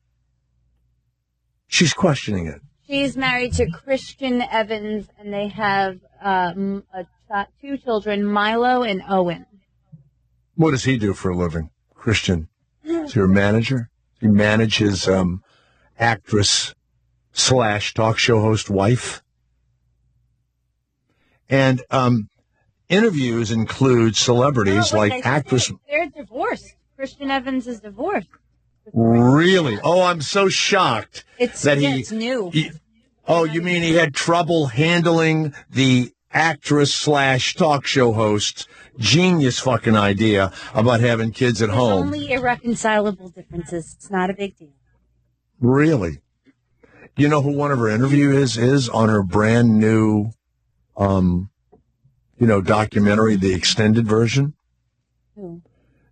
She's questioning it. She's married to Christian Evans, and they have 2 children, Milo and Owen. What does he do for a living? Christian. Is he a manager? He manages actress / talk show host wife. And interviews include celebrities like actress. They're divorced. Christian Evans is divorced. Really? Oh, I'm so shocked it's new. You mean he had trouble handling the actress / talk show host's genius fucking idea about having kids at home? Only irreconcilable differences. It's not a big deal. Really? You know who one of her interviews is on her brand new, documentary, the extended version? Who?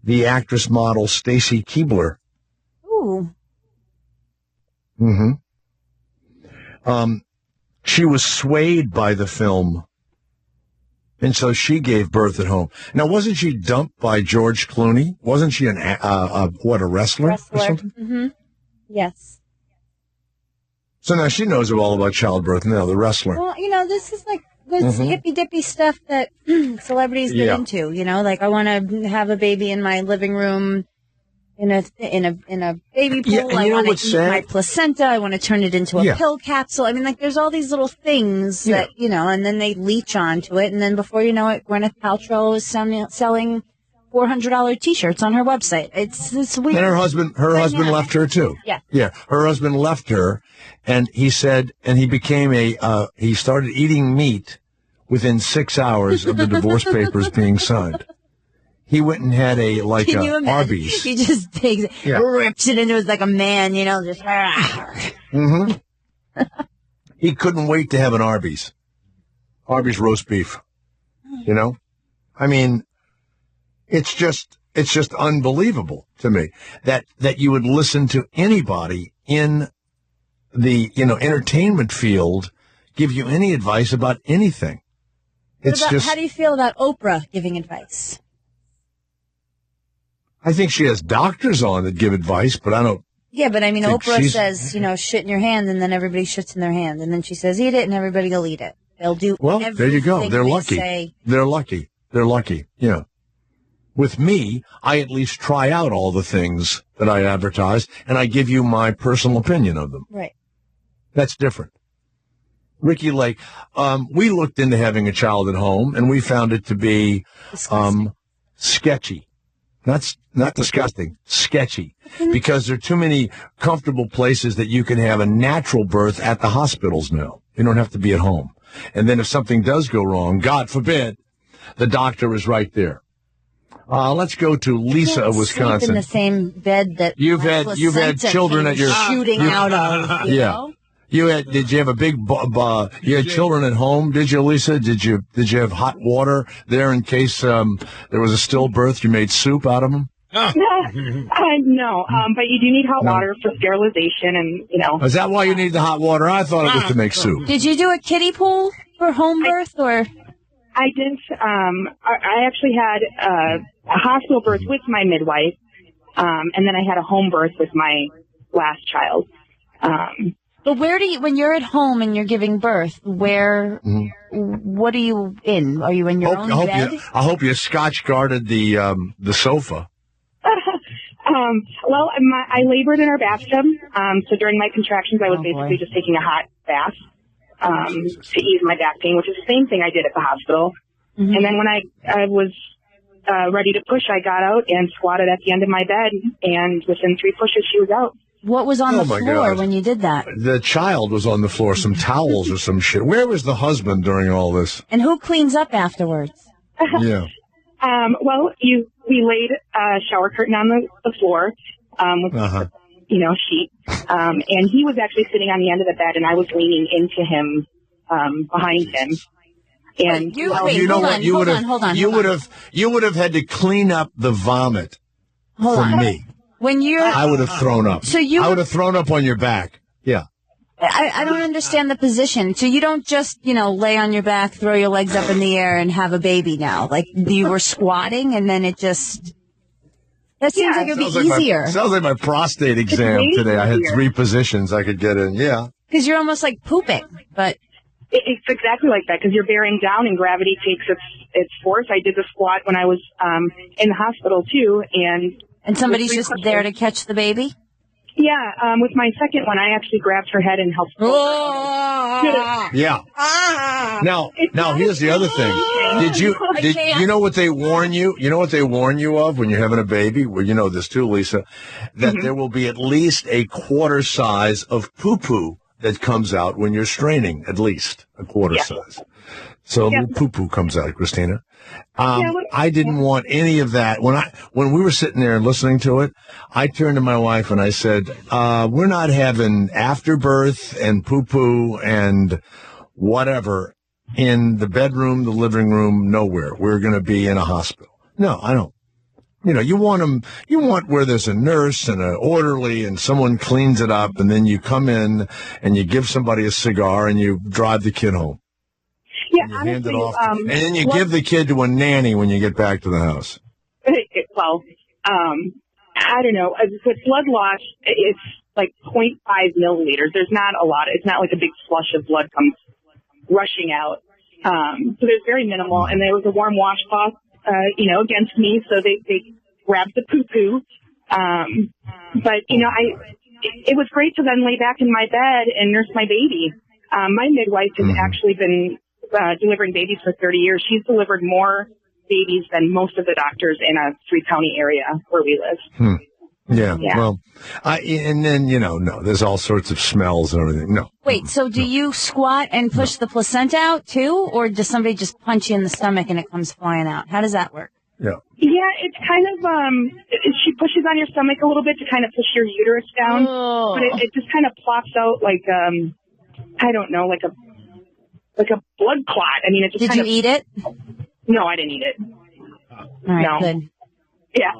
The actress model Stacy Keibler. Ooh. Mm-hmm. She was swayed by the film, and so she gave birth at home. Now, wasn't she dumped by George Clooney? Wasn't she a wrestler? Or something? Mm-hmm. Yes. So now she knows all about childbirth now, the wrestler. Well, this is like this hippy-dippy stuff that celebrities get into. Like I want to have a baby in my living room in a baby pool. Yeah, and I you know want what's to eat sad? my placenta. I want to turn it into a pill capsule. I mean, like there's all these little things that, and then they leech onto it. And then before you know it, Gwyneth Paltrow is selling $400 T-shirts on her website. It's weird. And her husband left her too. Yeah. Yeah. Her husband left her, and he said, and he became he started eating meat within 6 hours of the divorce papers being signed. He went and had Can you imagine? Arby's. He just takes it, rips it into it like a man, just. Mm-hmm. He couldn't wait to have an Arby's roast beef. I mean, it's just unbelievable to me that you would listen to anybody in the entertainment field give you any advice about anything. How do you feel about Oprah giving advice? I think she has doctors on that give advice, but I don't. Yeah, but I mean, Oprah says, shit in your hand, and then everybody shits in their hand, and then she says, eat it, and everybody will eat it. They'll do. Well, there you go. They're lucky. They're lucky. They're lucky. Yeah. With me, I at least try out all the things that I advertise, and I give you my personal opinion of them. Right. That's different. Ricky Lake, we looked into having a child at home, and we found it to be sketchy. Not disgusting, sketchy, because there are too many comfortable places that you can have a natural birth at the hospitals now. You don't have to be at home. And then if something does go wrong, God forbid, the doctor is right there. Let's go to Lisa of Wisconsin. Sleep in the same bed that you've had children at your shooting out of. You know? Did you have a big? You had children at home, did you, Lisa? Did you have hot water there in case there was a stillbirth? You made soup out of them. No, but you do need hot water for sterilization, and Is that why you need the hot water? I thought it was to make soup. Did you do a kiddie pool for home birth, or? I didn't. I actually had a hospital birth with my midwife, and then I had a home birth with my last child. But where do you, when you're at home and you're giving birth, what are you in? Are you in your own bed? I hope you Scotch guarded the sofa. Well, I labored in our bathtub. So during my contractions, I was basically just taking a hot bath to ease my back pain, which is the same thing I did at the hospital. Mm-hmm. And then when I was ready to push, I got out and squatted at the end of my bed, and within 3 pushes, she was out. What was on the floor when you did that? The child was on the floor, some towels or some shit. Where was the husband during all this? And who cleans up afterwards? Yeah. Well, we laid a shower curtain on the floor with, sheet. And he was actually sitting on the end of the bed, and I was leaning into him, behind him. And you would have had to clean up the vomit for me. I would have thrown up. I would have thrown up on your back. Yeah. I don't understand the position. So you don't just, lay on your back, throw your legs up in the air, and have a baby now. Like, you were squatting, and then it just... That seems like it would be easier. Sounds like my prostate exam today. I had 3 positions I could get in. Yeah. Because you're almost like pooping, but... It's exactly like that, because you're bearing down and gravity takes its force. I did the squat when I was in the hospital, too, And somebody's just there to catch the baby? Yeah, with my second one, I actually grabbed her head and helped. Yeah. Now here's the other thing. Did you know what they warn you? You know what they warn you of when you're having a baby? Well, you know this too, Lisa, that there will be at least a quarter size of poo-poo that comes out when you're straining, at least a quarter size. So a little poo-poo comes out, Christina. I didn't want any of that. When we were sitting there and listening to it, I turned to my wife and I said, we're not having afterbirth and poo-poo and whatever in the bedroom, the living room, nowhere. We're going to be in a hospital. No, I don't. You want where there's a nurse and an orderly and someone cleans it up, and then you come in and you give somebody a cigar and you drive the kid home. Yeah, and hand it off, and then you give the kid to a nanny when you get back to the house. Well, I don't know. With blood loss, it's like 0.5 milliliters. There's not a lot. It's not like a big flush of blood comes rushing out. So there's very minimal. And there was a warm washcloth, against me, so they grabbed the poo-poo. But, it was great to then lay back in my bed and nurse my baby. My midwife has actually been delivering babies for 30 years. She's delivered more babies than most of the doctors in a 3-county area where we live. Yeah. Well, and then, no, there's all sorts of smells and everything. No. Wait, so do you squat and push the placenta out too, or does somebody just punch you in the stomach and it comes flying out? How does that work? Yeah. Yeah, it's kind of, she pushes on your stomach a little bit to kind of push your uterus down, but it just kind of plops out like, I don't know, like a blood clot. I mean, it just Did you eat it? No, I didn't eat it. All right, good. Yeah.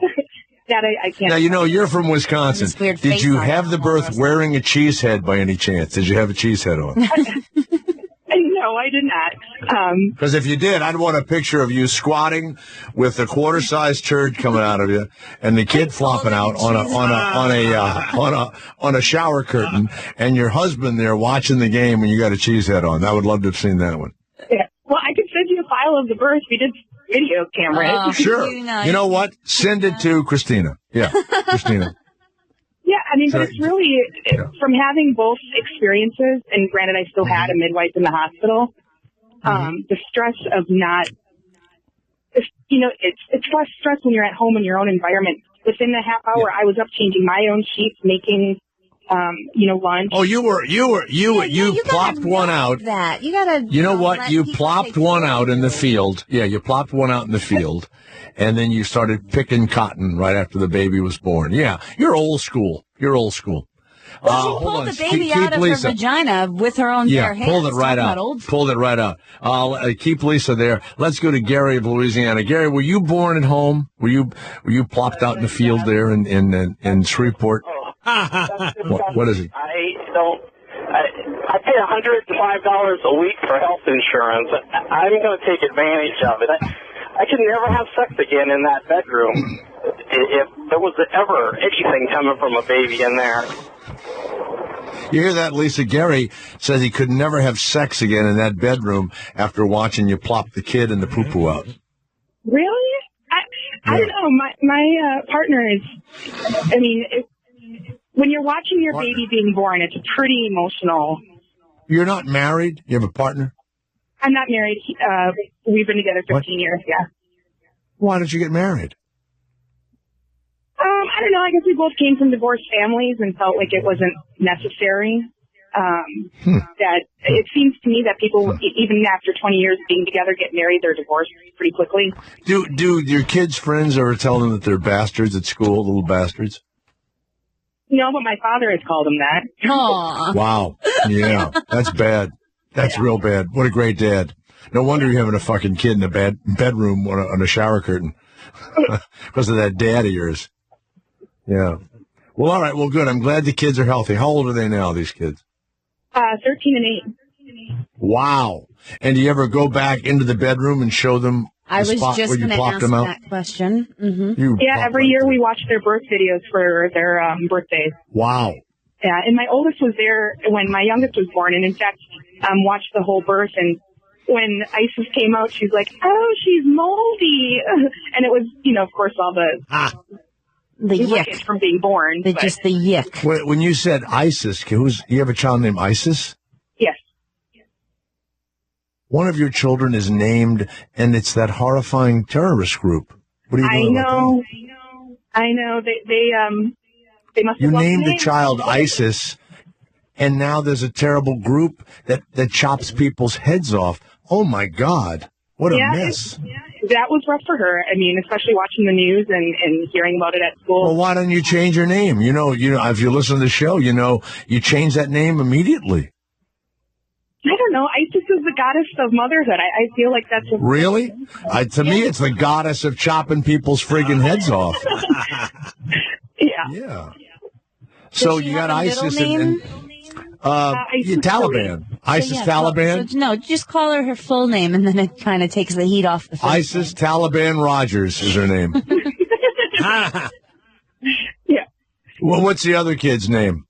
That I can't. Now, you're from Wisconsin. Did you have the birth wearing a cheese head by any chance? Did you have a cheese head on? No, I did not. Because if you did, I'd want a picture of you squatting with a quarter-sized turd coming out of you, and the kid flopping out on a shower curtain, and your husband there watching the game when you got a cheese head on. I would love to have seen that one. Yeah. Well, I could send you a file of the birth. We did video camera. Sure. You know what? Send it to Christina. Yeah, Christina. Yeah, I mean, but it's really, from having both experiences, and granted I still had a midwife in the hospital, the stress of not, it's less stress when you're at home in your own environment. Within the half hour, I was up changing my own sheets, making, lunch. Oh, you plopped one out. That. You gotta. You know what? You plopped one out in the field. Yeah, you plopped one out in the field, and then you started picking cotton right after the baby was born. Yeah, you're old school. Well, she pulled the baby out of her vagina with her own bare hands. Pulled it right out. Pulled it right out. Keep Lisa there. Let's go to Gary of Louisiana. Gary, were you born at home? Were you plopped out in the field there in Shreveport? What is it? I pay $105 a week for health insurance. I'm going to take advantage of it. I could never have sex again in that bedroom if there was ever anything coming from a baby in there. You hear that, Lisa? Gary says he could never have sex again in that bedroom after watching you plop the kid and the poo-poo out. Really? I don't know. My partner is, I mean, when you're watching your baby being born, it's pretty emotional. You're not married? You have a partner? I'm not married. We've been together 15 years, yeah. Why did you get married? I don't know. I guess we both came from divorced families and felt like it wasn't necessary. That it seems to me that people, even after 20 years of being together, get married, they're divorced pretty quickly. Do your kids' friends ever tell them that they're bastards at school, little bastards? No, but my father has called them that. Aww. Wow. Yeah, that's bad. That's real bad. What a great dad. No wonder you're having a fucking kid in a bedroom on a shower curtain because of that dad of yours. Yeah. Well, all right. Well, good. I'm glad the kids are healthy. How old are they now, these kids? 13 and 8. Wow. And do you ever go back into the bedroom and show them I was just going to ask that question. Mm-hmm. Yeah, every year we watch their birth videos for their birthdays. Wow. Yeah, and my oldest was there when my youngest was born, and in fact, watched the whole birth. And when Isis came out, she's like, "Oh, she's moldy," and it was, of course, all the yick from being born. Just the yick. When you said Isis, you have a child named Isis? Yes. One of your children is named, and it's that horrifying terrorist group. What are you doing about that? I know. They must have You loved named the a name. child ISIS, and now there's a terrible group that chops people's heads off. Oh, my God. What a mess. That was rough for her. I mean, especially watching the news and hearing about it at school. Well, why don't you change your name? You know, if you listen to the show, you change that name immediately. I don't know. Isis is the goddess of motherhood. I feel like that's Really? To me, it's the goddess of chopping people's friggin' heads off. Yeah. So you got ISIS and Taliban. ISIS Taliban? So, no, just call her full name, and then it kind of takes the heat off the first ISIS Taliban Rogers is her name. Yeah. Well, what's the other kid's name?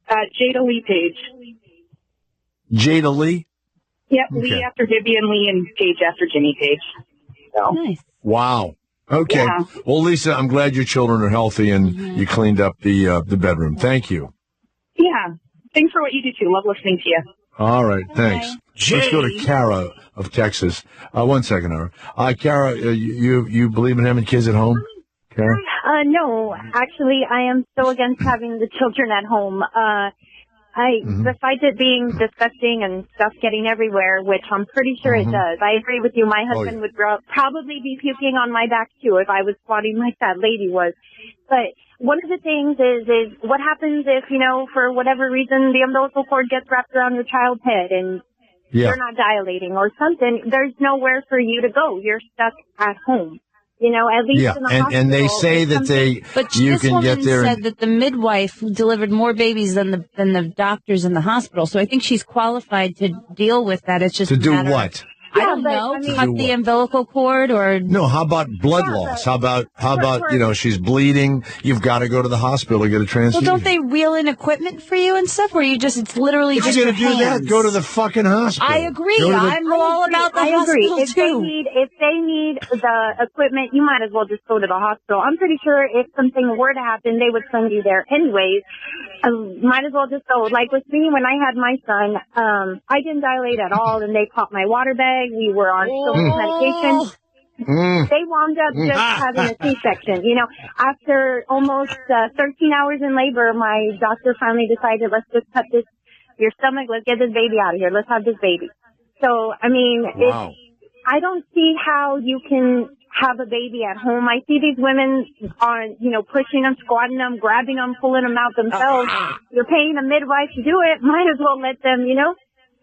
Jada Lee Page. Jada Lee? Yep, Okay. Lee after Vivian Lee and Page after Jimmy Page. So. Nice. Wow. Okay. Yeah. Well, Lisa, I'm glad your children are healthy and you cleaned up the bedroom. Thank you. Yeah. Thanks for what you do, too. Love listening to you. All right. Thanks. Let's go to Kara of Texas. 1 second, Ara. Kara, you believe in having kids at home? Kara? No, actually, I am so against having the children at home. Besides it being disgusting and stuff getting everywhere, which I'm pretty sure it does. I agree with you. My husband would probably be puking on my back, too, if I was squatting like that lady was. But one of the things is what happens if, for whatever reason, the umbilical cord gets wrapped around your child's head and you're not dilating or something. There's nowhere for you to go. You're stuck at home. At least in the hospital. And they say that you can get there. But this woman said that the midwife delivered more babies than the doctors in the hospital. So I think she's qualified to deal with that. It's just To a do matter what? Of, I don't know. Cut the umbilical cord or No, how about blood loss? How about she's bleeding, you've got to go to the hospital to get a well, transfusion. don't they reel in equipment for you and stuff? Where it's literally If just you're your going to do hands. that, go to the fucking hospital. I agree. Go to the- I'm all about the I agree. hospital If they need the equipment, you might as well just go to the hospital. I'm pretty sure if something were to happen, they would send you there anyways. Might as well just go. Like with me, when I had my son, I didn't dilate at all, and they caught my water bag. We were on medication. They wound up just having a C-section. After almost 13 hours in labor, my doctor finally decided, let's just cut your stomach. Let's get this baby out of here. Let's have this baby. So, I mean, Wow. I don't see how you can have a baby at home. I see these women on, pushing them, squatting them, grabbing them, pulling them out themselves. You're paying a midwife to do it. Might as well let them,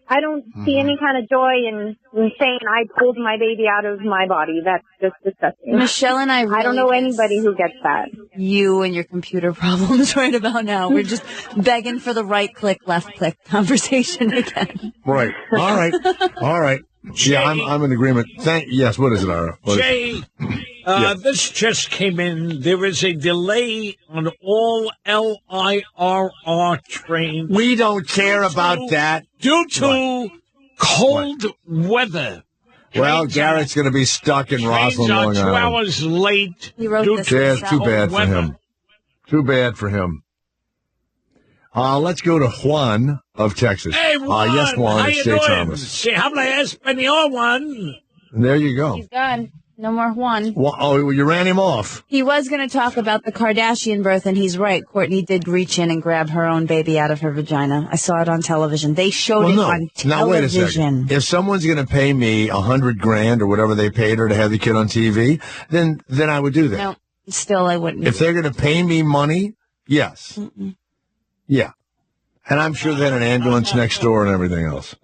I don't see any kind of joy in saying I pulled my baby out of my body. That's just disgusting. Michelle and I really I don't know anybody who gets that. You and your computer problems right about now. We're just begging for the right click, left click conversation again. Right. All right. Yeah, I'm in agreement. Yes, what is it, Ira? Jay, this just came in. There is a delay on all LIRR trains. We don't care about that. Due to cold weather. Well, Garrett's going to be stuck in Roslyn, Long Island. 2 hours late. He wrote this. Yeah, it's too bad for him. Too bad for him. Let's go to Juan of Texas. Hey, Juan. Yes, Juan. How It's you Jay doing? Thomas. Se habla español, Juan. There you go. He's gone. No more Juan. Oh, you ran him off. He was going to talk about the Kardashian birth, and he's right. Courtney did reach in and grab her own baby out of her vagina. I saw it on television. They showed it on television. Now, wait a second. If someone's going to pay me $100,000 or whatever they paid her to have the kid on TV, then I would do that. No, still I wouldn't. If they're going to pay me money, yes. Yeah. And I'm sure they had an ambulance next door and everything else.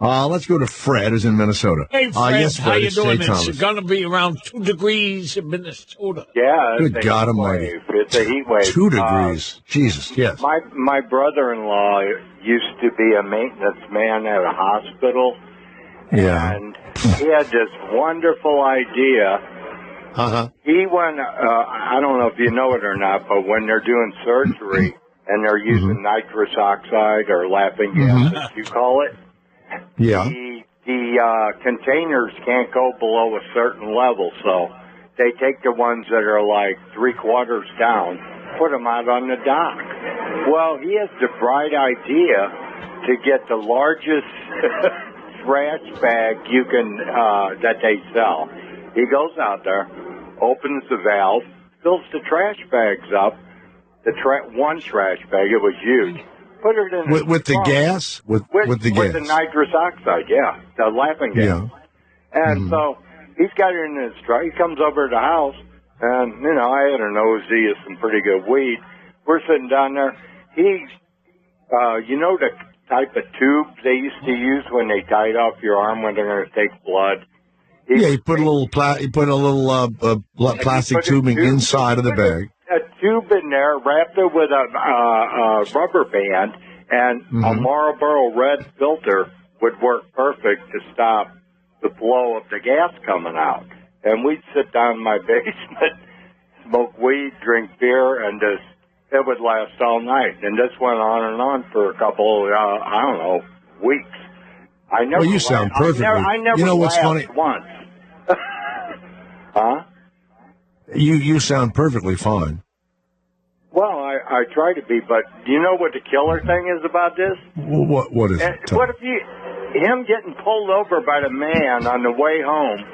Let's go to Fred, who's in Minnesota. Hey, Fred, yes, Fred, how you it's doing? Jay It's Thomas. going to be around 2 degrees in Minnesota. Yeah. Good God Almighty. It's a heat wave. 2 degrees. Jesus, yes. My brother-in-law used to be a maintenance man at a hospital. Yeah. And he had this wonderful idea. Uh-huh. He went, I don't know if you know it or not, but when they're doing surgery and they're using nitrous oxide or laughing gas, as you call it, yeah. the containers can't go below a certain level, so they take the ones that are like 3/4 down, put them out on the dock. Well, he has the bright idea to get the largest trash bag you can that they sell. He goes out there, opens the valve, fills the trash bags up. One trash bag, it was huge. Put it in with the gas? With the gas? With the nitrous oxide, yeah. The laughing gas. Yeah. And so he's got it in his truck. He comes over to the house, and, I had a nosy of some pretty good weed. We're sitting down there. He, the type of tube they used to use when they tied off your arm when they're going to take blood? He put a little plastic tubing inside of the bag. A tube in there, wrapped it with a rubber band, and a Marlboro Red filter would work perfect to stop the flow of the gas coming out. And we'd sit down in my basement, smoke weed, drink beer, and it would last all night. And this went on and on for a couple, weeks. I never. Well, you sound perfectly. I never what's funny? Once. Huh? You sound perfectly fine. Well, I try to be, but do you know what the killer thing is about this? What is it? What if him getting pulled over by the man on the way home,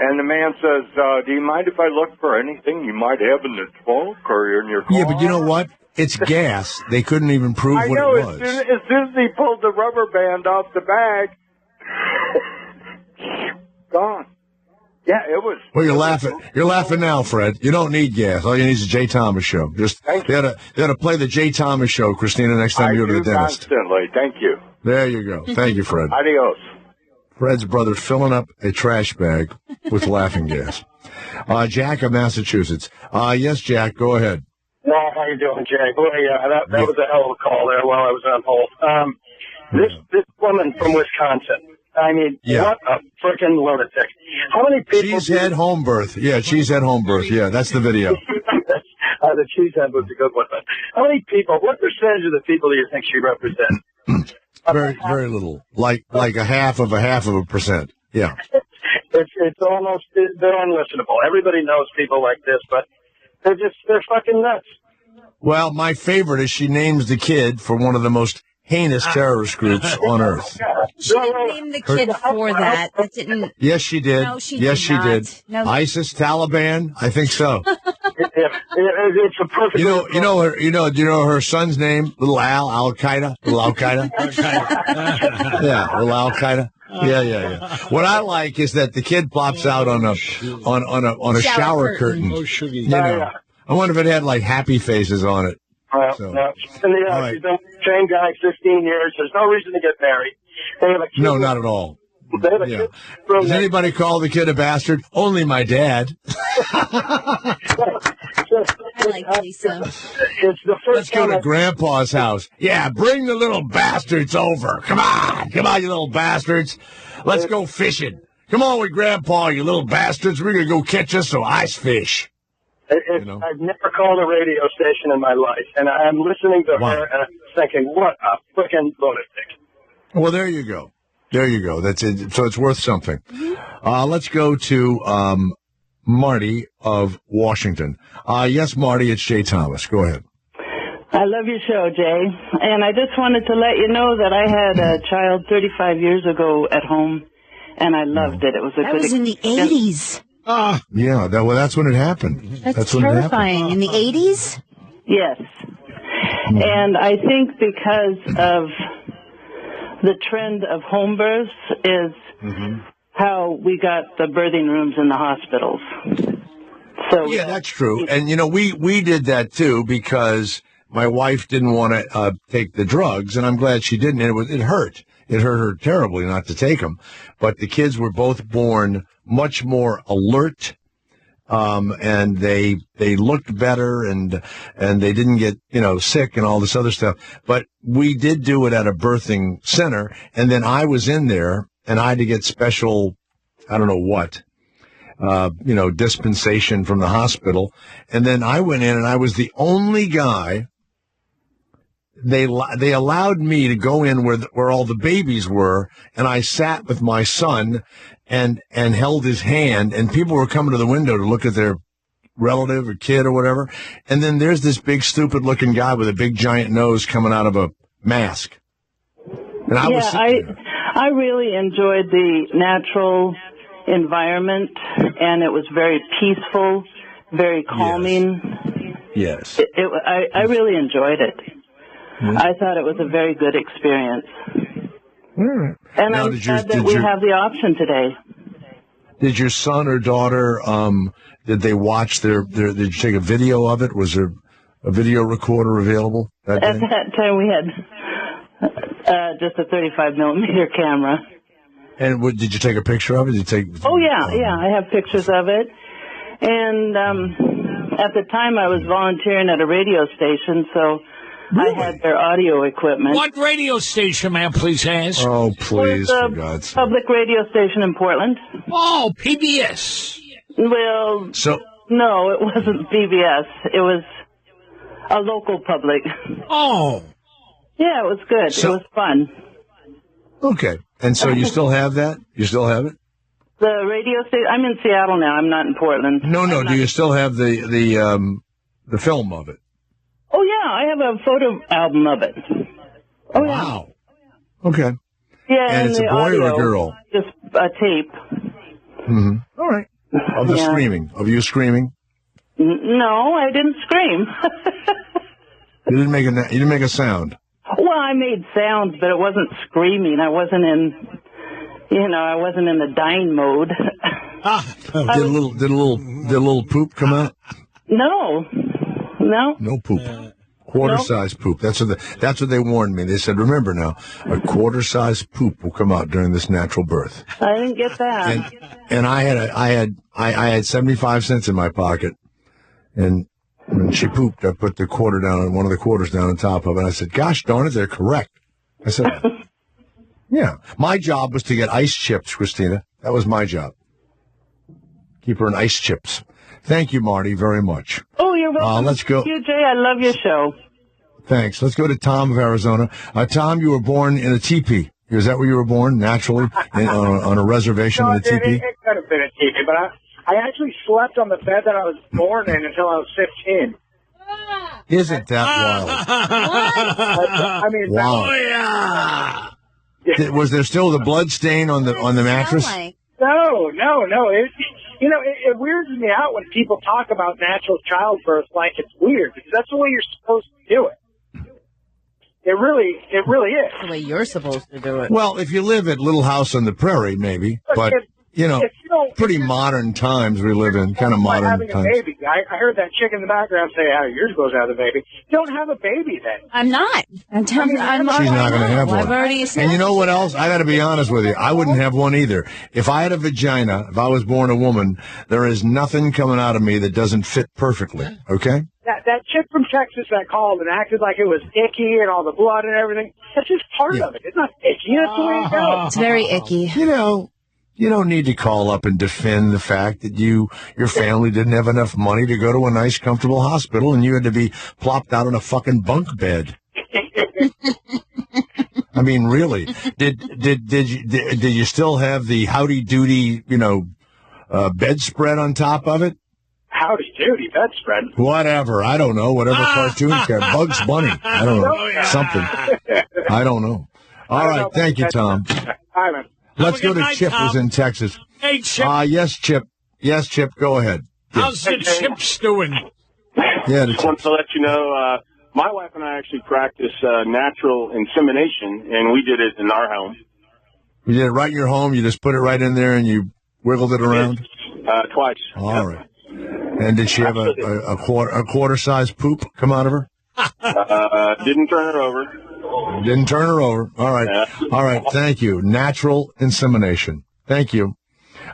and the man says, do you mind if I look for anything you might have in the trunk or in your car? Yeah, but you know what? It's gas. They couldn't even prove what it was. As soon as he pulled the rubber band off the bag, gone. Yeah, it was. Well, you're laughing. You're laughing now, Fred. You don't need gas. All you need is a Jay Thomas show. They ought to play the Jay Thomas show, Christina, next time you go to the dentist. Constantly. Thank you. There you go. Thank you, Fred. Adios. Fred's brother filling up a trash bag with laughing gas. Jack of Massachusetts. Yes, Jack, go ahead. Well, how you doing, Jay? Boy, that was a hell of a call there while I was on hold. This woman from Wisconsin. I mean, what a freaking lunatic. How many people... She's had home birth. Yeah, she's had home birth. Yeah, that's the video. The cheese head was a good one. But how many people, what percentage of the people do you think she represents? Very, very little. Like a half of a percent. Yeah. It's almost, they're unlistenable. Everybody knows people like this, but they're fucking nuts. Well, my favorite is she names the kid for one of the most heinous terrorist groups on earth. She didn't name the kid for that. That didn't. Yes, she did. No, she yes, did she not. did. No. ISIS, Taliban. I think so. It's a perfect. Do you know her son's name? Little Al Qaeda. Little Al Qaeda. Yeah, little Al Qaeda. Yeah. What I like is that the kid plops out on a shower curtain. Oh, sugar. You know, I wonder if it had like happy faces on it. Well, So. no. And she's been the same guy 15 years. There's no reason to get married. They have a kid. No, not at all. They have a kid. Does anybody call the kid a bastard? Only my dad. I like Lisa. It's the first Let's go to Grandpa's house. Yeah, bring the little bastards over. Come on, you little bastards. Let's go fishing. Come on with Grandpa, you little bastards. We're going to go catch us some ice fish. I've never called a radio station in my life, and I'm listening to her, and I'm thinking, what a freaking lunatic. Well, there you go. That's it. So it's worth something. Let's go to Marty of Washington. Yes, Marty, it's Jay Thomas. Go ahead. I love your show, Jay. And I just wanted to let you know that I had a child 35 years ago at home, and I loved it. It was a That good was in the 80s. Yeah, that's when it happened. That's when terrifying. In the 80s? Yes. And I think because of the trend of home births is how we got the birthing rooms in the hospitals. So yeah, that's true. And, we did that, too, because my wife didn't want to take the drugs, and I'm glad she didn't. And it hurt. It hurt her terribly not to take them. But the kids were both born much more alert, and they looked better, and they didn't get, sick and all this other stuff. But we did do it at a birthing center, and then I was in there, and I had to get special, I don't know what, dispensation from the hospital. And then I went in, and I was the only guy. They allowed me to go in where all the babies were, and I sat with my son and held his hand, and people were coming to the window to look at their relative or kid or whatever. And then there's this big stupid looking guy with a big giant nose coming out of a mask. And I really enjoyed the natural environment, and it was very peaceful, very calming. Yes. I really enjoyed it. I thought it was a very good experience. All right. And now, I'm glad that we have the option today. Did your son or daughter, did they watch did you take a video of it? Was there a video recorder available that day? At that time, we had just a 35-millimeter camera. And did you take a picture of it? Did you take? Oh, yeah. I have pictures of it. And at the time, I was volunteering at a radio station, so I had their audio equipment. What radio station, may I please ask? Oh, please, for God's sake. Public radio station in Portland. Oh, PBS. Well, no, it wasn't PBS. It was a local public. Oh. Yeah, it was good. It was fun. Okay. And so you still have that? You still have it? The radio station? I'm in Seattle now. I'm not in Portland. No. Do you still have the film of it? Oh, yeah. I have a photo album of it. Oh, wow. Yeah. Okay. Yeah, and it's a boy audio, or a girl? Just a tape. Mm-hmm. All right. Of the screaming. Of you screaming? No, I didn't scream. You didn't make a sound. Well, I made sounds, but it wasn't screaming. I wasn't in the dying mode. Did a little poop come out? No. No poop. Quarter-sized poop. That's what they warned me. They said, remember now, a quarter-sized poop will come out during this natural birth. I didn't get that. And I had 75 cents in my pocket, and when she pooped, I put the quarter down on one of the quarters down on top of it. I said, gosh darn it, they're correct. I said, yeah. My job was to get ice chips, Christina. That was my job. Keep her in ice chips. Thank you, Marty, very much. Oh, you're welcome. Let's go. Thank you, Jay. I love your show. Thanks. Let's go to Tom of Arizona. Tom, you were born in a teepee. Is that where you were born, naturally, on a reservation in a teepee? It could have been a teepee, but I actually slept on the bed that I was born in until I was 15. Isn't that wild? I mean, wow. Was there still the blood stain on the mattress? No. It weirds me out when people talk about natural childbirth like it's weird, because that's the way you're supposed to do it. It really is. The way you're supposed to do it. Well, if you live at Little House on the Prairie, maybe, but pretty modern times we live in, kind of modern having times. A baby. I heard that chick in the background say, "Oh, you're supposed to have a baby." You don't have a baby then. I'm not. I'm She's not going to have one. I've already And you know what else? I got to be honest with you. I wouldn't have one either. If I had a vagina, if I was born a woman, there is nothing coming out of me that doesn't fit perfectly. Okay? That chick from Texas that called and acted like it was icky and all the blood and everything. That's just part of it. It's not icky. That's the way it goes. It's very icky. You don't need to call up and defend the fact that your family didn't have enough money to go to a nice, comfortable hospital and you had to be plopped out on a fucking bunk bed. I mean, really, did you still have the howdy doody, bedspread on top of it? Howdy doody bedspread. Whatever. I don't know. Whatever cartoon cat. Bugs Bunny. I don't know. Something. I don't know. All right. Thank you, Tom. Hi, man. Let's go to Chip, who's in Texas. Hey, Chip. Yes, Chip. Yes, Chip. Go ahead. How's the Chips doing? Yeah, just wanted to let you know, my wife and I actually practice natural insemination, and we did it in our home. You did it right in your home? You just put it right in there and you wiggled it around? Twice. All right. And did she have a quarter-size poop come out of her? Didn't turn her over. Didn't turn her over. All right. Yeah. All right. Thank you. Natural insemination. Thank you.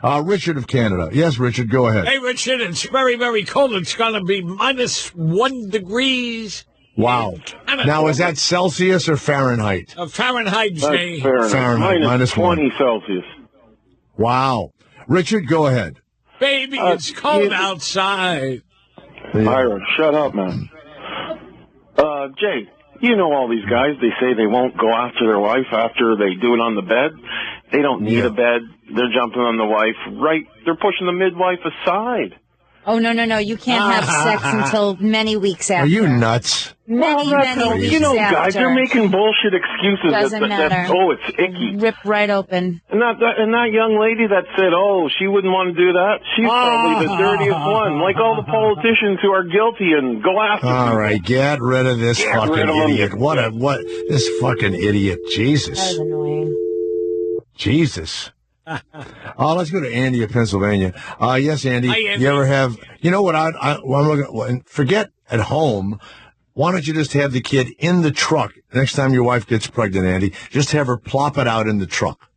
Richard of Canada. Yes, Richard, go ahead. Hey, Richard, it's very, very cold. It's going to be -1 degrees. Wow. Now, is that Celsius or Fahrenheit? Fahrenheit, Jay. Fahrenheit. -20 Celsius. Wow. Richard, go ahead. Baby, it's cold outside. Ira, shut up, man. Jay, you know all these guys, they say they won't go after their wife after they do it on the bed. They don't need a bed. They're jumping on the wife. Right. They're pushing the midwife aside. Oh, no. You can't have sex until many weeks after. Are you nuts? Many weeks after. You know, guys, they're making bullshit excuses. Doesn't matter. It's icky. Rip right open. And that young lady that said, she wouldn't want to do that, she's probably the dirtiest one. Like all the politicians who are guilty and go after them. All right, get rid of this fucking idiot. What this fucking idiot. Jesus. That was annoying. Jesus. Let's go to Andy of Pennsylvania. Yes, Andy. Hi, Andy. You ever have? You know what? Forget at home. Why don't you just have the kid in the truck next time your wife gets pregnant, Andy? Just have her plop it out in the truck.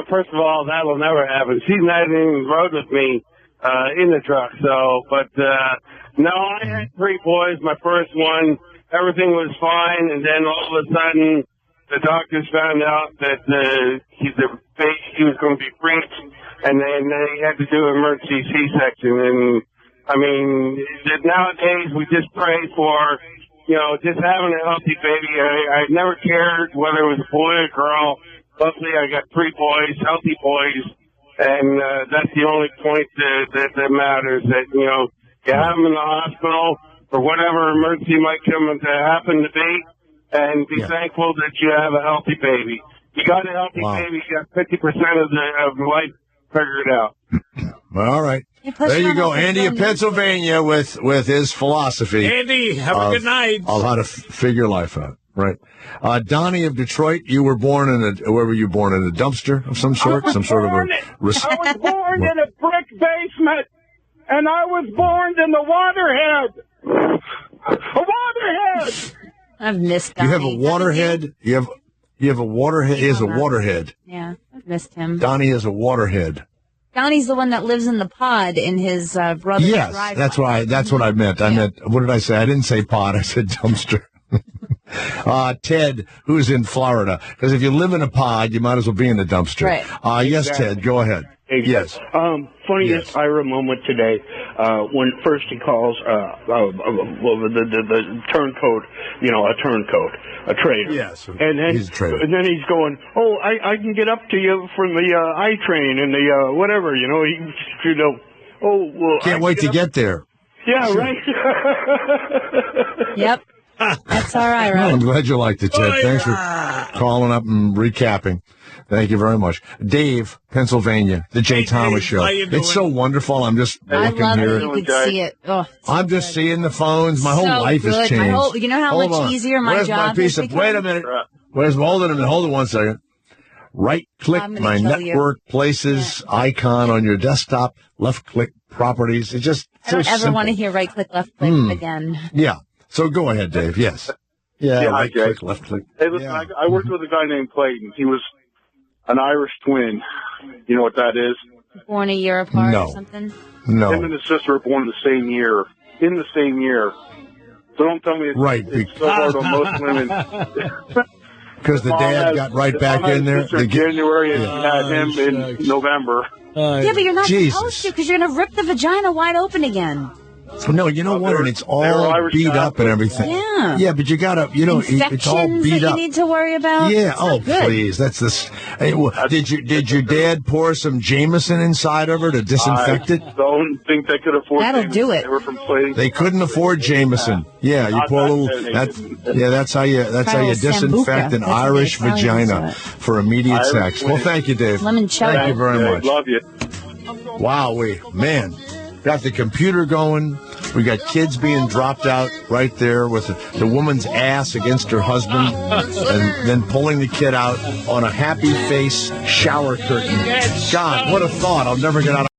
First of all, that'll never happen. She's not even rode with me in the truck. So, no, I had 3 boys. My first one, everything was fine, and then all of a sudden, the doctors found out that he was going to be breached, and then they had to do an emergency C-section. And I mean, nowadays we just pray for, just having a healthy baby. I never cared whether it was a boy or a girl. Luckily, I got 3 boys, healthy boys, and that's the only point that matters. That you have them in the hospital for whatever emergency might come to happen to be. And be thankful that you have a healthy baby. You got a healthy baby, you got 50% of life figured out. All right. There you go, Andy of Pennsylvania with his philosophy. Andy, have a good night. On how to figure life out. Right. Donnie of Detroit, you were born where were you born? In a dumpster of some sort? I was born in a brick basement, and I was born in the Waterhead. A Waterhead! I've missed Donnie. You have a waterhead? You have a waterhead? He is a waterhead. Yeah, I've missed him. Donnie is a waterhead. Donnie's the one that lives in the pod in his brother's driveway. That's right. That's what I meant. I meant, what did I say? I didn't say pod. I said dumpster. Ted, who's in Florida. Because if you live in a pod, you might as well be in a dumpster. Right. Yes, Ted, go ahead. Yes. Funniest Ira moment today, when first he calls, the turncoat, a turncoat, a trader. Yes. And then, he's a trader. And then he's going, I can get up to you from the I-train and the, whatever, Can't wait to get there. Yeah, Sure. right. Yep. That's all right, Well, right? I'm glad you liked it, Ted. Thanks for calling up and recapping. Thank you very much. Dave, Pennsylvania, the Jay Thomas Show. how you doing? It's so wonderful. I'm just I looking love here. it. You can see it. Oh, I'm just seeing the phones. My whole so life has good. changed. You know how Hold much on. easier my Where's job my piece has of? Wait a minute. Hold it a minute. Hold it 1 second. Right click I'm gonna my kill you. network places icon on your desktop. Left click properties. It's just I don't so ever simple. want to hear right click, left click again. Yeah. So go ahead, Dave. Yes. Yeah. Yeah, right hi, Jay. click, left click. Hey, listen, I worked with a guy named Clayton. He was an Irish twin. You know what that is? Born a year apart No. or something. No. Him and his sister were born the same year. In the same year. So don't tell me it's, Right, it's so hard on most women. Because the Mom dad had- got right his back mom had in a there. sister in January and Yeah. had him in November. Yeah, but you're not Jesus. supposed to because you're going to rip the vagina wide open again. No, you know what? And it's all Irish beat up and Catholic. everything. Yeah. Yeah, but you gotta, it's all Infections beat that you up. need to worry about. Yeah. It's not Oh, good. please. That's this. Hey, well, did your dad pour some Jameson inside of her to disinfect it? I don't think they could afford That'll Jameson. do it. They were from Slating. They couldn't afford Jameson. Yeah, you Not pour a that little. good. That's how you Try a disinfect Sambuca. an That's what Irish the Italians vagina do it. for immediate Irish sex. Well, twins. thank you, Dave. Limoncello. Thank you very Jay, much. Love you. Wow, man, got the computer going. We got kids being dropped out right there with the woman's ass against her husband, and then pulling the kid out on a happy face shower curtain. God, what a thought! I'll never get out of